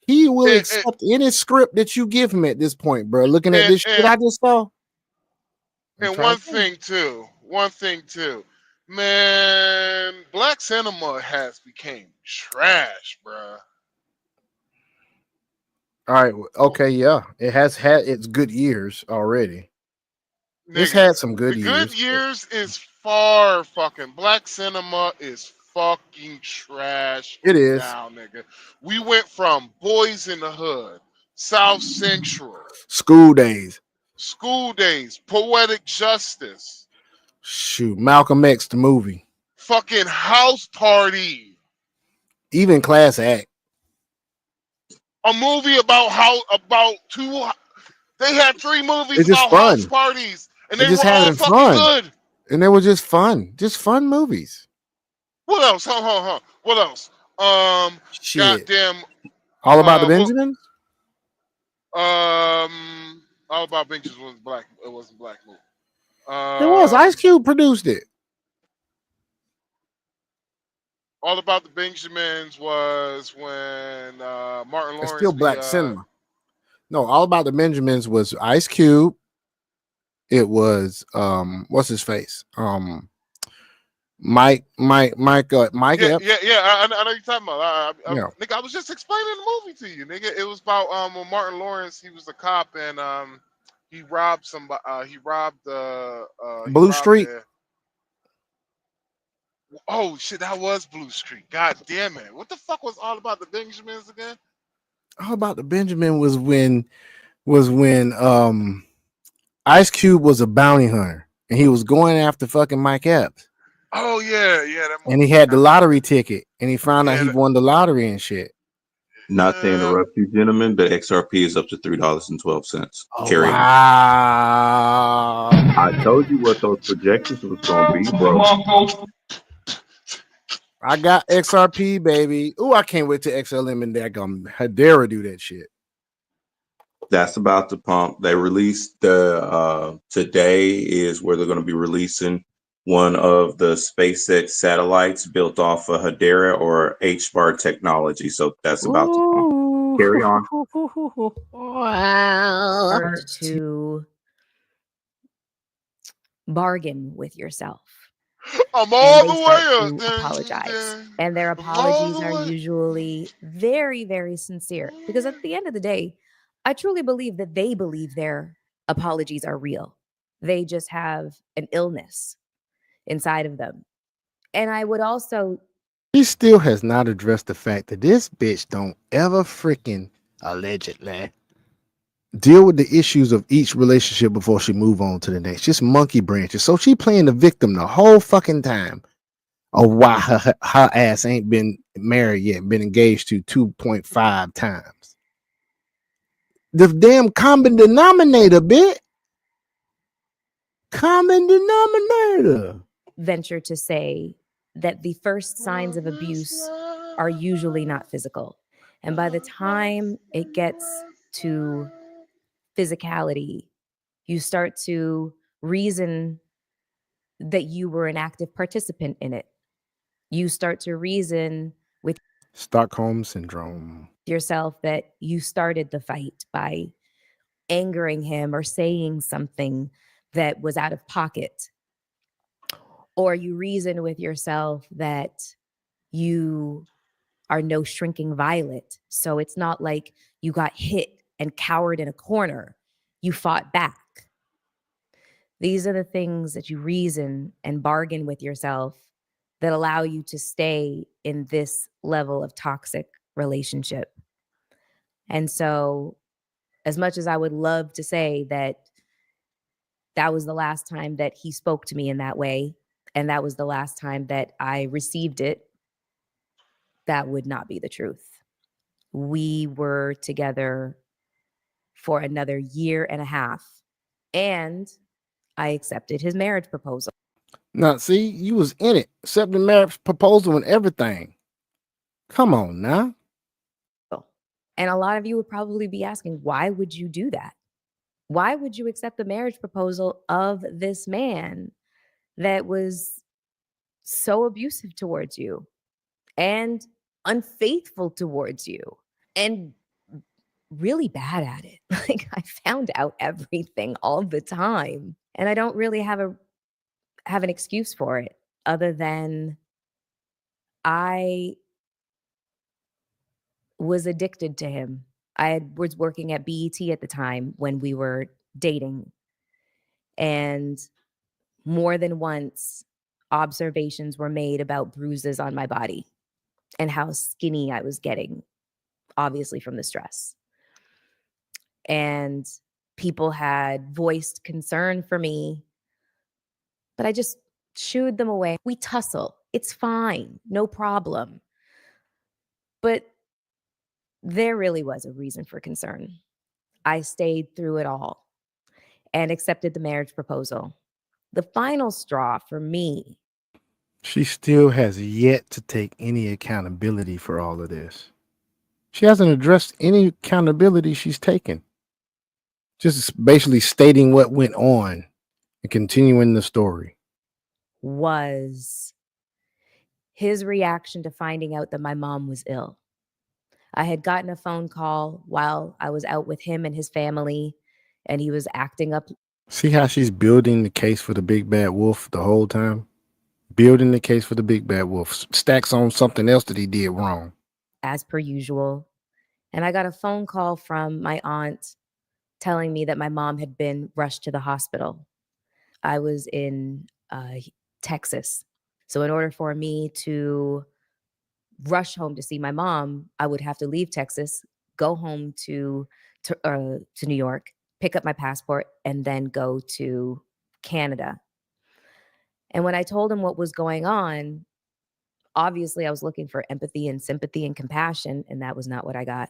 He will accept any script that you give him at this point, bro. Looking at this shit I just saw. And one thing too, man, black cinema has became trash, bruh. All right. Okay. Yeah. It has had its good years already. It's Nigga, had some good the good years. years is far fucking. Black cinema is fucking trash. It is. Now, nigga. We went from Boys in the Hood, South Central, School Days, Poetic Justice, shoot, Malcolm X the movie, fucking House Party, even Class Act. a movie about two. They had 3 movies It's just about house fun. parties, and They're they were just all having fucking fun, good. and they were just fun movies. What else? What else? Shit. Goddamn. All About the Benjamins. All About Benjamins was black. It wasn't black movie. It was. Ice Cube produced it. All About the Benjamins was when Martin Lawrence. It's still black cinema. No, All About the Benjamins was Ice Cube. It was what's his face? Mike Yeah, Epps. I know you're talking about. Yeah. Nigga, I was just explaining the movie to you, nigga. It was about when Martin Lawrence, he was a cop and he robbed somebody. He robbed Blue Street. Oh shit, that was Blue Street. God damn it! What the fuck was All About the Benjamins again? All About the Benjamin was when Ice Cube was a bounty hunter and he was going after fucking Mike Epps. Oh yeah. That and he had the lottery ticket and he found out he won the lottery and shit. Not to interrupt you, gentlemen, but XRP is up to $3.12. Oh, Carry on. wow. I told you what those projections was going to be, bro. I got XRP, baby. Ooh, I can't wait till XLM and Hedera do that shit. That's about to pump. They released the today is where they're going to be releasing one of the SpaceX satellites built off of Hedera or HBAR technology. So that's about to pump. Carry on. To bargain with yourself. I'm and all they the start way to up. apologize. And their I'm all apologies the are way. usually very, very sincere. Because at the end of the day, I truly believe that they believe their apologies are real. They just have an illness inside of them. And I would also He still has not addressed the fact that this bitch don't ever freaking allegedly deal with the issues of each relationship before she move on to the next. Just monkey branches. So she playing the victim the whole fucking time of why her ass ain't been married yet, been engaged to 2.5 times. The damn common denominator, bitch. Common denominator. venture to say that the first signs of abuse are usually not physical. And by the time it gets to physicality, you start to reason that you were an active participant in it. You start to reason with Stockholm syndrome. yourself that you started the fight by angering him or saying something that was out of pocket. Or you reason with yourself that you are no shrinking violet. So it's not like you got hit and cowered in a corner. You fought back. These are the things that you reason and bargain with yourself that allow you to stay in this level of toxic relationship. And so, as much as I would love to say that that was the last time that he spoke to me in that way, and that was the last time that I received it, that would not be the truth. We were together for another year and a half, and I accepted his marriage proposal. Now, see, you was in it, accepting marriage proposal and everything. Come on now. And a lot of you would probably be asking, why would you do that? Why would you accept the marriage proposal of this man that was so abusive towards you and unfaithful towards you and really bad at it? Like, I found out everything all the time, and I don't really have an excuse for it other than I was addicted to him. Was working at BET at the time when we were dating, and more than once observations were made about bruises on my body and how skinny I was getting, obviously from the stress. And people had voiced concern for me, but I just shooed them away. We tussle. It's fine. No problem. But there really was a reason for concern. I stayed through it all and accepted the marriage proposal. The final straw for me. She still has yet to take any accountability for all of this. She hasn't addressed any accountability she's taken. Just basically stating what went on and continuing the story. Was his reaction to finding out that my mom was ill. I had gotten a phone call while I was out with him and his family, and he was acting up. See how she's building the case for the big bad wolf the whole time? Building the case for the big bad wolf. Stacks on something else that he did wrong. As per usual. And I got a phone call from my aunt telling me that my mom had been rushed to the hospital. I was in Texas. So in order for me to rush home to see my mom, I would have to leave Texas, go home to New York, pick up my passport, and then go to Canada. And when I told him what was going on, obviously I was looking for empathy and sympathy and compassion, and that was not what I got.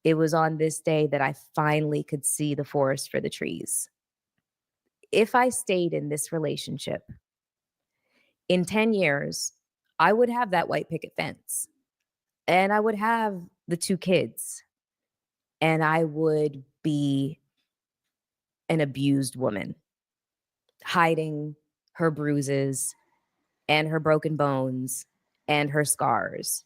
It was on this day that I finally could see the forest for the trees. If I stayed in this relationship, in 10 years, I would have that white picket fence, and I would have the 2 kids, and I would be an abused woman, hiding her bruises and her broken bones and her scars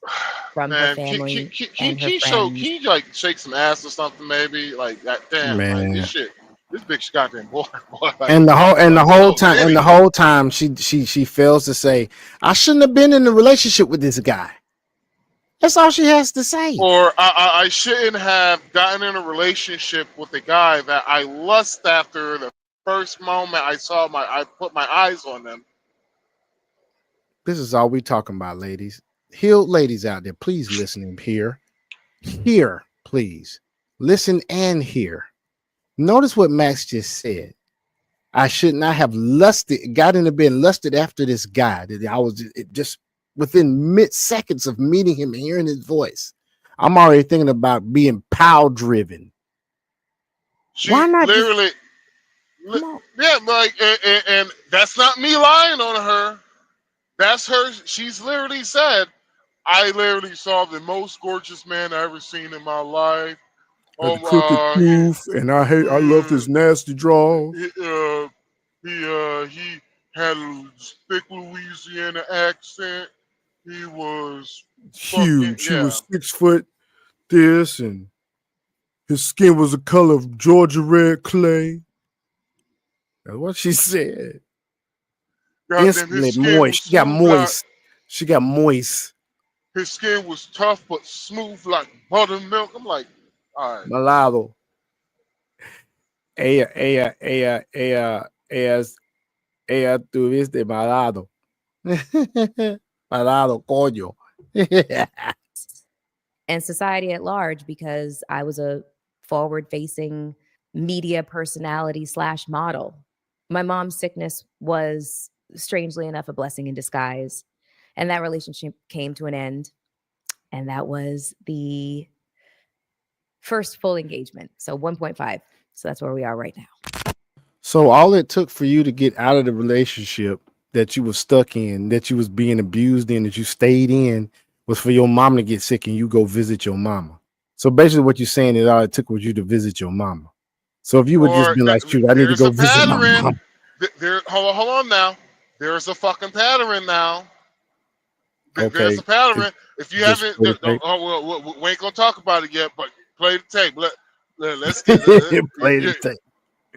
from her family and her friends. Can you like shake some ass or something maybe? Like that, damn, like Man. this shit. This bitch goddamn boy. Like, And the whole little time she fails to say, I shouldn't have been in a relationship with this guy. That's all she has to say. Or I shouldn't have gotten in a relationship with a guy that I lust after the first moment I put my eyes on them. This is all we talking about, ladies. Healed ladies out there, please listen and hear. Hear, please. Listen and hear. Notice what Max just said. I should not have got in the bed, lusted after this guy. That I was just within mid-seconds of meeting him and hearing his voice. I'm already thinking about being pow driven. She Why not literally, yeah, like, and that's not me lying on her. That's her. She's literally said, I literally saw the most gorgeous man I ever seen in my life. The crooked tooth, and I love his nasty draw. He had a thick Louisiana accent. He was Huge. fucking, He was 6 foot this, and his skin was the color of Georgia red clay. That's what she said. Instantly moist. She got moist. She got moist. His skin was tough but smooth like buttermilk. I'm like, all right. Malado. Ella tuviste malado. Malado, coño. And society at large, because I was a forward-facing media personality / model. My mom's sickness was, strangely enough, a blessing in disguise. And that relationship came to an end. And that was the first full engagement. So 1.5. So that's where we are right now. So all it took for you to get out of the relationship that you were stuck in, that you was being abused in, that you stayed in, was for your mom to get sick and you go visit your mama. So basically what you're saying is all it took was you to visit your mama. So if you would just be like, shoot, I need to go visit my mom. Hold on now. There's a fucking pattern now. Okay. There's a pattern. If you Just haven't, play the tape. we ain't gonna talk about it yet, but play the tape. Let's get Play the tape.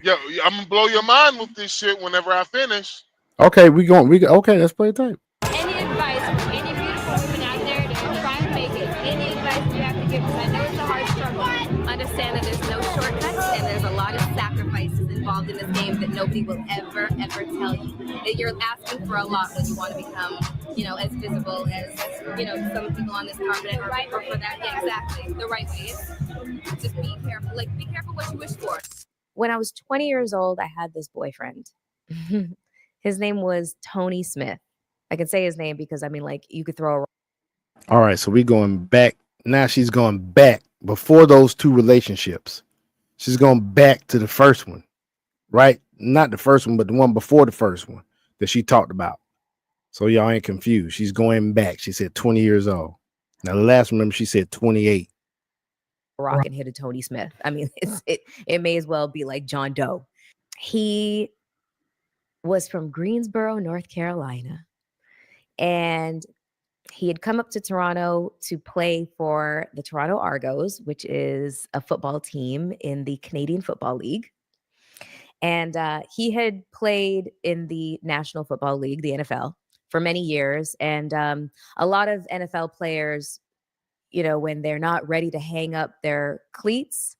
Yo, I'm gonna blow your mind with this shit whenever I finish. Okay, okay, let's play the tape. Any advice for any beautiful women out there to try and make it? Any advice you have to give? Because I know it's a hard struggle. Understand that there's no shortcuts and there's a lot of sacrifices involved in this game that nobody will ever tell you. That you're asking for a lot when you want to become, as visible as, some people on this continent or for that. Yeah, exactly. The right way. It's just be careful. Like, be careful what you wish for. When I was 20 years old, I had this boyfriend. His name was Tony Smith. I can say his name because, you could throw a... All right, so we going back. Now she's going back before those two relationships. She's going back to the first one, right? Not the first one, but the one before the first one that she talked about. So y'all ain't confused. She's going back. She said 20 years old. Now, the last one, remember, she said 28. Rock and hit a Tony Smith. It may as well be like John Doe. He was from Greensboro, North Carolina. And he had come up to Toronto to play for the Toronto Argos, which is a football team in the Canadian Football League. And he had played in the National Football League, the NFL, for many years. And a lot of NFL players, when they're not ready to hang up their cleats,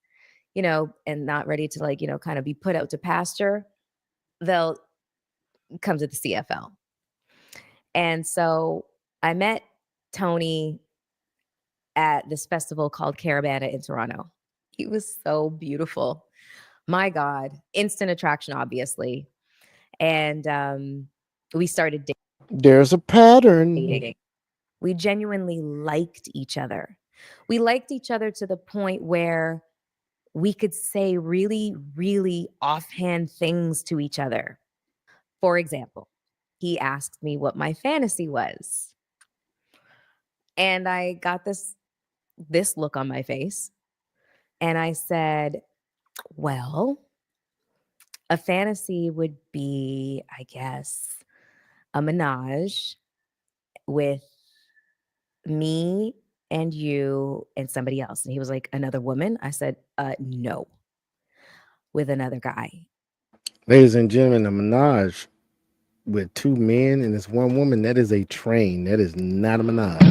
and not ready to kind of be put out to pasture, they'll come to the CFL. And so I met Tony at this festival called Caravana in Toronto. He was so beautiful. My God, instant attraction, obviously. And we started dating. There's a pattern. We genuinely liked each other. We liked each other to the point where we could say really, really offhand things to each other. For example, he asked me what my fantasy was. And I got this look on my face. And I said, well, a fantasy would be, I guess, a menage with me and you and somebody else. And he was like, another woman? I said, no. with another guy. Ladies and gentlemen, a menage with 2 men and this 1 woman, that is a train. That is not a menage.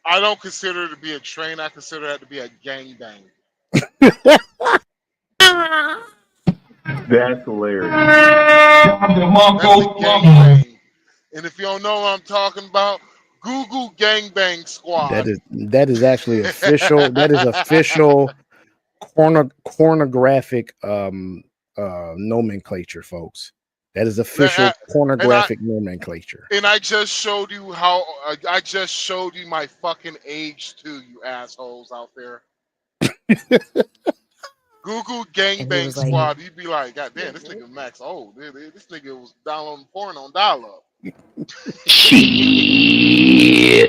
I don't consider it to be a train. I consider that to be a gangbang. That's hilarious. That's a gangbang. And if you don't know what I'm talking about, Google Gangbang Squad. That is actually official. That is official pornographic nomenclature, folks. That is official pornographic nomenclature. And I just showed you how. I just showed you my fucking age too, you assholes out there. Google Gangbang Squad. You'd be like, God damn, this nigga Max old. This nigga was downloading porn on dial-up. Shit.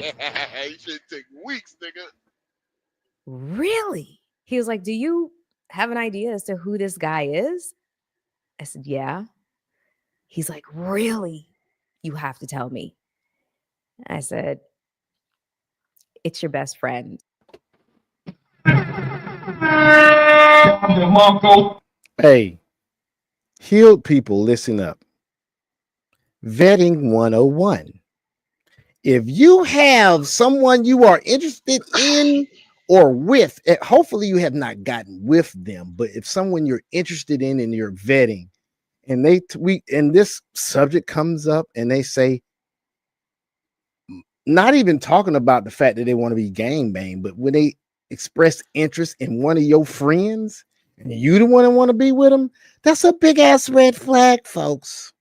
You should take weeks, nigga. Really? He was like, do you have an idea as to who this guy is? I said, yeah. He's like, really? You have to tell me. I said, it's your best friend. Hey, healed people, listen up. Vetting 101. If you have someone you are interested in or with, hopefully you have not gotten with them, but if someone you're interested in and you're vetting, and this subject comes up and they say, not even talking about the fact that they want to be gangbang, but when they express interest in one of your friends and you the one that want to be with them, that's a big ass red flag, folks.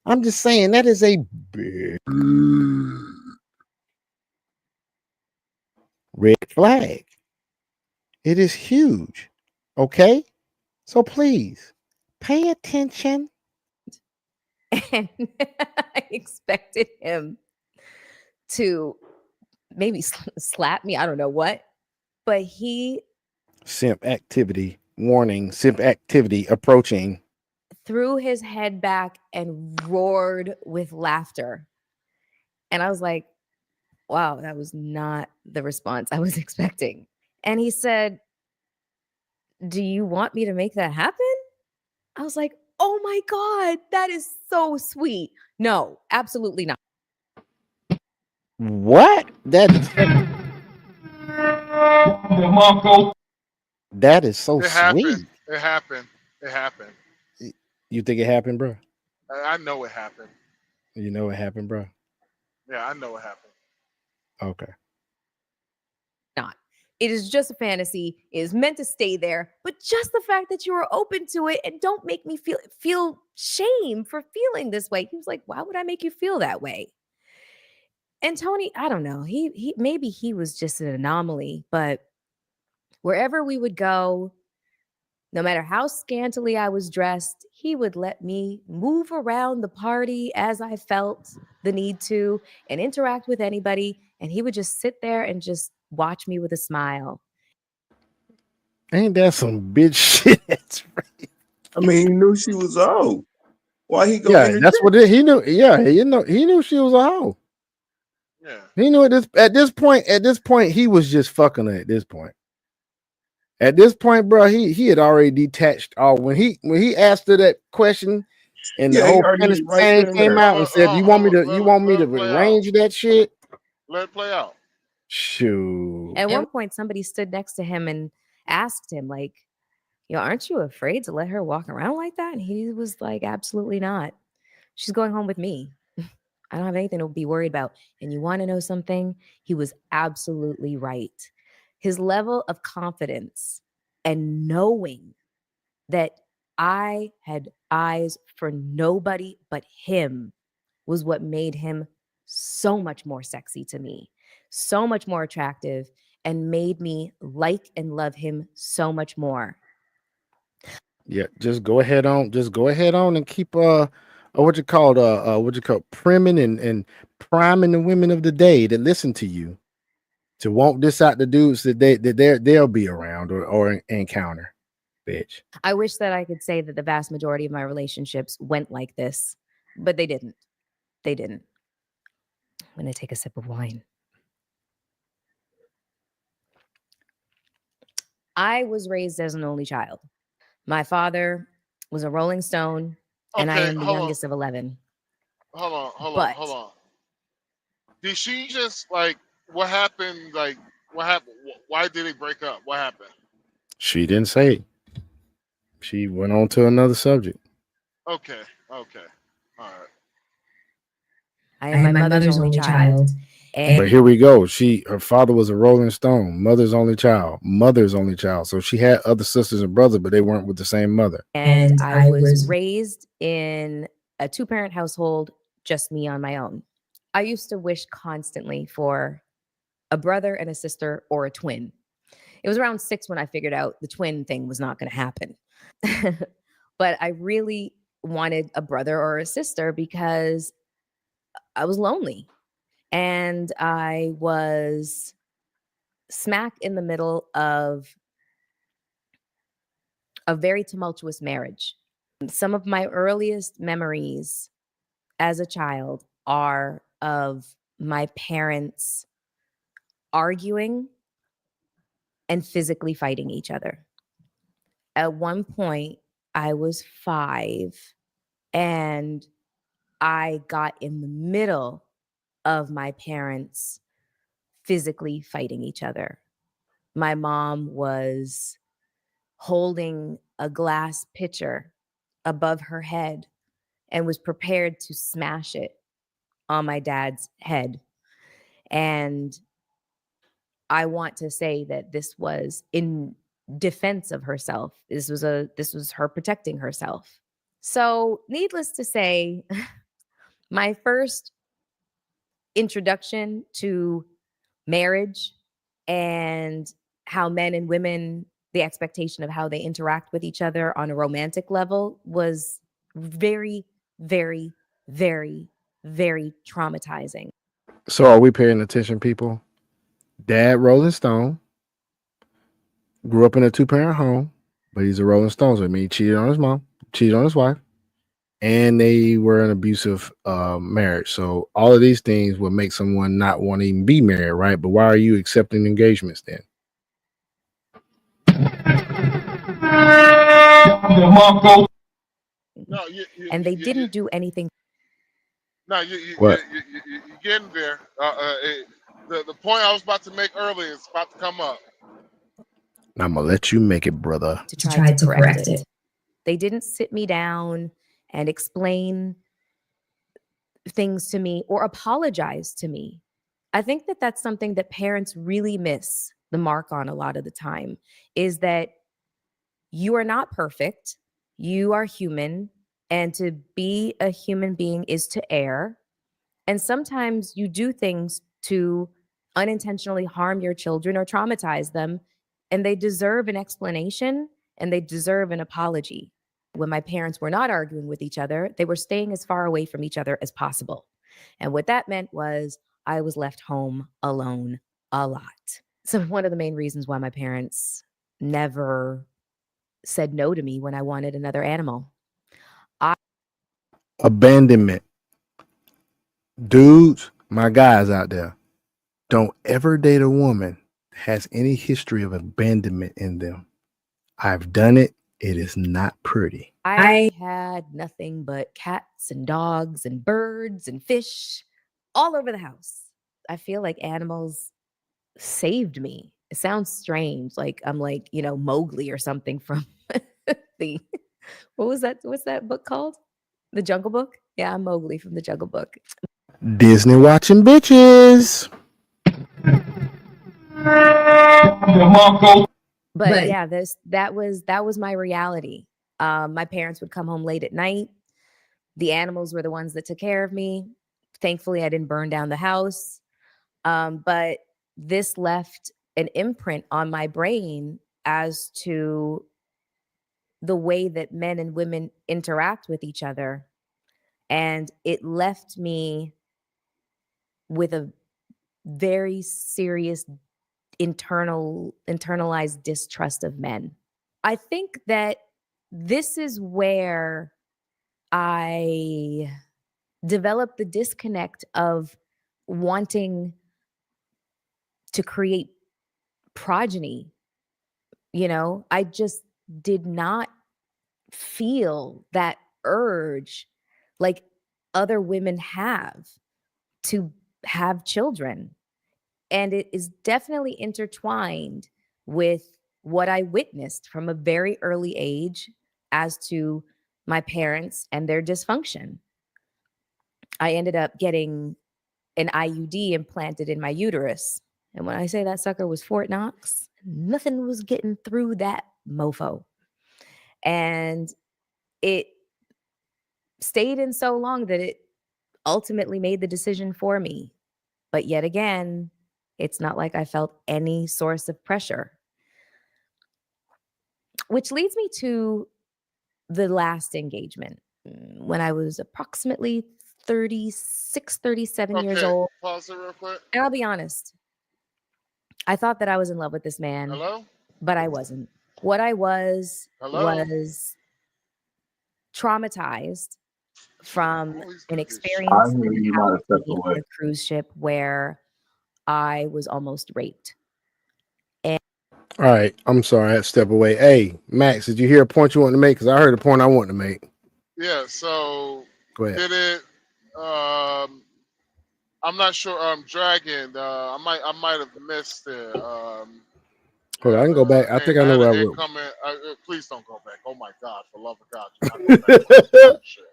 I'm just saying that is a big red flag. It is huge. Okay? So please pay attention. And I expected him to maybe slap me. I don't know what. But he simp activity warning, simp activity approaching. Threw his head back and roared with laughter. And I was like, wow, that was not the response I was expecting. And he said, do you want me to make that happen? I was like, oh my God, that is so sweet. No, absolutely not. What? That is so It sweet. happened. It happened. It happened. You think it happened, bro? I know it happened. You know it happened, bro? Yeah, I know it happened. Okay. Not. It is just a fantasy. It is meant to stay there. But just the fact that you are open to it and don't make me feel shame for feeling this way. He was like, why would I make you feel that way? And Tony, I don't know. He maybe he was just an anomaly, but wherever we would go, no matter how scantily I was dressed, he would let me move around the party as I felt the need to and interact with anybody. And he would just sit there and just watch me with a smile. Ain't that some bitch shit? That's right. I mean, he knew she was old. Why he go? Yeah, that's what he knew. Yeah, he knew she was a hoe. Yeah. He knew at this point, he was just fucking her at this point. At this point, bro, he had already detached all when he asked her that question and the whole Spanish thing came out and said, you want me to arrange that shit? Let it play out. Shoot. At one point, somebody stood next to him and asked him, like, aren't you afraid to let her walk around like that? And he was like, absolutely not. She's going home with me. I don't have anything to be worried about. And you want to know something? He was absolutely right. His level of confidence and knowing that I had eyes for nobody but him was what made him so much more sexy to me, so much more attractive, and made me like and love him so much more. Yeah, just go ahead on and keep priming and priming the women of the day that listen to you to won't diss out the dudes that they'll be around or encounter. Bitch. I wish that I could say that the vast majority of my relationships went like this, but they didn't. They didn't. I'm gonna take a sip of wine. I was raised as an only child. My father was a Rolling Stone, and I Okay, am the hold on, youngest of 11. hold But on. Did she just like what happened? Like what happened? Why did they break up? What happened? She didn't say. She went on to another subject. Okay, all right. I am my mother's only child. And But here we go. Her father was a Rolling Stone, mother's only child. So she had other sisters and brothers, but they weren't with the same mother. and I was raised in a 2-parent household, just me on my own. I used to wish constantly for a brother and a sister or a twin. It was around 6 when I figured out the twin thing was not going to happen. But I really wanted a brother or a sister because I was lonely. And I was smack in the middle of a very tumultuous marriage. Some of my earliest memories as a child are of my parents arguing and physically fighting each other. At one point, I was 5 and I got in the middle of my parents physically fighting each other. My mom was holding a glass pitcher above her head and was prepared to smash it on my dad's head. And I want to say that this was in defense of herself. This was her protecting herself. So, needless to say, my first introduction to marriage and how men and women, the expectation of how they interact with each other on a romantic level was very, very, very, very traumatizing. So are we paying attention, people? Dad, Rolling Stone, grew up in a 2-parent home, but he's a Rolling Stone. So I mean, he cheated on his mom, cheated on his wife, and they were in an abusive marriage. So all of these things would make someone not want to even be married, right? But why are you accepting engagements then? No, And they didn't do anything. No, What? you're getting there. The point I was about to make earlier is about to come up. I'm gonna let you make it, brother. To try to correct it. They didn't sit me down and explain things to me or apologize to me. I think that that's something that parents really miss the mark on a lot of the time, is that you are not perfect. You are human. And to be a human being is to err. And sometimes you do things to unintentionally harm your children or traumatize them, and they deserve an explanation and they deserve an apology. When my parents were not arguing with each other, they were staying as far away from each other as possible. And what that meant was I was left home alone a lot. So one of the main reasons why my parents never said no to me when I wanted another animal. Abandonment. Dudes, my guys out there, don't ever date a woman that has any history of abandonment in them. I've done it. It is not pretty. I had nothing but cats and dogs and birds and fish all over the house. I feel like animals saved me. It sounds strange. Like I'm like, Mowgli or something from the, what's that book called? The Jungle Book? Yeah, I'm Mowgli from the Jungle Book. Disney watching bitches. But yeah, that was my reality. My parents would come home late at night. The animals were the ones that took care of me. Thankfully, I didn't burn down the house. But this left an imprint on my brain as to the way that men and women interact with each other. And it left me with a very serious internalized distrust of men. I think that this is where I developed the disconnect of wanting to create progeny You know, I just did not feel that urge like other women have to have children. And it is definitely intertwined with what I witnessed from a very early age as to my parents and their dysfunction. I ended up getting an IUD implanted in my uterus. And when I say that sucker was Fort Knox, nothing was getting through that mofo. And it stayed in so long that it ultimately made the decision for me. But yet again, it's not like I felt any source of pressure. Which leads me to the last engagement when I was approximately 36, 37 years Okay, old. pause it real quick. And I'll be honest, I thought that I was in love with this man, Hello? but I wasn't. What I was Hello? traumatized from Oh, he's an gonna get shot. experience I knew you might have stepped on away. a cruise ship where I was almost raped. All right, I'm sorry, I had to step away. Hey, Max, did you hear a point you wanted to make? Because I heard a point I wanted to make. Yeah, so Go ahead. did it I'm not sure Dragon, I might have missed it. Hold on, I can go back. I think I know where I wrote. incoming. Please don't go back. Oh my God, for love of God, do not go back to that shit.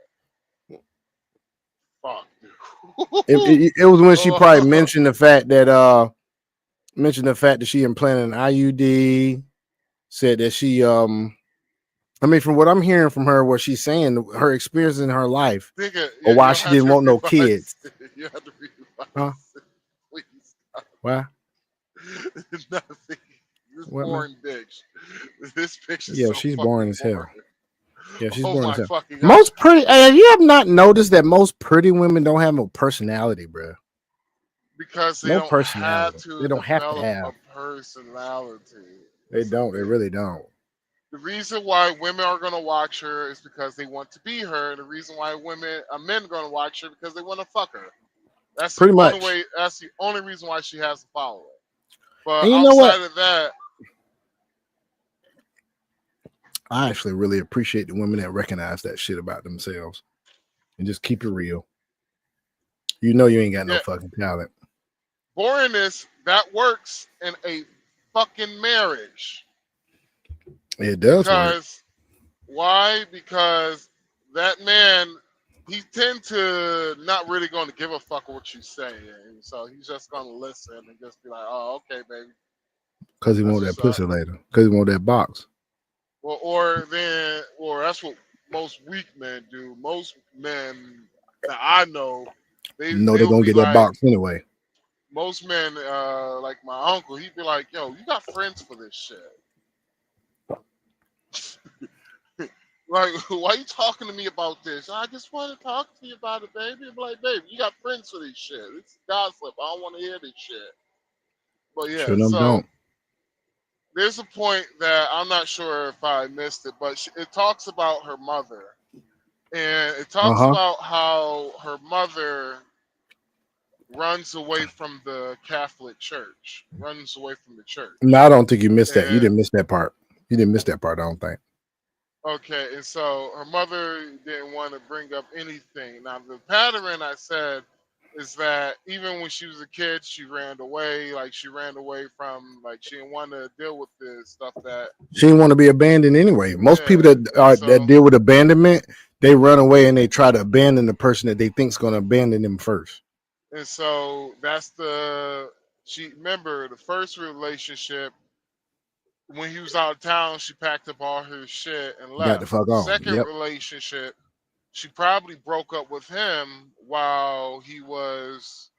Fuck, dude. It was when she probably mentioned the fact that she implanted an IUD, said that she I mean, from what I'm hearing from her, what she's saying, her experience in her life, Nigga, or you why don't she have didn't to want no revise kids. it. You have to revise Huh? it. Please. Why? Nothing. This What, man? boring bitch. This bitch is Yeah, so she's fucking boring as hell. boring. Yeah, she's Oh boring my as hell. fucking God. Most pretty. Hey, you have not noticed that most pretty women don't have no personality, bro. Because they No don't personality. have to They don't have to develop have. a personality. They That's the don't. They thing. really don't. The reason why women are going to watch her is because they want to be her. And the reason why men are going to watch her because they want to fuck her. That's Pretty the much. only way. That's the only reason why she has a following. But And you know what? outside of that, I actually really appreciate the women that recognize that shit about themselves and just keep it real. You know you ain't got no yeah, fucking talent. boringness that works in a fucking marriage. It does work. Because why? Because that man, he tend to not really going to give a fuck what you say, so he's just going to listen and just be like, "Oh, okay, baby." Because he That's want that what's up. pussy later. Because he want that box. Well, or that's what most weak men do. Most men that I know, You know they're they'll going to be get that like, box anyway. most men, like my uncle, he'd be like, "Yo, you got friends for this shit." Like, why you talking to me about this? I just want to talk to you about it, baby. I'm like, babe, you got friends for this shit. It's gossip. I don't want to hear this shit. But yeah, Sure enough, so don't. there's a point that I'm not sure if I missed it, but it talks about her mother. And it talks about how her mother runs away from the Catholic Church, runs away from the church. No, I don't think you missed that. You And didn't miss that part. You didn't miss that part, I don't think. okay, and so her mother didn't want to bring up anything. Now the pattern I said is that even when she was a kid, she ran away. Like she ran away from, like she didn't want to deal with this stuff that She didn't want to be abandoned anyway. Most people that deal with abandonment, they run away and they try to abandon the person that they think is going to abandon them first. And so that's remember the first relationship, when he was out of town, she packed up all her shit and left. Got the fuck on. Second Yep. relationship, she probably broke up with him while he was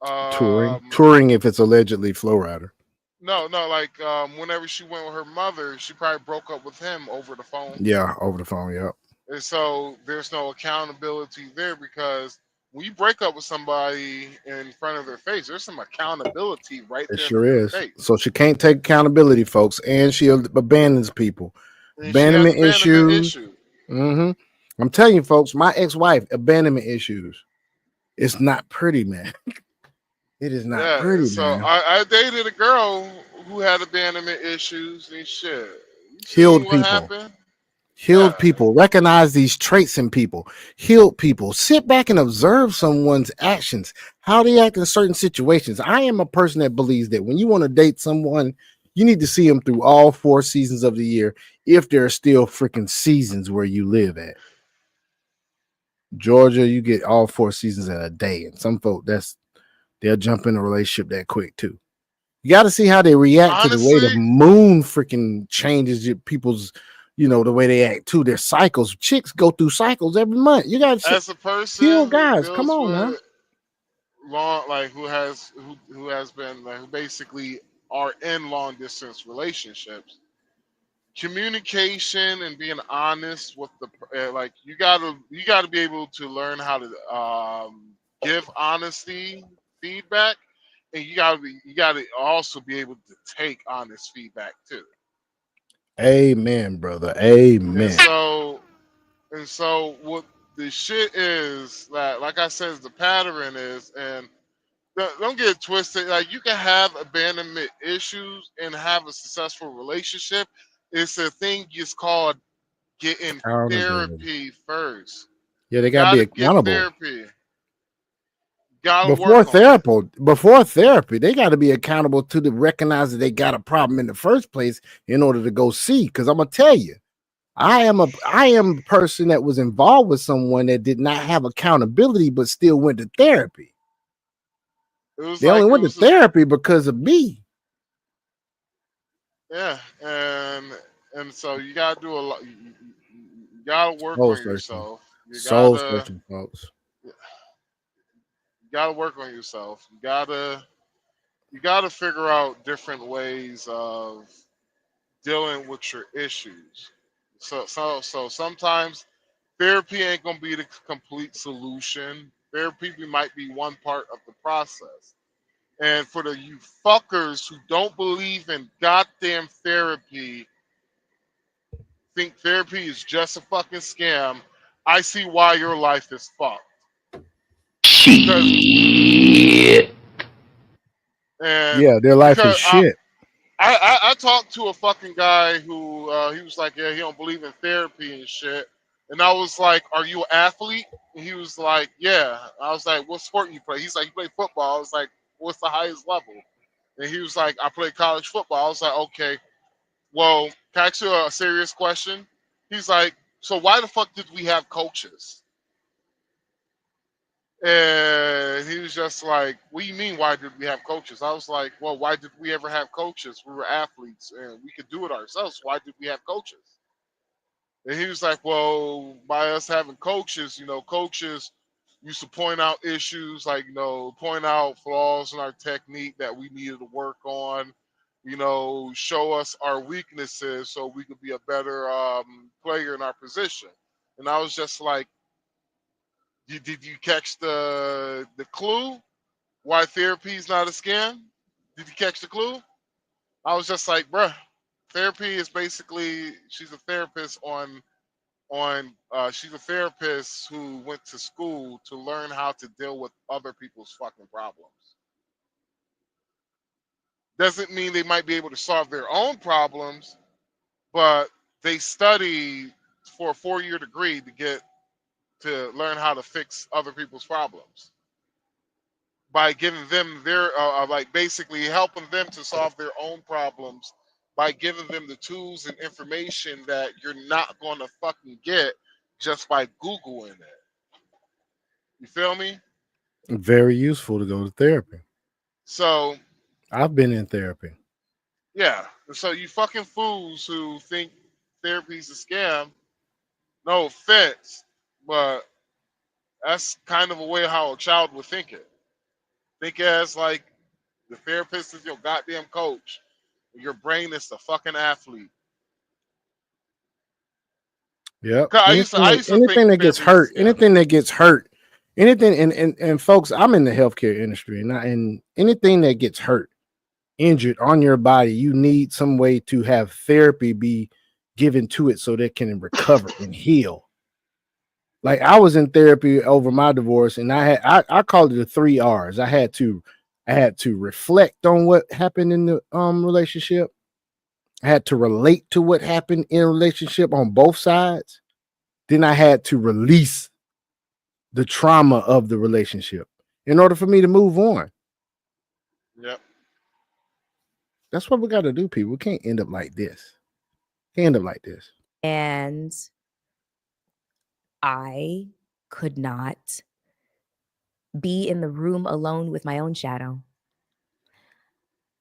Touring if it's allegedly Flow Rider. No, like whenever she went with her mother, she probably broke up with him over the phone. Yeah, over the phone, yep. And so there's no accountability there, because when you break up with somebody in front of their face, there's some accountability right It there. sure in is. their face. So she can't take accountability, folks, and she abandons people. And Abandonment she has issues. I'm telling you, folks, my ex-wife, abandonment issues. It's not pretty, man. It is not pretty, so man. I dated a girl who had abandonment issues and shit. You Healed seen what people. happened? Healed Yeah. people. Recognize these traits in people. Healed people. Sit back and observe someone's actions, how they act in certain situations. I am a person that believes that when you want to date someone, you need to see them through all 4 seasons of the year, if there are still freaking seasons where you live at. Georgia, you get all 4 seasons in a day, and some folk they'll jump in a relationship that quick too. You got to see how they react to the way the Honestly, moon freaking changes people's, the way they act too. Their cycles. Chicks go through cycles every month. You got to as a heal person who guys. Come deals on now. with who has been who basically are in long distance relationships, communication and being honest with the you gotta be able to learn how to give honesty feedback, and you gotta also be able to take honest feedback too. Amen, brother. And Amen. so what the shit is that, like I said, the pattern is, and don't get it twisted. Like, you can have abandonment issues and have a successful relationship. It's a thing just called getting Accountability. therapy first. Yeah, they You got to be gotta get accountable. therapy. Gotta Before work on it. therapy, they got to be accountable to recognize that they got a problem in the first place in order to go see. Because I'm gonna tell you, I am a person that was involved with someone that did not have accountability, but still went to therapy. It was They like only it went to was therapy because of me. yeah, and so you gotta do a lot. You gotta work Soul on searching, yourself. soul searching, folks. You gotta work on yourself. You gotta figure out different ways of dealing with your issues. So sometimes therapy ain't gonna be the complete solution. Therapy might be one part of the process. And for you fuckers who don't believe in goddamn therapy, think therapy is just a fucking scam, I see why your life is fucked. Because Shit. and Yeah, their life is because shit. I talked to a fucking guy who he was like, yeah, he don't believe in therapy and shit. And I was like, are you an athlete? And he was like, yeah. I was like, what sport you play? He's like, you play football. I was like, what's the highest level? And he was like, I play college football. I was like, okay, well, can I ask you a serious question? He's like, so why the fuck did we have coaches? And he was just like, what do you mean, why did we have coaches? I was like, well, why did we ever have coaches? We were athletes and we could do it ourselves. Why did we have coaches? And he was like, well, by us having coaches, coaches used to point out issues, like, point out flaws in our technique that we needed to work on, show us our weaknesses so we could be a better player in our position. And I was just like, did you catch the clue? Why therapy is not a scam? Did you catch the clue? I was just like, bruh, therapy is basically, she's a therapist she's a therapist who went to school to learn how to deal with other people's fucking problems. Doesn't mean they might be able to solve their own problems, but they study for a 4-year degree to learn how to fix other people's problems by giving them their basically helping them to solve their own problems by giving them the tools and information that you're not going to fucking get just by Googling it. You feel me? Very useful to go to therapy. So I've been in therapy. yeah, so you fucking fools who think therapy's a scam, no offense, but that's kind of a way how a child would think it. Think as like the therapist is your goddamn coach. Your brain is the fucking athlete. Yep. 'Cause I used to think Anything that gets therapy was hurt, a scam. and folks, I'm in the healthcare industry, and anything that gets hurt, injured on your body, you need some way to have therapy be given to it so they can recover and heal. Like, I was in therapy over my divorce, and I called it the 3 R's. I I had to reflect on what happened in the relationship. I had to relate to what happened in a relationship on both sides. Then I had to release the trauma of the relationship in order for me to move on. Yep. That's what we got to do, people. We can't end up like this. Can't end up like this. And I could not be in the room alone with my own shadow.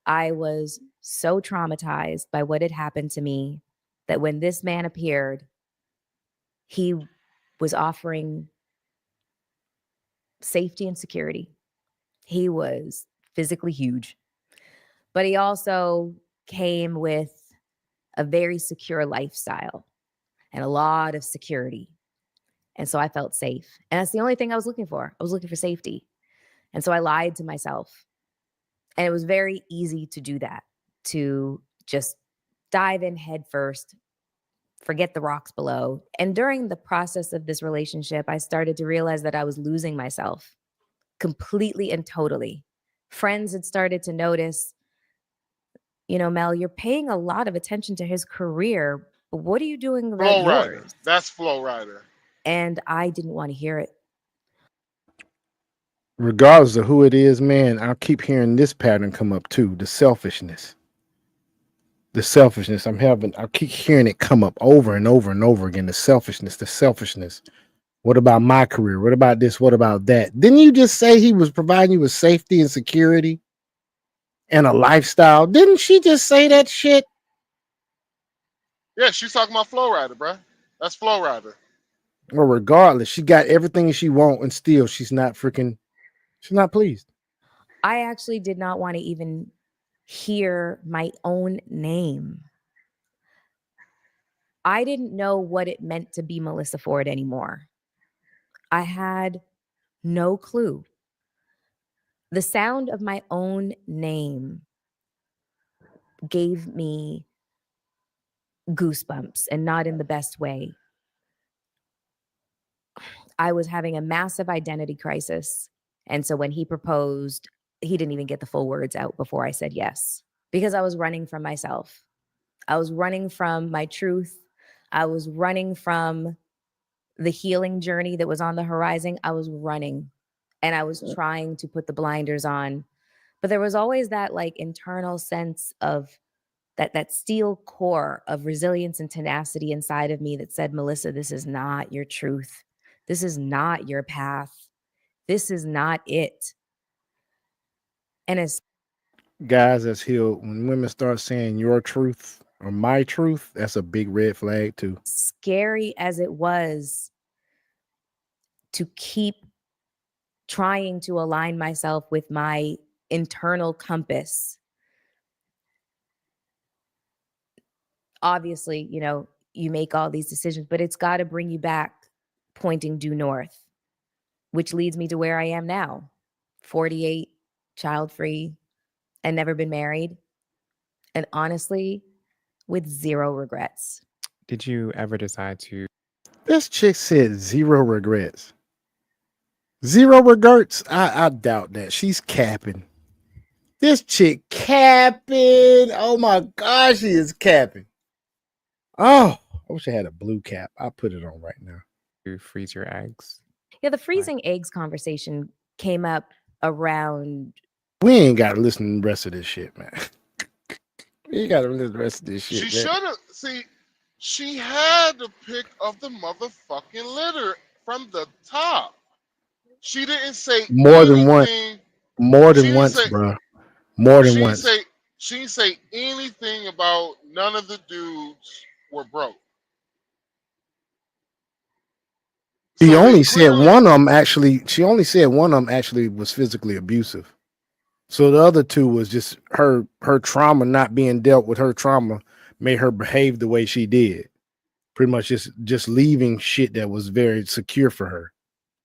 I was so traumatized by what had happened to me that when this man appeared, he was offering safety and security. He was physically huge, but he also came with a very secure lifestyle and a lot of security. And so I felt safe. And that's the only thing I was looking for. I was looking for safety. And so I lied to myself. And it was very easy to do that, to just dive in head first, forget the rocks below. And during the process of this relationship, I started to realize that I was losing myself completely and totally. Friends had started to notice, you know, Mel, you're paying a lot of attention to his career, but what are you doing about Flow Rider. yours? That's Flow Rider. And I didn't want to hear it. Regardless of who it is, man, I'll keep hearing this pattern come up too. The selfishness. The selfishness. I'll keep hearing it come up over and over and over again. The selfishness. What about my career? What about this? What about that? Didn't you just say he was providing you with safety and security and a lifestyle? Didn't she just say that shit? Yeah, she's talking about Flow Rider, bro. That's Flow Rider. Well, regardless, she got everything she wants and still she's not pleased. I actually did not want to even hear my own name. I didn't know what it meant to be Melissa Ford anymore. I had no clue. The sound of my own name gave me goosebumps, and not in the best way. I was having a massive identity crisis. And so when he proposed, he didn't even get the full words out before I said yes, because I was running from myself. I was running from my truth. I was running from the healing journey that was on the horizon. I was running, and I was trying to put the blinders on. But there was always that like internal sense of that steel core of resilience and tenacity inside of me that said, Melissa, this is not your truth. This is not your path. This is not it. And as Guys, that's healed. When women start saying your truth or my truth, that's a big red flag too. scary as it was to keep trying to align myself with my internal compass, obviously, you know, you make all these decisions, but it's got to bring you back pointing due north, which leads me to where I am now, 48, child-free, and never been married. And honestly, with zero regrets. Did you ever decide to? This chick said zero regrets. Zero regrets? I doubt that. She's capping. This chick capping. Oh my gosh, she is capping. Oh, I wish I had a blue cap. I'll put it on right now. To freeze your eggs? Yeah, the freezing eggs conversation came up around. We ain't got to listen to the rest of this shit, man. We ain't got to listen to the rest of this shit. She should have. See, she had the pick of the motherfucking litter from the top. She didn't say More than once. anything. More She than didn't once, say- bro. More She than didn't once. say. She didn't say anything about none of the dudes were broke. She So only it said clearly- one of them actually. She only said one of them actually was physically abusive. So the other two was just her trauma not being dealt with. Her trauma made her behave the way she did. Pretty much just leaving shit that was very secure for her.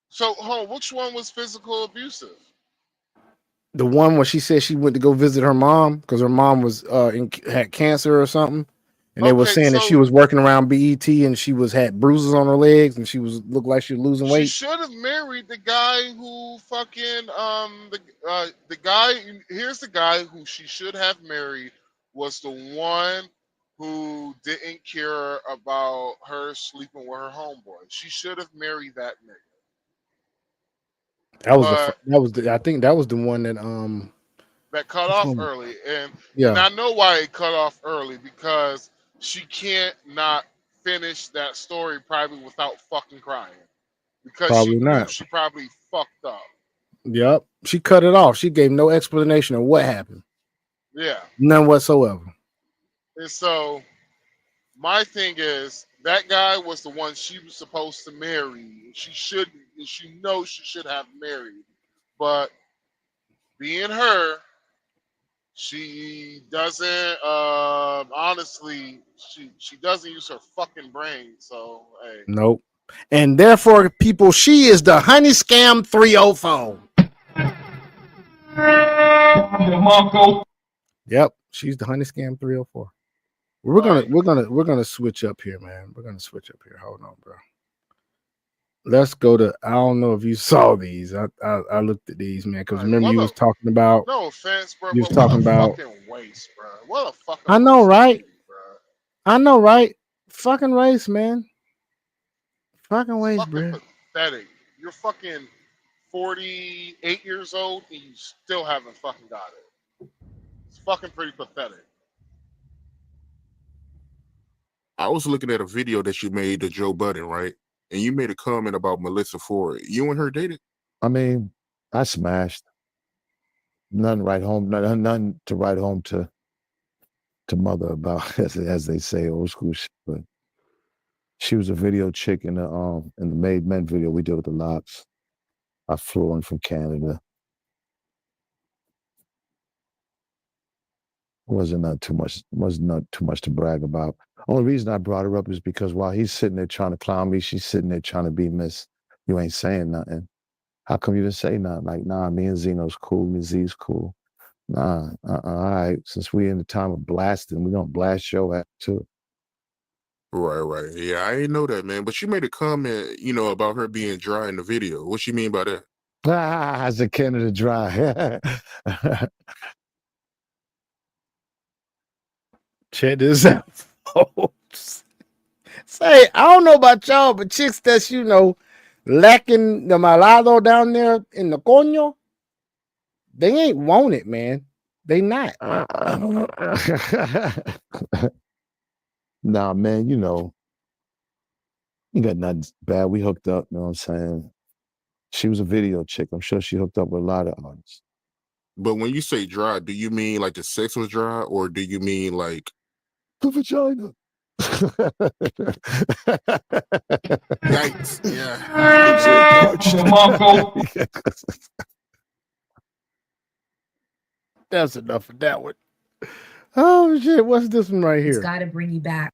So, which one was physical abusive? The one where she said she went to go visit her mom because her mom was had cancer or something. And they were Okay, saying that she so was working around BET and she had bruises on her legs and she looked like she was losing she weight. should have married the guy who fucking the guy. Here's the guy who she should have married was the one who didn't care about her sleeping with her homeboy. She should have married that nigga. I think that was the one that That cut which off one? early, and Yeah, I know why it cut off early because she can't not finish that story probably without fucking crying because she probably knew not. she probably fucked up. Yep. She cut it off. She gave no explanation of what happened. Yeah, None whatsoever. and so my thing is that guy was the one she was supposed to marry. She knows she should have married, but being her, she doesn't. Honestly, she doesn't use her fucking brain. So hey, Nope. And therefore, people, she is the Honey Scam 304. Yep, she's the Honey Scam 304. We're gonna switch up here, man. We're gonna switch up here. Hold on, bro. Let's go to. I don't know if you saw these. I looked at these, man, because remember you was talking about. no offense, bro. You was But what talking a about. fucking waste, bro. What a fucking. I know, waste of right? money, bro. I know, right? Fucking race, man. Fucking waste, Fucking bro. pathetic. You're fucking 48 years old and you still haven't fucking got it. It's fucking pretty pathetic. I was looking at a video that you made to Joe Budden, right? And you made a comment about Melissa Ford. You and her dated? I mean, I smashed. Nothing right home. Nothing to write home to mother about, as they say, old school shit. But she was a video chick in the Made Men video we did with the Locks. I flew in from Canada. Wasn't not too much to brag about. Only reason I brought her up is because while he's sitting there trying to clown me, she's sitting there trying to be Miss. You ain't saying nothing. How come you didn't say nothing? Like, nah, me and Zeno's cool, me and Z's cool. Nah, all right. Since we in the time of blasting, we're gonna blast your ass too. Right. Yeah, I didn't know that, man. But you made a comment, about her being dry in the video. What you mean by that? It's a Canada Dry. Check this out, folks. Say, I don't know about y'all, but chicks that's lacking the malado down there in the coño, they ain't want it, man. They not. Nah, man, you got nothing bad. We hooked up, you know what I'm saying? She was a video chick. I'm sure she hooked up with a lot of artists. But when you say dry, do you mean like the sex was dry, or do you mean like the vagina? Yikes! Yeah. That's enough of that one. Oh shit! What's this one right here? It's got to bring you back.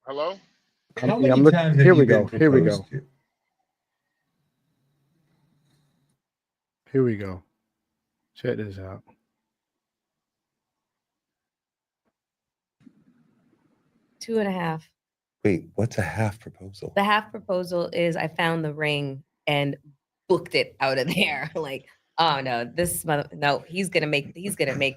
Hello? How many times here we go. Here we go. Here we go. Check this out. Two and a half. Wait, what's a half proposal? The half proposal is I found the ring and booked it out of there. Like, oh no, he's gonna make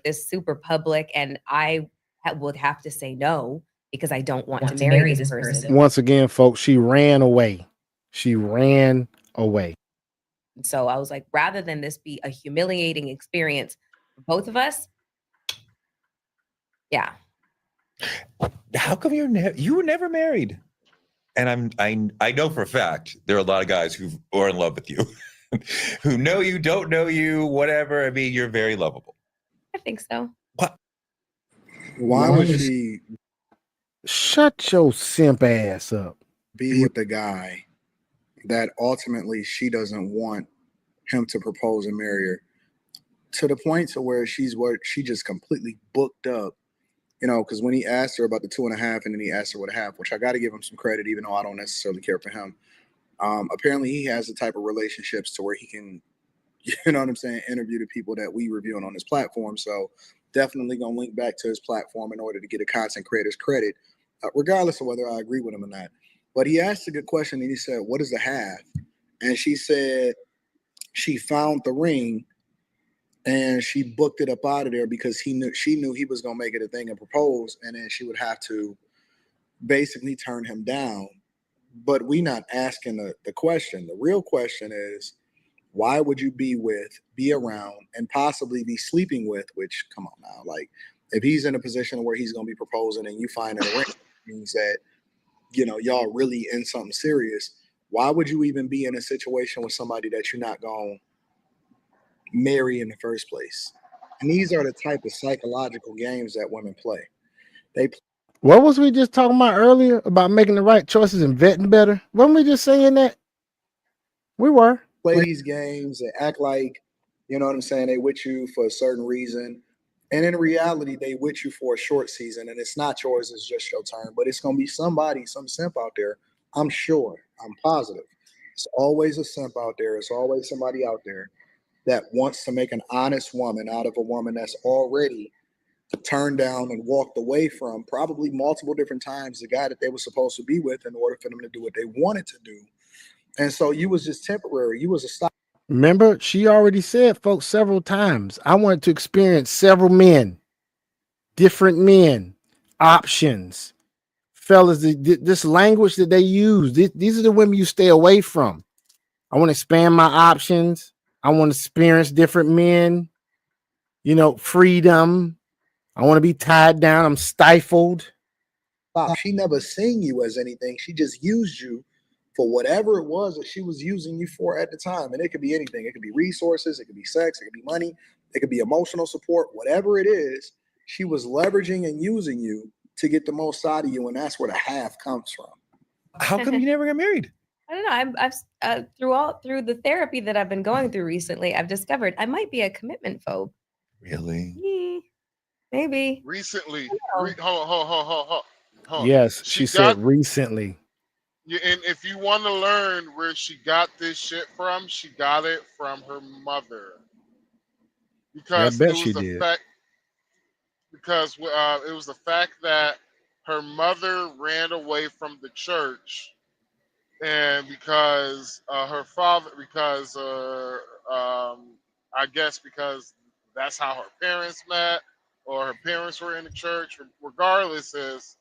this super public, and I would have to say no because I don't want to marry this person. Once again, folks, she ran away. She ran away. So I was like, rather than this be a humiliating experience for both of us, yeah. How come you were never married? And I know for a fact there are a lot of guys who are in love with you, who know you, don't know you, whatever. I mean, you're very lovable. I think so. What? Why would she shut your simp ass up? Be with the guy that ultimately she doesn't want him to propose and marry her, to the point to where she just completely booked up. Because when he asked her about the 2.5 and then he asked her what a half, which I got to give him some credit, even though I don't necessarily care for him. Apparently, he has the type of relationships to where he can, you know what I'm saying, interview the people that we reviewing on his platform. So definitely gonna link back to his platform in order to get a content creator's credit, regardless of whether I agree with him or not. But he asked a good question, and he said, "What is the half?" And she said she found the ring and she booked it up out of there because she knew he was gonna make it a thing and propose, and then she would have to basically turn him down. But we not asking the question. The real question is, why would you be around, and possibly be sleeping with, which, come on now, like, if he's in a position where he's going to be proposing and you find a ring, means that, you know, y'all really in something serious. Why would you even be in a situation with somebody that you're not going to marry in the first place? And these are the type of psychological games that women play. What was we just talking about earlier about making the right choices and vetting better? Weren't we just saying that? We were. Play these games and act like, you know what I'm saying, they with you for a certain reason. And in reality, they with you for a short season, and it's not yours, it's just your turn. But it's going to be somebody, some simp out there, I'm sure, I'm positive. It's always a simp out there. It's always somebody out there that wants to make an honest woman out of a woman that's already turned down and walked away from, probably multiple different times, the guy that they were supposed to be with in order for them to do what they wanted to do. And so you was just temporary. You was a stop. Remember, she already said, folks, several times, I wanted to experience several men, different men, options. Fellas, this language that they use, these are the women you stay away from. I want to expand my options. I want to experience different men, you know, freedom. I want to be tied down. I'm stifled. She never seen you as anything. She just used you for whatever it was that she was using you for at the time. And it could be anything. It could be resources. It could be sex. It could be money. It could be emotional support. Whatever it is, she was leveraging and using you to get the most out of you. And that's where the half comes from. How come you never got married? I don't know. I've through the therapy that I've been going through recently, I've discovered I might be a commitment phobe. Really? Maybe. Recently. Hold on. Yes, she said recently. Yeah, and if you want to learn where she got this shit from, she got it from her mother. Because bet it was she the did. fact. Because it was the fact that her mother ran away from the church, and because her father, because I guess because that's how her parents met, or her parents were in the church. Regardless, is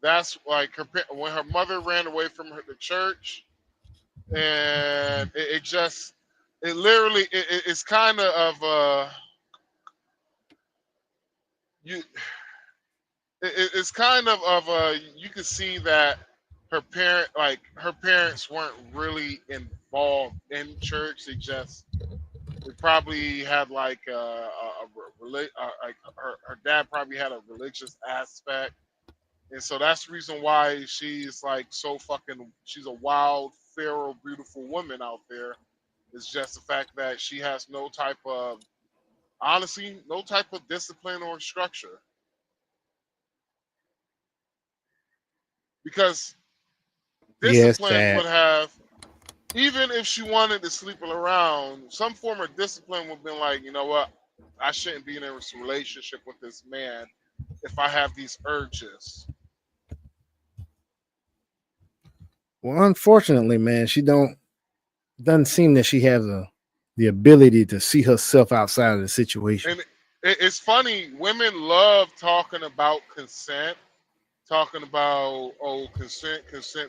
that's like when her mother ran away from the church, and it's kind of it's kind of you can see that her parents weren't really involved in church. They probably had like her dad probably had a religious aspect. And so that's the reason why she's like she's a wild, feral, beautiful woman out there. It's just the fact that she has no type of discipline or structure. Because Yes, discipline Dad. would have, even if she wanted to sleep around, some form of discipline would have been like, you know what, I shouldn't be in a relationship with this man if I have these urges. Well, unfortunately, man, doesn't seem that she has the ability to see herself outside of the situation. And it's funny, women love talking about consent, talking about consent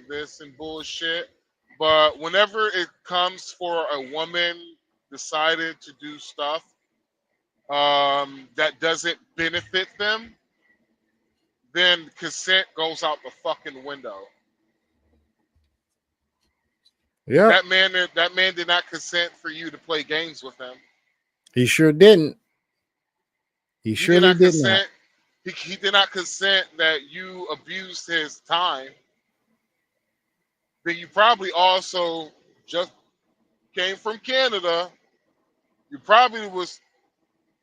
this and bullshit. But whenever it comes for a woman decided to do stuff that doesn't benefit them, then consent goes out the fucking window. Yeah, That man did not consent for you to play games with him. he sure didn't. He surely did not. He did not consent that you abused his time. Then you probably also just came from Canada. You probably was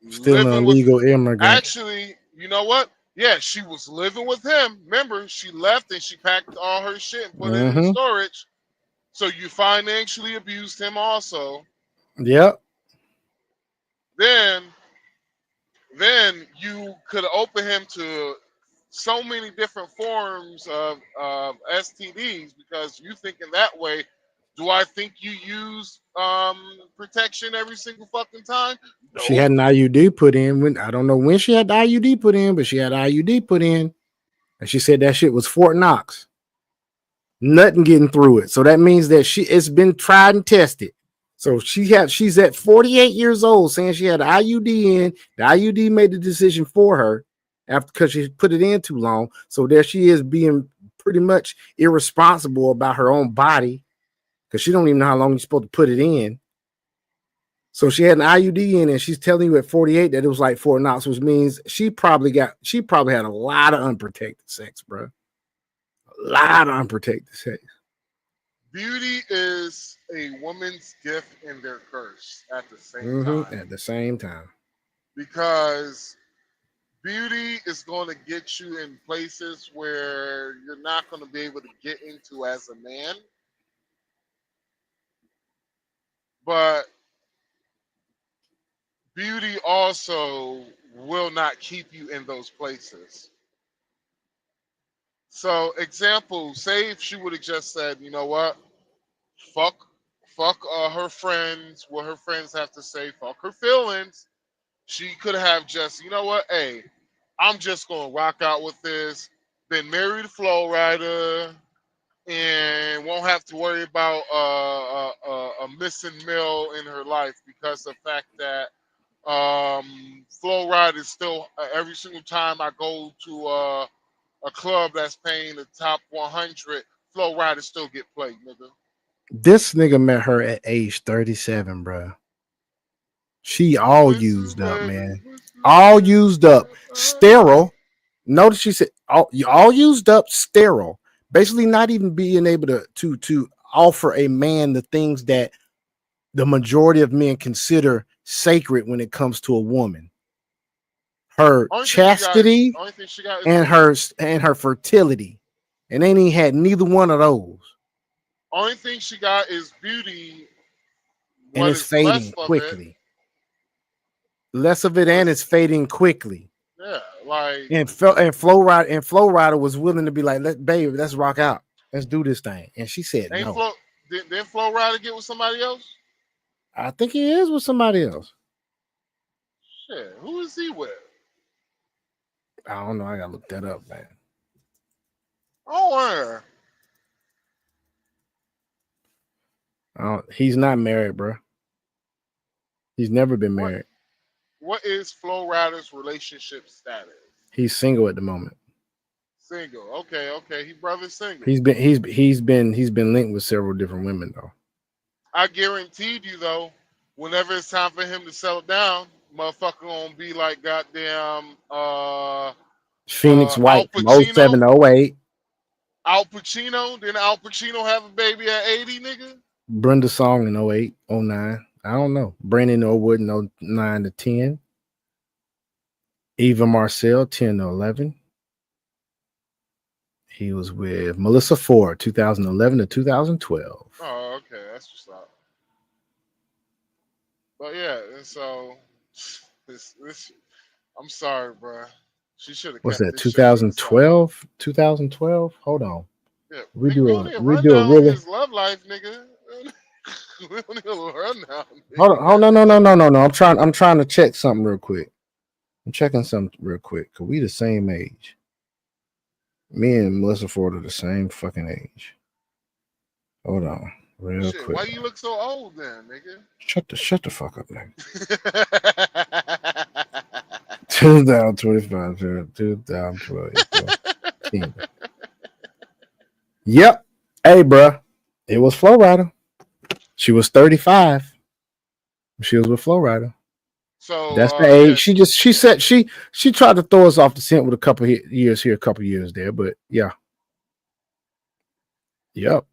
Still an illegal immigrant. Actually, you know what? Yeah, she was living with him. Remember, she left and she packed all her shit and put it in storage. So you financially abused him also. Yep. Then you could open him to so many different forms of STDs because you thinking that way. Do I think you use protection every single fucking time? She No. had an IUD put in. When I don't know when she had the IUD put in, but she had IUD put in, and she said that shit was Fort Knox. Nothing getting through it. So that means that it's been tried and tested. So she's at 48 years old saying she had an IUD in. The IUD made the decision for her because she put it in too long. So there she is being pretty much irresponsible about her own body because she don't even know how long you're supposed to put it in. So she had an IUD in, and she's telling you at 48 that it was like Fort Knox, which means she probably had a lot of unprotected sex, bro. A lot of unprotected sex. Beauty is a woman's gift and their curse at the same time. At the same time. Because beauty is going to get you in places where you're not going to be able to get into as a man. But beauty also will not keep you in those places. So, example, say if she would have just said, you know what, fuck her friends, what her friends have to say, fuck her feelings. She could have just, you know what, hey, I'm just gonna rock out with this. Been married to Flo Rida, and won't have to worry about a missing meal in her life because of the fact that Flo Rida is still every single time I go to a club that's paying the top 100, Flo Rida still get played, nigga. This nigga met her at age 37, bro. She all used up, man. All used up. Sterile. Notice she said all used up, sterile. Basically not even being able to offer a man the things that the majority of men consider sacred when it comes to a woman. Her chastity and her fertility. And they ain't had neither one of those. Only thing she got is beauty. And it's fading quickly. Less of it, and it's fading quickly. Yeah, like and Flo Rida was willing to be like, baby, let's rock out. Let's do this thing. And she said no. Didn't Flo Rida get with somebody else? I think he is with somebody else. Shit, who is he with? I don't know. I gotta look that up, man. Oh, he's not married, bro. He's never been married. What is Flo Rida's relationship status? He's single at the moment. Single. Okay. He brother's single. He's been linked with several different women though. I guaranteed you though, whenever it's time for him to settle down, motherfucker gonna be like goddamn Phoenix White from 07, 08. Al Pacino. Didn't Al Pacino have a baby at 80, nigga? Brenda Song in 08, 09. I don't know. Brandon Norwood in 09 to 10. Eva Marcel, 10 to 11. He was with Melissa Ford, 2011 to 2012. Oh, okay. That's what's up. But yeah, and so this I'm sorry, bro. She should have. What's that? 2012? 2012? Hold on. Yeah, we do a really his love life, nigga. We don't need a rundown. Hold on. No. I'm trying to check something real quick. I'm checking something real quick because we the same age. Me and Melissa Ford are the same fucking age. Hold on, real quick. Why you look so old then, nigga? Shut the fuck up, nigga. 2025, 2012. Yep. Hey, bro. It was Flo Rida. She was 35. She was with Flo Rida. So that's the age. She said she tried to throw us off the scent with a couple years here, a couple years there, but yeah. Yep.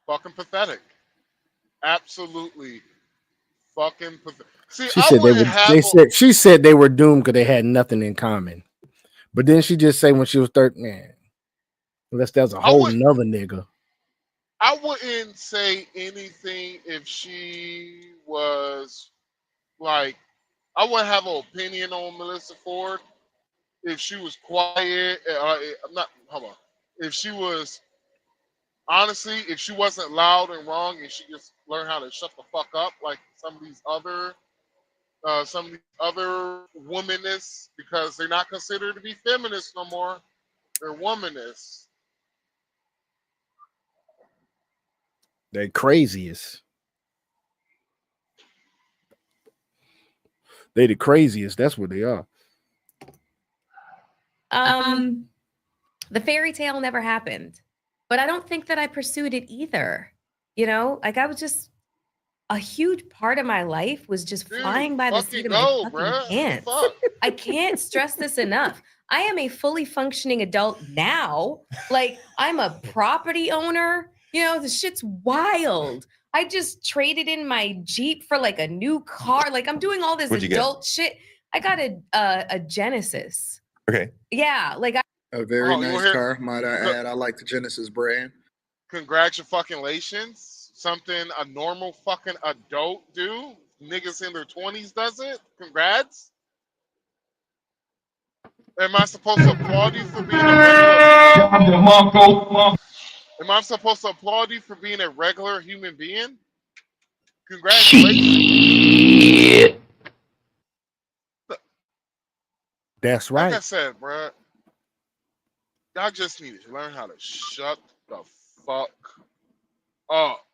Fucking pathetic. Absolutely fucking pathetic. See, she said they were doomed because they had nothing in common. But then she just said when she was 30, man. Unless there's a I whole would nother nigga. I wouldn't say anything if she was like I wouldn't have an opinion on Melissa Ford if she was quiet. I'm not. Hold on. If she was honestly, if she wasn't loud and wrong, and she just learned how to shut the fuck up, like some of these other womanists, because they're not considered to be feminists no more. They're womanists. They craziest. They the craziest. That's what they are. The fairy tale never happened, but I don't think that I pursued it either. You know, like I was just a huge part of my life was just Dude, flying by the fucking seat of my go, fucking bruh. pants. Fuck. I can't stress this enough. I am a fully functioning adult now. Like I'm a property owner. You know, the shit's wild. I just traded in my Jeep for like a new car. Like I'm doing all this What'd you get? adult shit. I got a Genesis. Okay. Yeah, like A very Oh, you nice wanna hear- car, might I Look. add. I like the Genesis brand. Congratulations. Something a normal fucking adult do. Niggas in their 20s does it. Congrats. Am I supposed to applaud you for being a regular? Am I supposed to applaud you for being a regular human being? Congratulations. Shit. That's Like I right. said, bruh, y'all just need to learn how to shut the fuck up.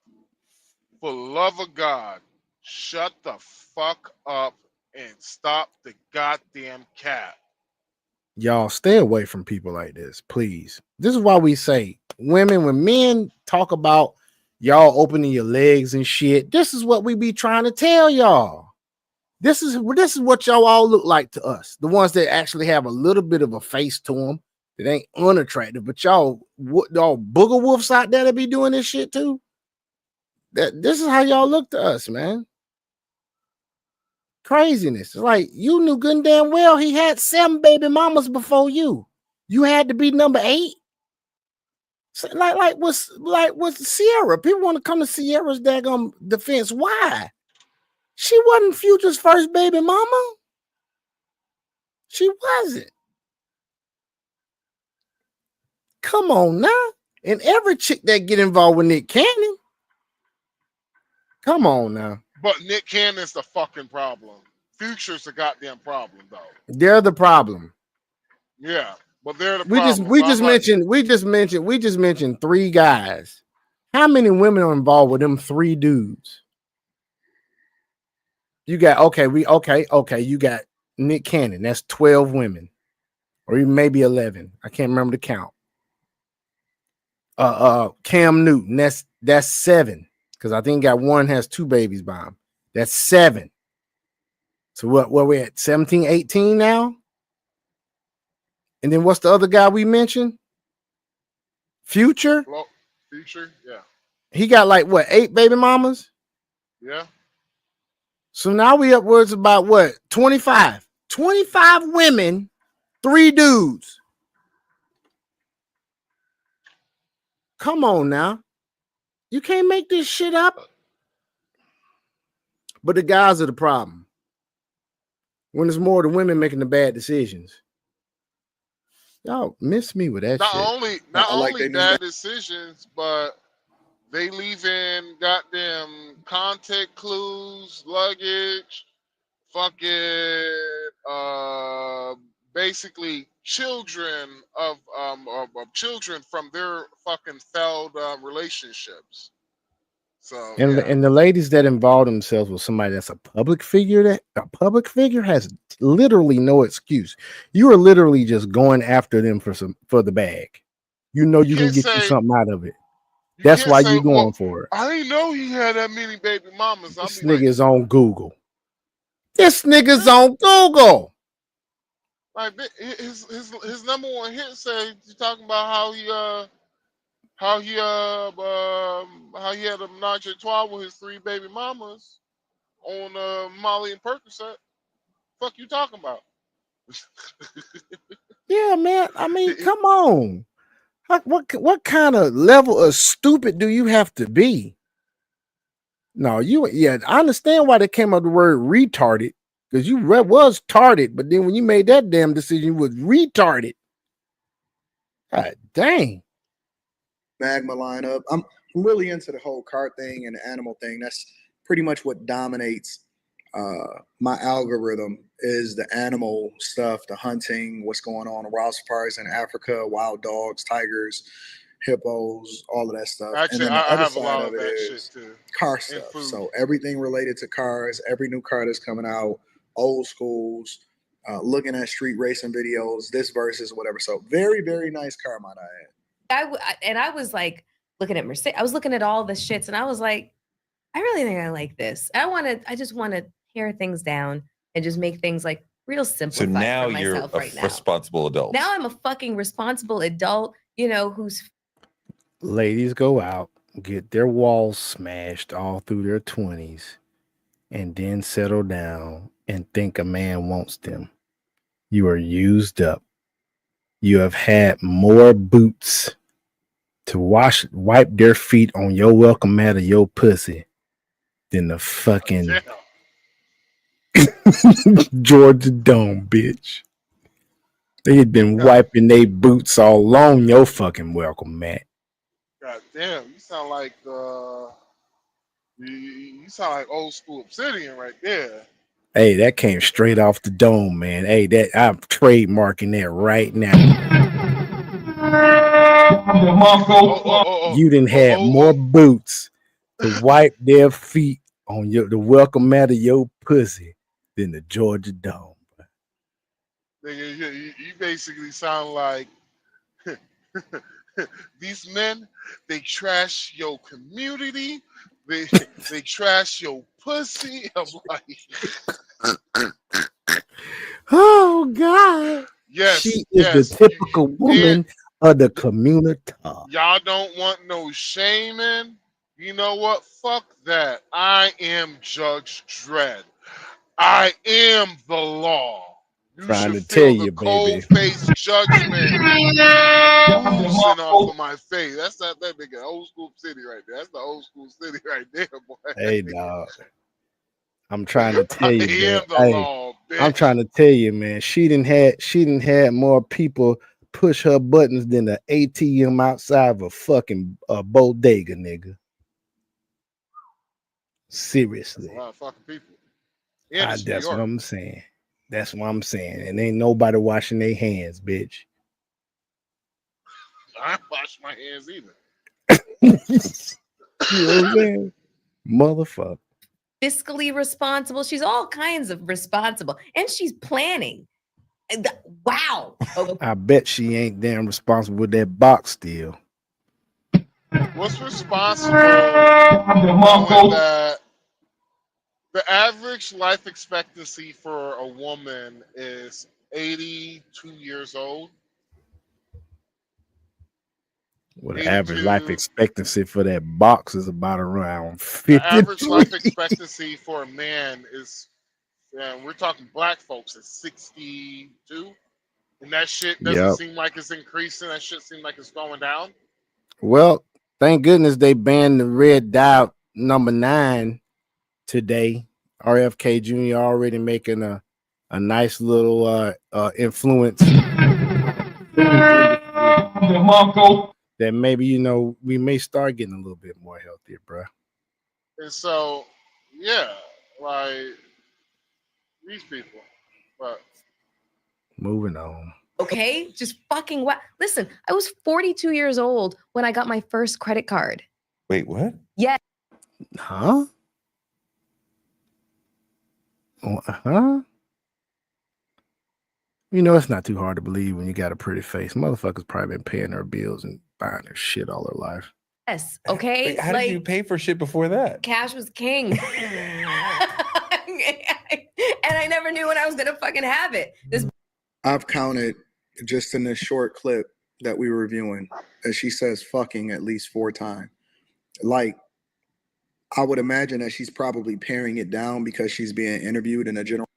For love of God, shut the fuck up and stop the goddamn cat. Y'all stay away from people like this, please. This is why we say women, when men talk about y'all opening your legs and shit, this is what we be trying to tell y'all. This is what y'all all look like to us. The ones that actually have a little bit of a face to them that ain't unattractive, but y'all booger wolves out there that be doing this shit too. This is how y'all look to us, man. Craziness. It's like you knew good and damn well he had 7 baby mamas before you. You had to be number 8. So like what's Sierra? People want to come to Sierra's daggum defense. Why? She wasn't Future's first baby mama. She wasn't. Come on now. And every chick that get involved with Nick Cannon. Come on now. But Nick Cannon's the fucking problem. Future's the goddamn problem, though. They're the problem. Yeah, but they're the We problem. just mentioned 3 guys. How many women are involved with them 3 dudes? You got you got Nick Cannon. That's 12 women, or even maybe 11. I can't remember the count. Cam Newton. That's 7. Because I think got one has 2 babies by him. That's 7. So what we at 17, 18 now? And then what's the other guy we mentioned? Future? Future, yeah. He got like what, 8 baby mamas? Yeah. So now we upwards about what? 25. 25 women, 3 dudes. Come on now. You can't make this shit up. But the guys are the problem. When it's more the women making the bad decisions. Y'all miss me with that Not shit. only bad decisions, but they leave in goddamn contact clues, luggage, fucking basically children of children from their fucking failed relationships. So And, yeah. and the ladies that involve themselves with somebody that's a public figure has literally no excuse. You are literally just going after them for the bag. You know you can get you something out of it. That's why you're going for it. I didn't know he had that many baby mamas. This nigga's on Google. This nigga's on Google. Like his number one hit said you talking about how he had a menage a trois with his 3 baby mamas on Molly and Percocet. Fuck you talking about? Yeah, man. I mean, come on. What kind of level of stupid do you have to be? No, I understand why they came up with the word retarded, because you was tarded, but then when you made that damn decision, you was retarded. God dang. Magma lineup. I'm really into the whole car thing and the animal thing. That's pretty much what dominates my algorithm is the animal stuff, the hunting, what's going on in wild safaris in Africa, wild dogs, tigers, hippos, all of that stuff. Actually, and then the I other have a lot side of of it that shit is too. car And stuff. food. So everything related to cars, every new car that's coming out, old schools, looking at street racing videos, this versus whatever. So very, very nice car, might I add. I was like looking at Mercedes. I was looking at all the shits, and I was like, I really think I like this. I just want to pare things down and just make things like real So simplified now for you're myself a right now. responsible adult. Now I'm a fucking responsible adult, you know, who's Ladies go out, get their walls smashed all through their 20s, and then settle down and think a man wants them. You are used up. You have had more boots to wipe their feet on your welcome mat of your pussy than the fucking Georgia Dome, bitch. They had been wiping their boots all on your fucking welcome mat. God damn, you sound like you sound like old school Obsidian right there. Hey, that came straight off the dome, man. Hey, that I'm trademarking that right now. You done had more boots to wipe their feet on the welcome mat of your pussy than the Georgia Dome. Nigga, you basically sound like these men. They trash your community. They trash your pussy. I'm like, oh God. yes, She is yes. the typical woman of the community. Y'all don't want no shaming. You know what? Fuck that. I am Judge Dredd. I am the law. You Trying should to tell feel the you, baby. cold-faced judgment oozing off of my face. That's that nigga old school city right there. That's the old school city right there, boy. Hey, dog. I'm trying to tell I you, am man. the Hey, law, bitch. I'm trying to tell you, man. She didn't had more people push her buttons than the ATM outside of a fucking bodega, nigga. Seriously. That's a lot of fucking people. And it's New That's York. what I'm saying. That's what I'm saying. And ain't nobody washing their hands, bitch. I don't wash my hands either. You know what I'm saying? Motherfucker. fiscally responsible. She's all kinds of responsible, and she's planning. Wow. I bet she ain't damn responsible with that box still. What's responsible knowing that the average life expectancy for a woman is 82 years old? Well, the average life expectancy for that box is about around 50. The average life expectancy for a man is, we're talking black folks, is 62. And that shit doesn't seem like it's increasing. That shit seems like it's going down. Well, thank goodness they banned the red dye number 9 today. RFK Jr. already making a nice little influence. That maybe, you know, we may start getting a little bit more healthier, bro. And so, yeah, like these people. But moving on. Okay, just fucking what? Listen, I was 42 years old when I got my first credit card. Wait, what? Yeah. Huh? Huh? You know, it's not too hard to believe when you got a pretty face. Motherfuckers probably been paying their bills and buying their shit all their life. Yes. Okay. Wait, how did you pay for shit before that? Cash was king. And I never knew when I was gonna fucking have it. I've counted just in this short clip that we were reviewing that she says fucking at least 4 times. Like, I would imagine that she's probably paring it down because she's being interviewed in a general.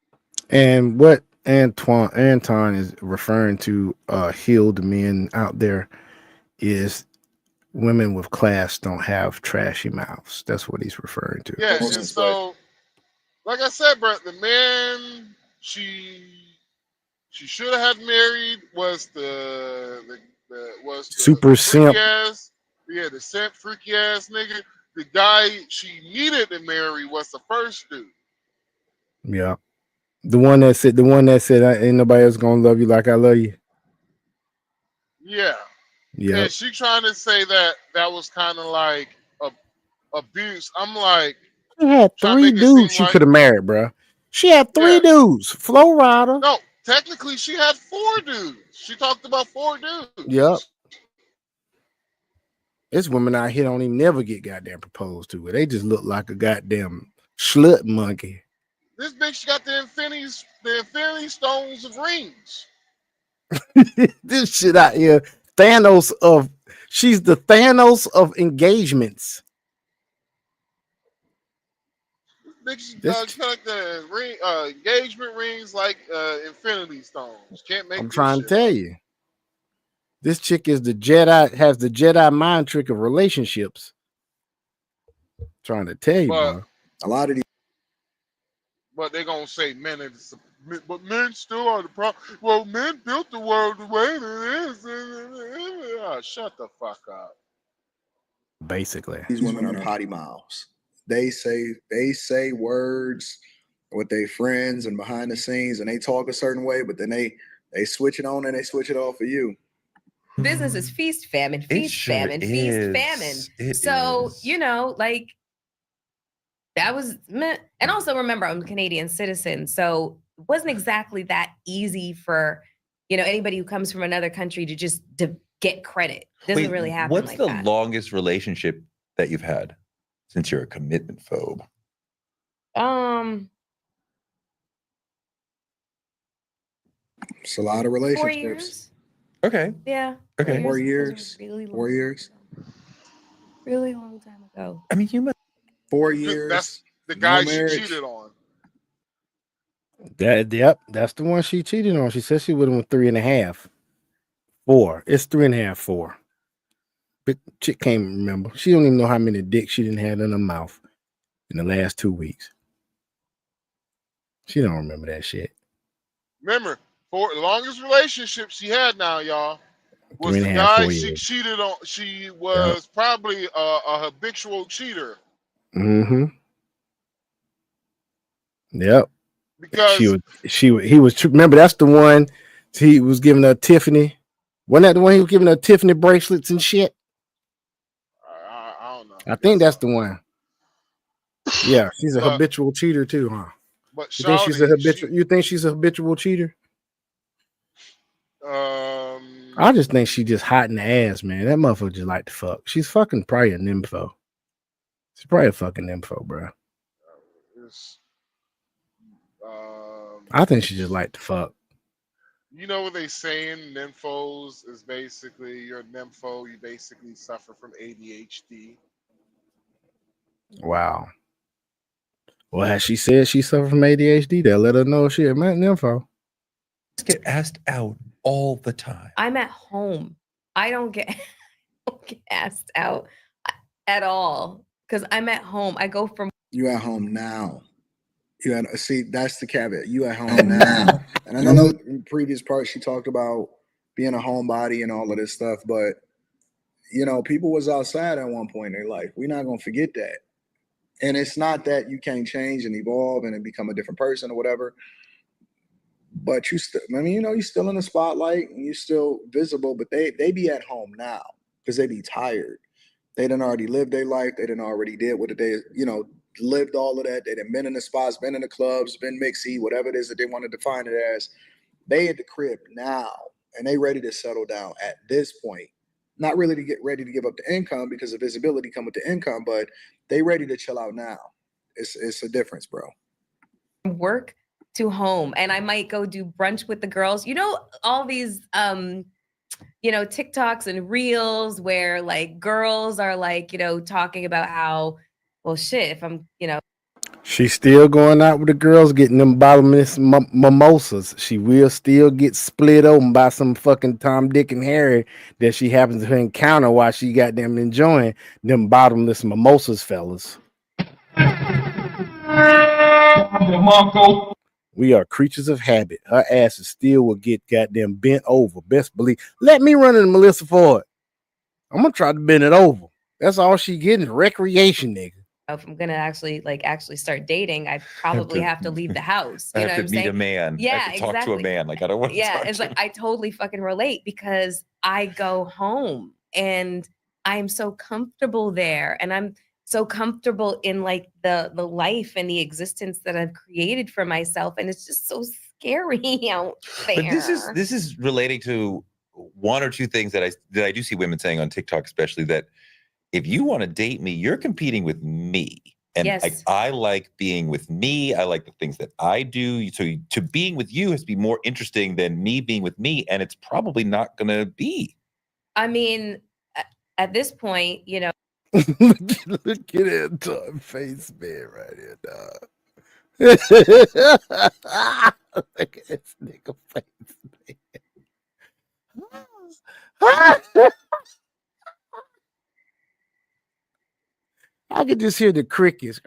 And what Anton is referring to healed men out there is women with class don't have trashy mouths. That's what he's referring to. Yeah, and so, like I said, bro, the man she should have had married was the Super simp. the simp freaky ass nigga. The guy she needed to marry was the first dude. Yeah. The one that said ain't nobody else gonna love you like I love you. Yeah. Yeah. And she trying to say that was kind of like abuse. I'm like, She had trying to 3 make it dudes seem she like- could have married, bro. She had 3 dudes. Flo Rida. no, technically she had 4 dudes. She talked about 4 dudes. Yep. This women out here don't even never get goddamn proposed to. They just look like a goddamn slut monkey. This bitch got the infinity stones of rings. This shit out here, she's the Thanos of engagements. Bitch got the engagement rings like infinity stones. Can't make. I'm this trying to shit tell up. you. This chick is the Jedi, has the Jedi mind trick of relationships. Trying to tell you, But- bro. A lot of these. But they gonna say men are but men still are the problem. Well, men built the world the way it is. Oh, shut the fuck up. Basically. These women are potty mouths. They say words with their friends and behind the scenes, and they talk a certain way, but then they switch it on and they switch it off for you. Business is feast, famine, feast, sure famine, is. feast, famine. It So, is. you know, like that was meh. And also remember, I'm a Canadian citizen. So it wasn't exactly that easy for, anybody who comes from another country to just get credit. Doesn't Wait, really happen what's like the that. longest relationship that you've had since you're a commitment phobe? It's a lot of 4 relationships. years. Okay. Yeah. Okay. 4 Those years. were really long 4 years. Really long time ago. I mean, you must. 4 Dude, years. that's the no guy she marriage. cheated on. Yep, that's the one she cheated on. She said she with him with 3.5. 4. It's 3.5, 4. But chick can't remember. She don't even know how many dicks she didn't have in her mouth in the last 2 weeks. She don't remember that shit. Remember, the longest relationship she had now, y'all, was 3.5, the guy 4 she years. cheated on. She was probably a habitual cheater. Mm-hmm. Yep. Because He was remember that's the one he was giving her Tiffany. Wasn't that the one he was giving her Tiffany bracelets and shit? I don't know. I think that's the one. Yeah, she's a But- habitual cheater too, huh? But You think she's a Shawty, habitual? You think she's a habitual cheater? I just think she just hot in the ass, man. That motherfucker just like to fuck. She's fucking probably a nympho. She's probably a fucking nympho, bro. I think she just like to fuck. You know what they saying? Nymphos is basically you're a nympho. You basically suffer from ADHD. Wow. Well, has she said she suffered from ADHD? They'll let her know she a nympho. Get asked out all the time. I'm at home. I don't get asked out at all because I'm at home. I go from You at home now. See, that's the caveat. You at home now. And I know in previous parts she talked about being a homebody and all of this stuff, but people was outside at one point in their life. We're not gonna forget that. And it's not that you can't change and evolve and become a different person or whatever. But you still, you're still in the spotlight and you're still visible, but they be at home now because they be tired. They done already lived their life. They done already did what they, lived all of that. They done been in the spots, been in the clubs, been mixy, whatever it is that they want to define it as. They at the crib now and they ready to settle down at this point. Not really to get ready to give up the income because the visibility come with the income, but they ready to chill out now. It's a difference, bro. work to home, and I might go do brunch with the girls. All these TikToks and reels where like girls are like, talking about how, well, shit, if I'm, She's still going out with the girls, getting them bottomless mimosas. She will still get split open by some fucking Tom, Dick, and Harry that she happens to encounter while she got them enjoying them bottomless mimosas, fellas. We are creatures of habit. Her ass still will get goddamn bent over. Best believe. Let me run into Melissa Ford. I'm gonna try to bend it over. That's all she getting. Recreation, nigga. If I'm gonna actually start dating, I probably have to leave the house. I You know have what to I'm meet a saying? man. I Yeah, have to talk to a exactly. man. Like I don't want to Yeah, talk it's to like I totally fucking relate because I go home and I'm so comfortable there, and I'm so comfortable in like the life and the existence that I've created for myself, and it's just so scary out there. But this is relating to one or two things that I do see women saying on TikTok, especially that if you want to date me, you're competing with me. And Yes. I like being with me. I like the things that I do. So to being with you has to be more interesting than me being with me. And it's probably not going to be. I mean, at this point, you know, Look at that time face, man, right here, dog. Look at this nigga face, man. I could just hear the crickets.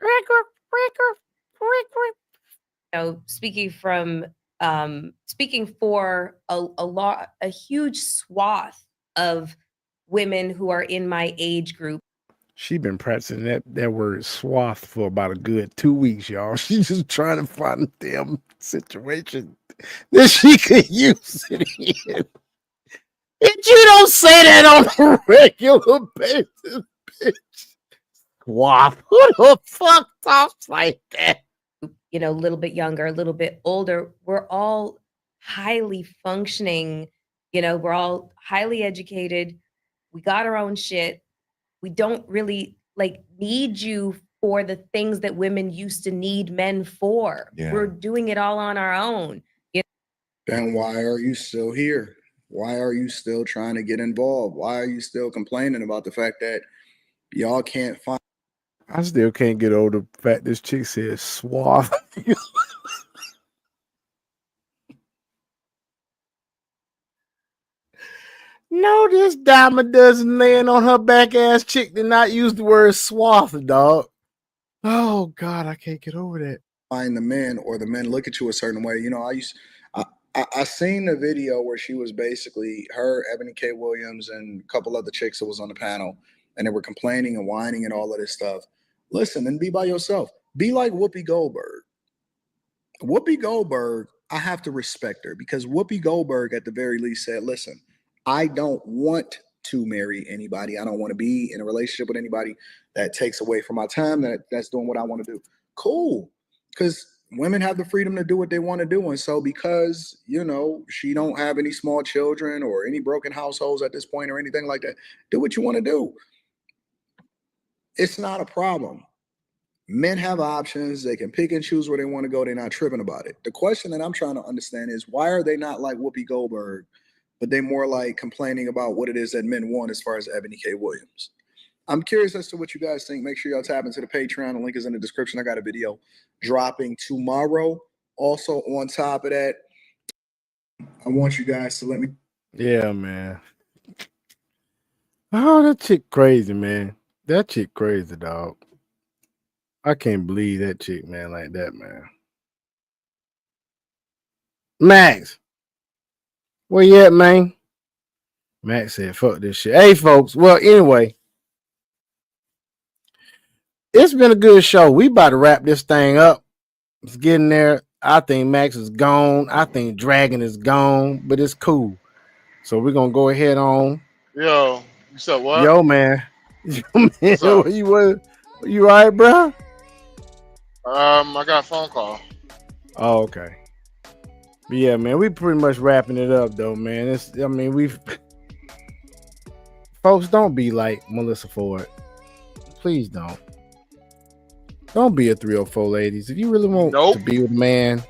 Speaking for a huge swath of women who are in my age group. She been practicing that word swath for about a good 2 weeks, y'all. She's just trying to find a damn situation that she could use it in. And you don't say that on a regular basis, bitch. Swath. Who the fuck talks like that? You know, a little bit younger, a little bit older. We're all highly functioning. You know, we're all highly educated. We got our own shit. We don't really need you for the things that women used to need men for. Yeah. We're doing it all on our own. Then why are you still here? Why are you still trying to get involved? Why are you still complaining about the fact that y'all can't find? I still can't get over the fact this chick says swath. No, this diamond dozen laying on her back ass chick did not use the word swath, dog. Oh God, I can't get over that. Find the men, or the men look at you a certain way. You know, I seen the video where she was basically her, Ebony K. Williams, and a couple other chicks that was on the panel, and they were complaining and whining and all of this stuff. Listen and be by yourself. Be like Whoopi Goldberg. Whoopi Goldberg, I have to respect her because Whoopi Goldberg at the very least said, listen, I don't want to marry anybody. I don't want to be in a relationship with anybody that takes away from my time, that's doing what I want to do. Cool. Because women have the freedom to do what they want to do. And so because, you know, she don't have any small children or any broken households at this point or anything like that, do what you want to do. It's not a problem. Men have options. They can pick and choose where they want to go. They're not tripping about it. The question that I'm trying to understand is why are they not like Whoopi Goldberg, but they more like complaining about what it is that men want as far as Ebony K. Williams? I'm curious as to what you guys think. Make sure y'all tap into the Patreon. The link is in the description. I got a video dropping tomorrow. Also on top of that, I want you guys to let me. Yeah, man. Oh, that chick crazy, man. That chick crazy, dog. I can't believe that chick, man, like that, man. Max, where you at, man? Max said, fuck this shit. Hey, folks. Well, anyway, it's been a good show. We about to wrap this thing up. It's getting there. I think Max is gone. I think Dragon is gone, but it's cool. So we're going to go ahead on. Yo, you said what? Yo, man. Yo, man. What's up? You all right, bro? I got a phone call. Oh, okay. But yeah, man, we pretty much wrapping it up, though, man. Folks, don't be like Melissa Ford. Please don't. Don't be a 304, ladies. If you really want to be with a man,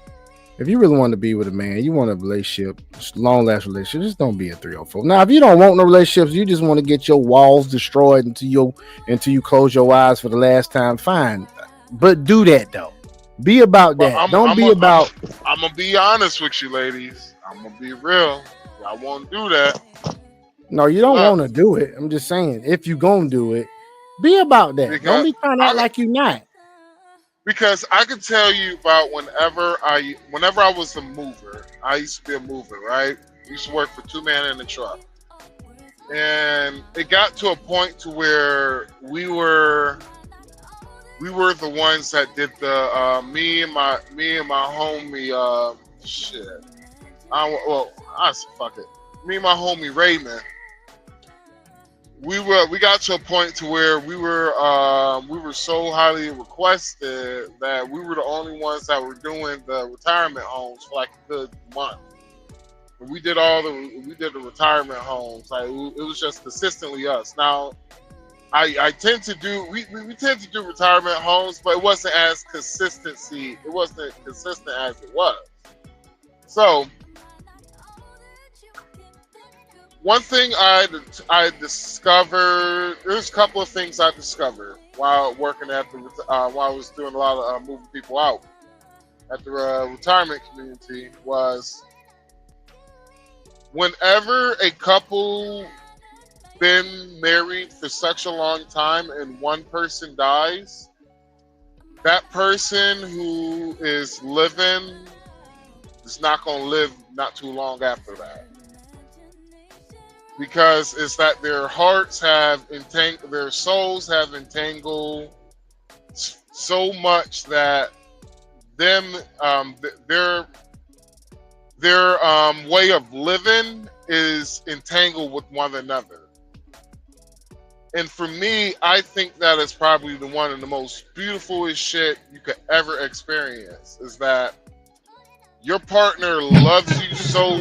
if you really want to be with a man, you want a relationship, long-lasting relationship, just don't be a 304. Now, if you don't want no relationships, you just want to get your walls destroyed until you close your eyes for the last time, fine. But do that, though. Be about But that. Don't be about. I'm gonna be honest with you, ladies. I'm gonna be real. I won't do that. No, you don't Look, want to do it. I'm just saying, if you gonna do it, be about that. Don't be trying to act like you not. Because I can tell you about whenever I was a mover. I used to be a mover, right? I used to work for Two Man in a Truck, and it got to a point to where we were the ones that did the me and my homie fuck it. Me and my homie Raymond. We got to a point to where we were so highly requested that we were the only ones that were doing the retirement homes for like a good month. We did the retirement homes. Like it was just consistently us. Now I tend to do we tend to do retirement homes, but it wasn't as consistent as it was. So one thing I discovered, there's a couple of things I discovered while working at while I was doing a lot of moving people out at the retirement community was whenever a couple been married for such a long time and one person dies, that person who is living is not going to live not too long after that. Because it's that their hearts have entangled, their souls have entangled so much that their way of living is entangled with one another. And for me, I think that is probably one of the most beautiful shit you could ever experience. Is that your partner loves you so.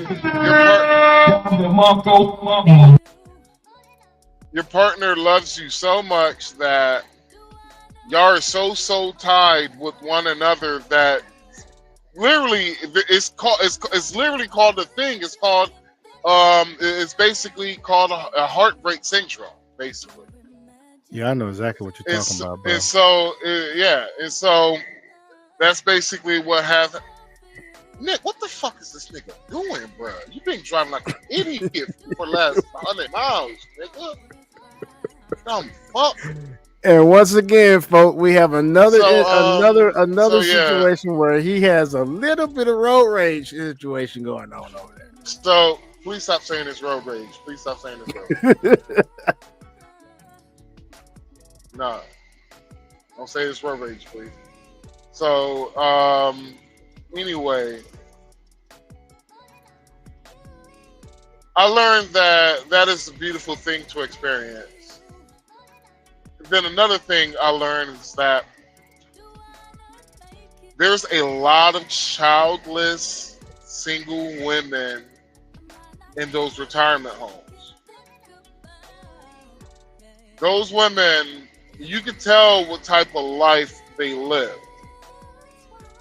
Your partner loves you so much that y'all are so tied with one another that literally it's literally called a thing. It's called it's basically called a heartbreak syndrome, basically. Yeah, I know exactly what you're talking about, bro. And so that's basically what happened. Nick, what the fuck is this nigga doing, bro? You been driving like an idiot for the last 100 miles, nigga. Dumb fuck. And once again, folks, we have another So, situation where he has a little bit of road rage situation going on over there. So please stop saying this road rage. Please stop saying this road rage. No. Don't say this road rage, please. So, anyway, I learned that is a beautiful thing to experience. Then another thing I learned is that there's a lot of childless single women in those retirement homes. Those women, you can tell what type of life they live.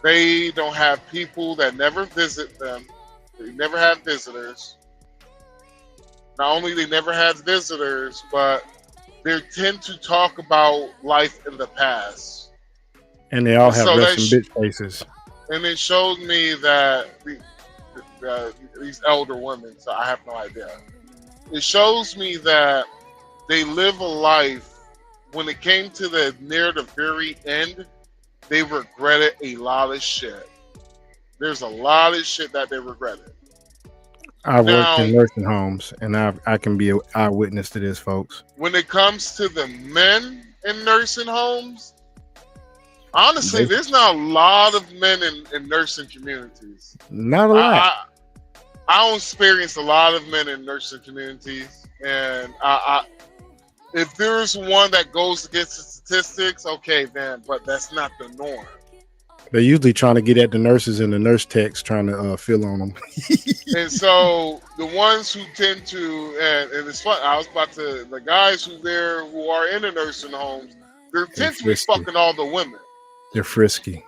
They don't have people that never visit them. They never have visitors. Not only they never had visitors, but they tend to talk about life in the past. And they all have So resting bitch faces. And it showed me that these elder women, so I have no idea. It shows me that they live a life, when it came to near the very end, they regretted a lot of shit. There's a lot of shit that they regretted. I worked in nursing homes, and I can be an eyewitness to this, folks. When it comes to the men in nursing homes, honestly, there's not a lot of men in nursing communities. Not a lot. I don't experience a lot of men in nursing communities, and if there's one that goes against the statistics, okay, then, but that's not the norm. They're usually trying to get at the nurses and the nurse techs, trying to fill on them. And so the ones who tend to, and it's fun. The guys who are in the nursing homes, they tend to be fucking all the women. They're frisky.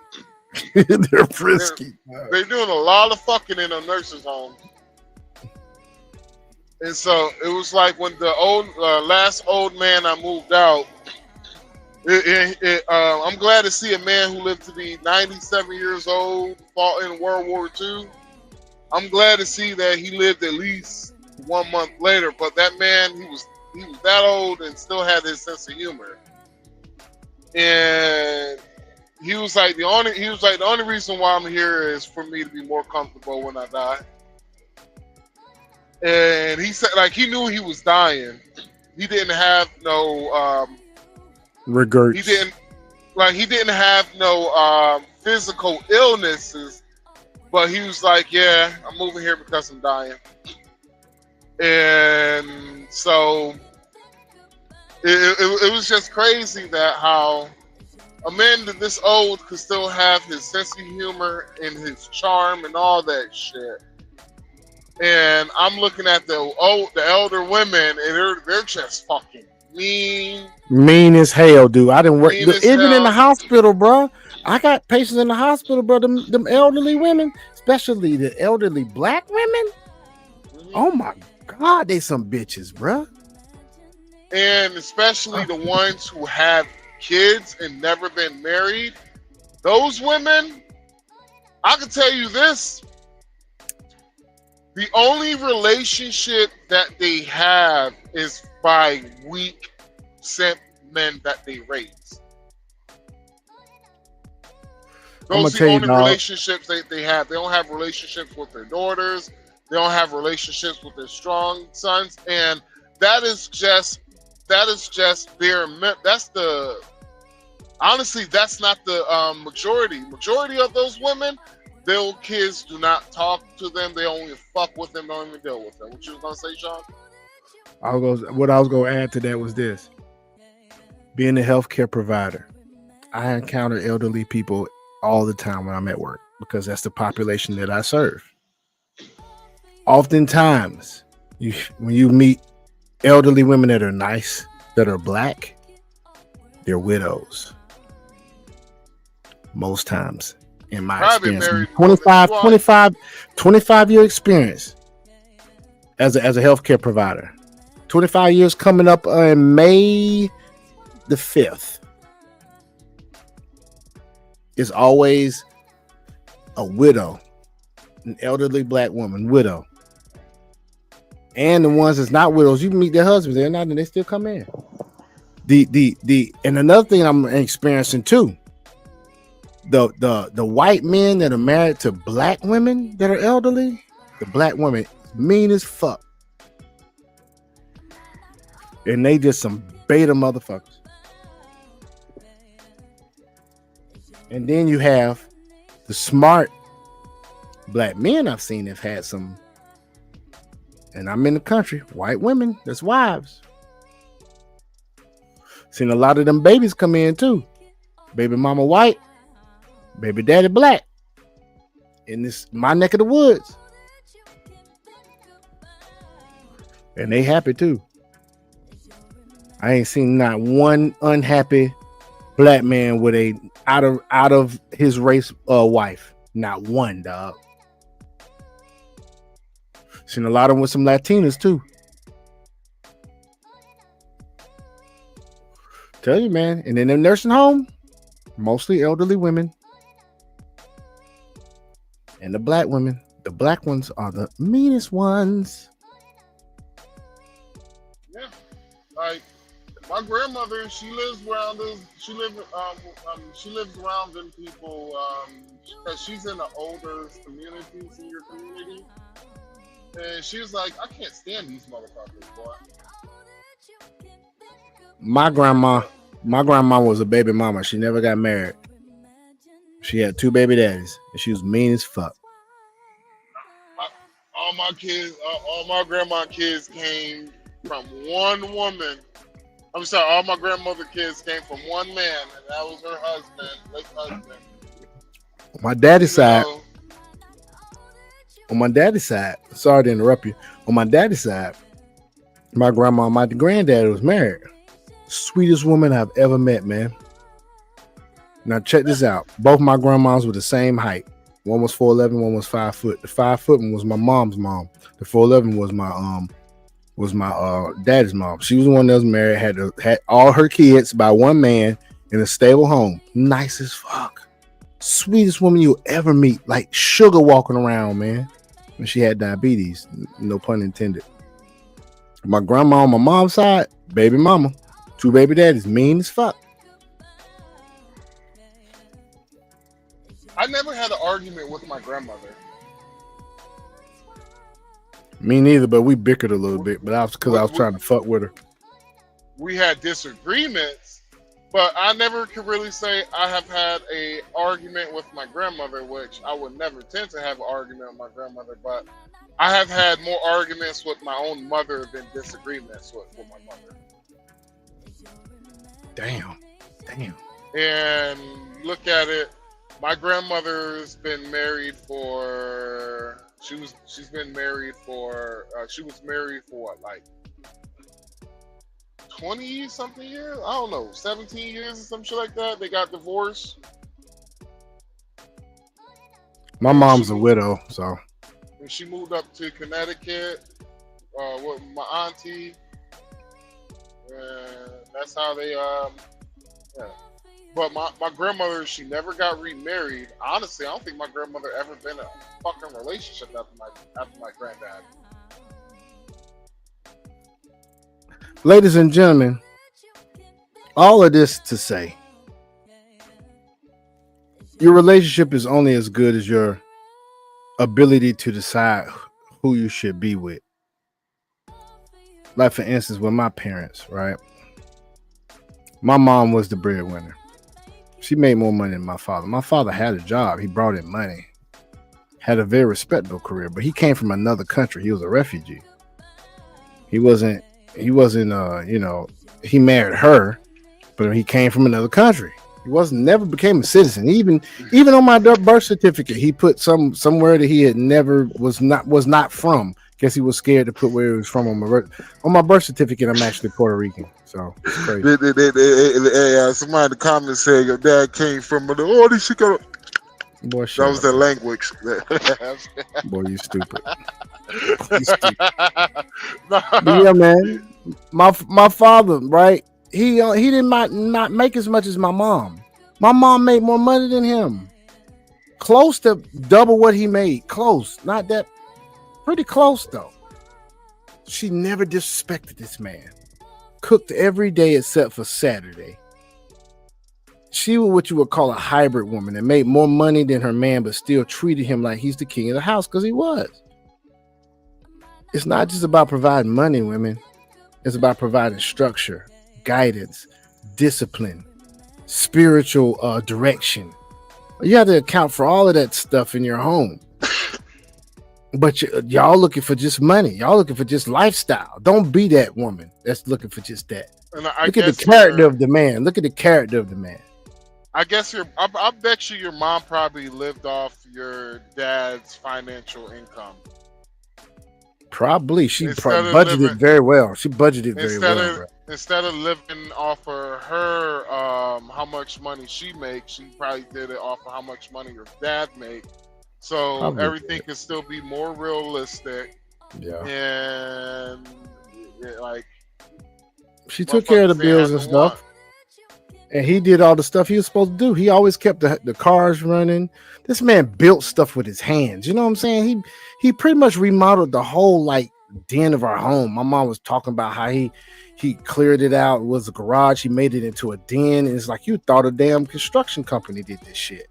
They're frisky. They're doing a lot of fucking in the nursing homes. And so it was like when the last old man I moved out, I'm glad to see a man who lived to be 97 years old, fought in World War II. I'm glad to see that he lived at least 1 month later. But that man, he was that old and still had his sense of humor. And he was like the only reason why I'm here is for me to be more comfortable when I die. And he said, like, he knew he was dying. He didn't have no Regrets. he didn't have no physical illnesses, but he was like, yeah, I'm moving here because I'm dying. And so it was just crazy that how a man that this old could still have his sense of humor and his charm and all that shit. And I'm looking at the elder women, and they're just fucking mean as hell, dude. I didn't work Mean as even in hell. the hospital, bro. I got patients in the hospital, bro. Them elderly women, especially the elderly black women. Oh my God, they some bitches, bro. And especially the ones who have kids and never been married. Those women, I can tell you this. The only relationship that they have is by weak simp men that they raise. Those are the only relationships they have. They don't have relationships with their daughters. They don't have relationships with their strong sons. And that is just bare minimum. Honestly, that's not the majority. Majority of those women, their kids do not talk to them. They only fuck with them, don't even deal with them. What you was gonna say, Sean? What I was going to add to that was this. Being a healthcare provider, I encounter elderly people all the time when I'm at work because that's the population that I serve. Oftentimes, when you meet elderly women that are nice, that are black, they're widows. Most times, in my experience, 25-year experience as a healthcare provider. 25 years coming up on May the 5th. It's always a widow, an elderly black woman, widow. And the ones that's not widows, you can meet their husbands, they're not, and they still come in. And another thing I'm experiencing too, the white men that are married to black women that are elderly, the black women mean as fuck. And they just some beta motherfuckers. And then you have the smart black men I've seen have had some, and I'm in the country, white women, that's wives. Seen a lot of them babies come in too. Baby mama white, baby daddy black. In this my neck of the woods. And they happy too. I ain't seen not one unhappy black man with a out of his race wife. Not one, dog. Seen a lot of them with some Latinas too. Tell you, man. And in the nursing home, mostly elderly women. And the black women. The black ones are the meanest ones. Yeah. Like my grandmother, she lives around us. She lives around them people. Cause she's in the older community, senior community. And she was like, I can't stand these motherfuckers, boy. My grandma was a baby mama. She never got married. She had 2 baby daddies, and she was mean as fuck. All my kids, all my grandma kids came from one woman. I'm sorry, all my grandmother kids came from one man, and that was her husband, late husband. My daddy's side. On my daddy's side, sorry to interrupt you. On my daddy's side, my grandma, my granddad was married. Sweetest woman I've ever met, man. Now check this out. Both my grandmas were the same height. One was 4'11", one was 5 foot. The 5 foot one was my mom's mom. The 4'11" was my daddy's mom. She was the one that was married, had all her kids by one man, in a stable home, nice as fuck, sweetest woman you'll ever meet, like sugar walking around, man. And she had diabetes, no pun intended. My grandma on my mom's side, baby mama, 2 baby daddies, mean as fuck. I never had an argument with my grandmother. Me neither, but we bickered a little bit, but because I was trying to fuck with her. We had disagreements, but I never could really say I have had a argument with my grandmother, which I would never tend to have an argument with my grandmother, but I have had more arguments with my own mother than disagreements with my mother. Damn. And look at it, my grandmother's been married for she was married for what, like 20 something years? I don't know, 17 years or some shit like that. They got divorced. My mom's a widow, so. And she moved up to Connecticut with my auntie. And that's how they yeah. But my grandmother, she never got remarried. Honestly, I don't think my grandmother ever been in a fucking relationship after my granddad. Ladies and gentlemen, all of this to say, your relationship is only as good as your ability to decide who you should be with. Like, for instance, with my parents, right? My mom was the breadwinner. She made more money than my father. My father had a job. He brought in money. Had a very respectable career, but he came from another country. He was a refugee. He wasn't, he married her, but he came from another country. He never became a citizen. Even on my birth certificate, he put somewhere that he had never was not from. Guess he was scared to put where he was from on my birth certificate. I'm actually Puerto Rican, so it's crazy. Somebody in the comments said your dad came from this shit. Boy, that was the language. Boy, you stupid. But yeah, man. My father, right? He did not make as much as my mom. My mom made more money than him. Close to double what he made. Close. Not that. Pretty close, though. She never disrespected this man. Cooked every day except for Saturday. She was what you would call a hybrid woman that made more money than her man, but still treated him like he's the king of the house because he was. It's not just about providing money, women. It's about providing structure, guidance, discipline, spiritual direction. You have to account for all of that stuff in your home. But y'all looking for just money. Y'all looking for just lifestyle. Don't be that woman that's looking for just that. Look at the character of the man. Look at the character of the man. I guess I bet you your mom probably lived off your dad's financial income. Probably. She budgeted very well. She budgeted very well. Bro. Instead of living off of her, how much money she makes, she probably did it off of how much money your dad made. So probably everything can still be more realistic. Yeah. And like she took care of the bills and stuff. And he did all the stuff he was supposed to do. He always kept the cars running. This man built stuff with his hands. You know what I'm saying? He pretty much remodeled the whole like den of our home. My mom was talking about how he cleared it out. It was a garage. He made it into a den. And it's like you thought a damn construction company did this shit.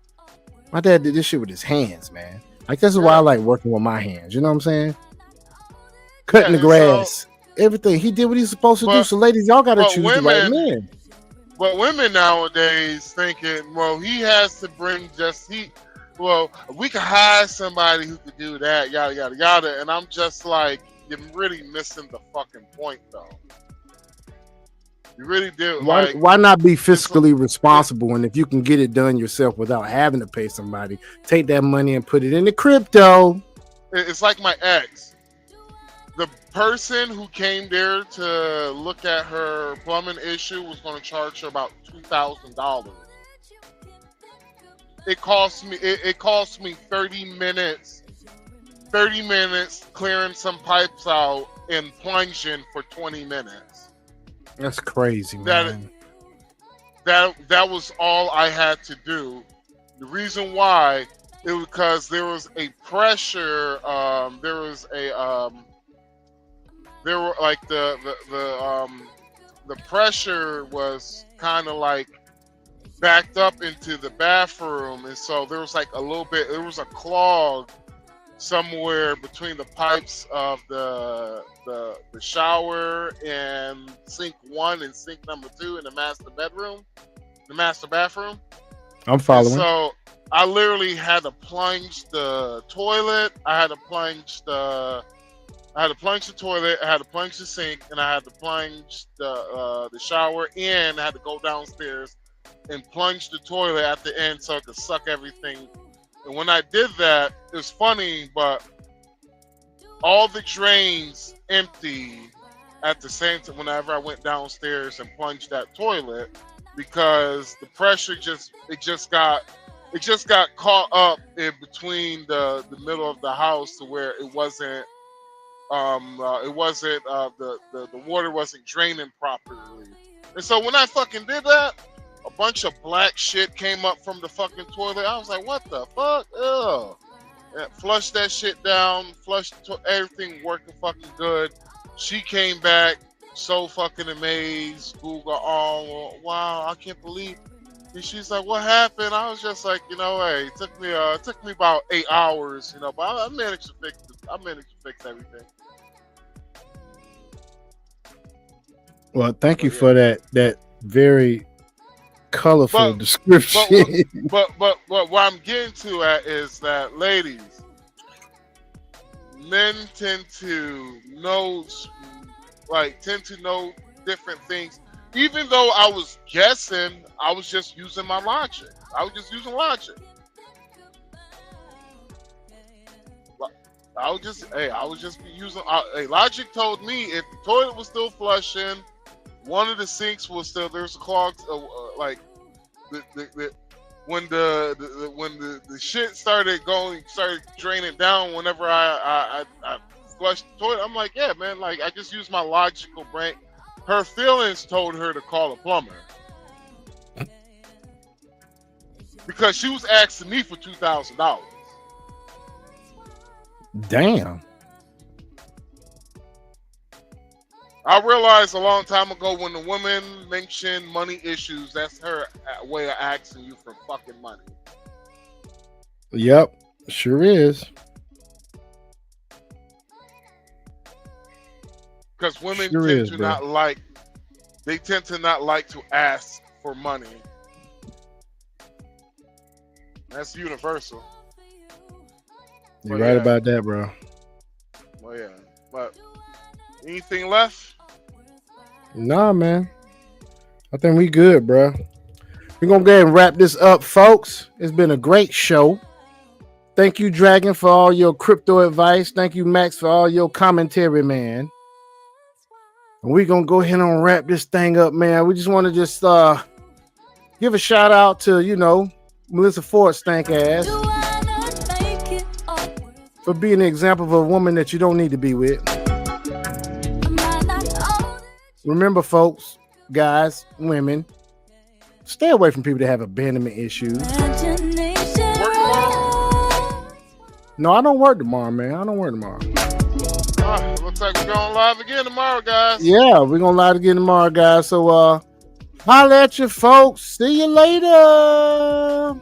My dad did this shit with his hands, man. Like, this is why I like working with my hands. You know what I'm saying? Cutting the grass. Everything. He did what he's supposed to do. So, ladies, y'all got to choose the right man. But women nowadays thinking, well, he has to bring we can hire somebody who could do that, yada, yada, yada. And I'm just like, you're really missing the fucking point, though. You really do. Why not be fiscally responsible? And if you can get it done yourself without having to pay somebody, take that money and put it into crypto. It's like my ex. The person who came there to look at her plumbing issue was going to charge her about $2,000. It cost me 30 minutes clearing some pipes out and plunging for 20 minutes. That's crazy, man. that was all I had to do. The reason why it was because there was a pressure. There were like the pressure was kind of like backed up into the bathroom, and so there was like a little bit. There was a clog somewhere between the pipes of the shower and sink 1 and sink number 2 in the master bathroom. I'm following. And so I literally had to plunge the toilet. I had to plunge the toilet. I had to plunge the sink, and I had to plunge the shower. And I had to go downstairs and plunge the toilet at the end so it could suck everything. And when I did that, it was funny, but all the drains empty at the same time whenever I went downstairs and plunged that toilet, because the pressure just got caught up in between the middle of the house to where it wasn't the water wasn't draining properly. And so when I fucking did that, a bunch of black shit came up from the fucking toilet. I was like, what the fuck? Ugh. And flushed that shit down, everything working fucking good. She came back so fucking amazed. Google, oh wow, I can't believe. And she's like, what happened? I was just like, hey, it took me about 8 hours, but I managed to fix it. I managed to fix everything. Well, thank you for that very colorful description. But what I'm getting to at is that, ladies, men tend to know different things. Even though I was guessing, I was just using my logic. I was just using logic. Logic told me if the toilet was still flushing, one of the sinks was still, there's a clog, when the shit started draining down whenever I flushed the toilet. I'm like, yeah, man, like I just used my logical brain. Her feelings told her to call a plumber because she was asking me for $2,000. Damn. I realized a long time ago when the woman mentioned money issues, that's her way of asking you for fucking money. Yep, sure is. Because women tend to not like to ask for money. That's universal. You're right about that, bro. Well, yeah. But anything left? Nah, man. I think we good, bro. We're going to go ahead and wrap this up, folks. It's been a great show. Thank you, Dragon, for all your crypto advice. Thank you, Max, for all your commentary, man. And we're going to go ahead and wrap this thing up, man. We just want to just give a shout out to, Melissa Ford stank ass for being an example of a woman that you don't need to be with. Remember, folks, guys, women, stay away from people that have abandonment issues. No, I don't work tomorrow, man. I don't work tomorrow. Looks like we're going live again tomorrow, guys. Yeah, we're going live again tomorrow, guys. So, holla at you, folks. See you later.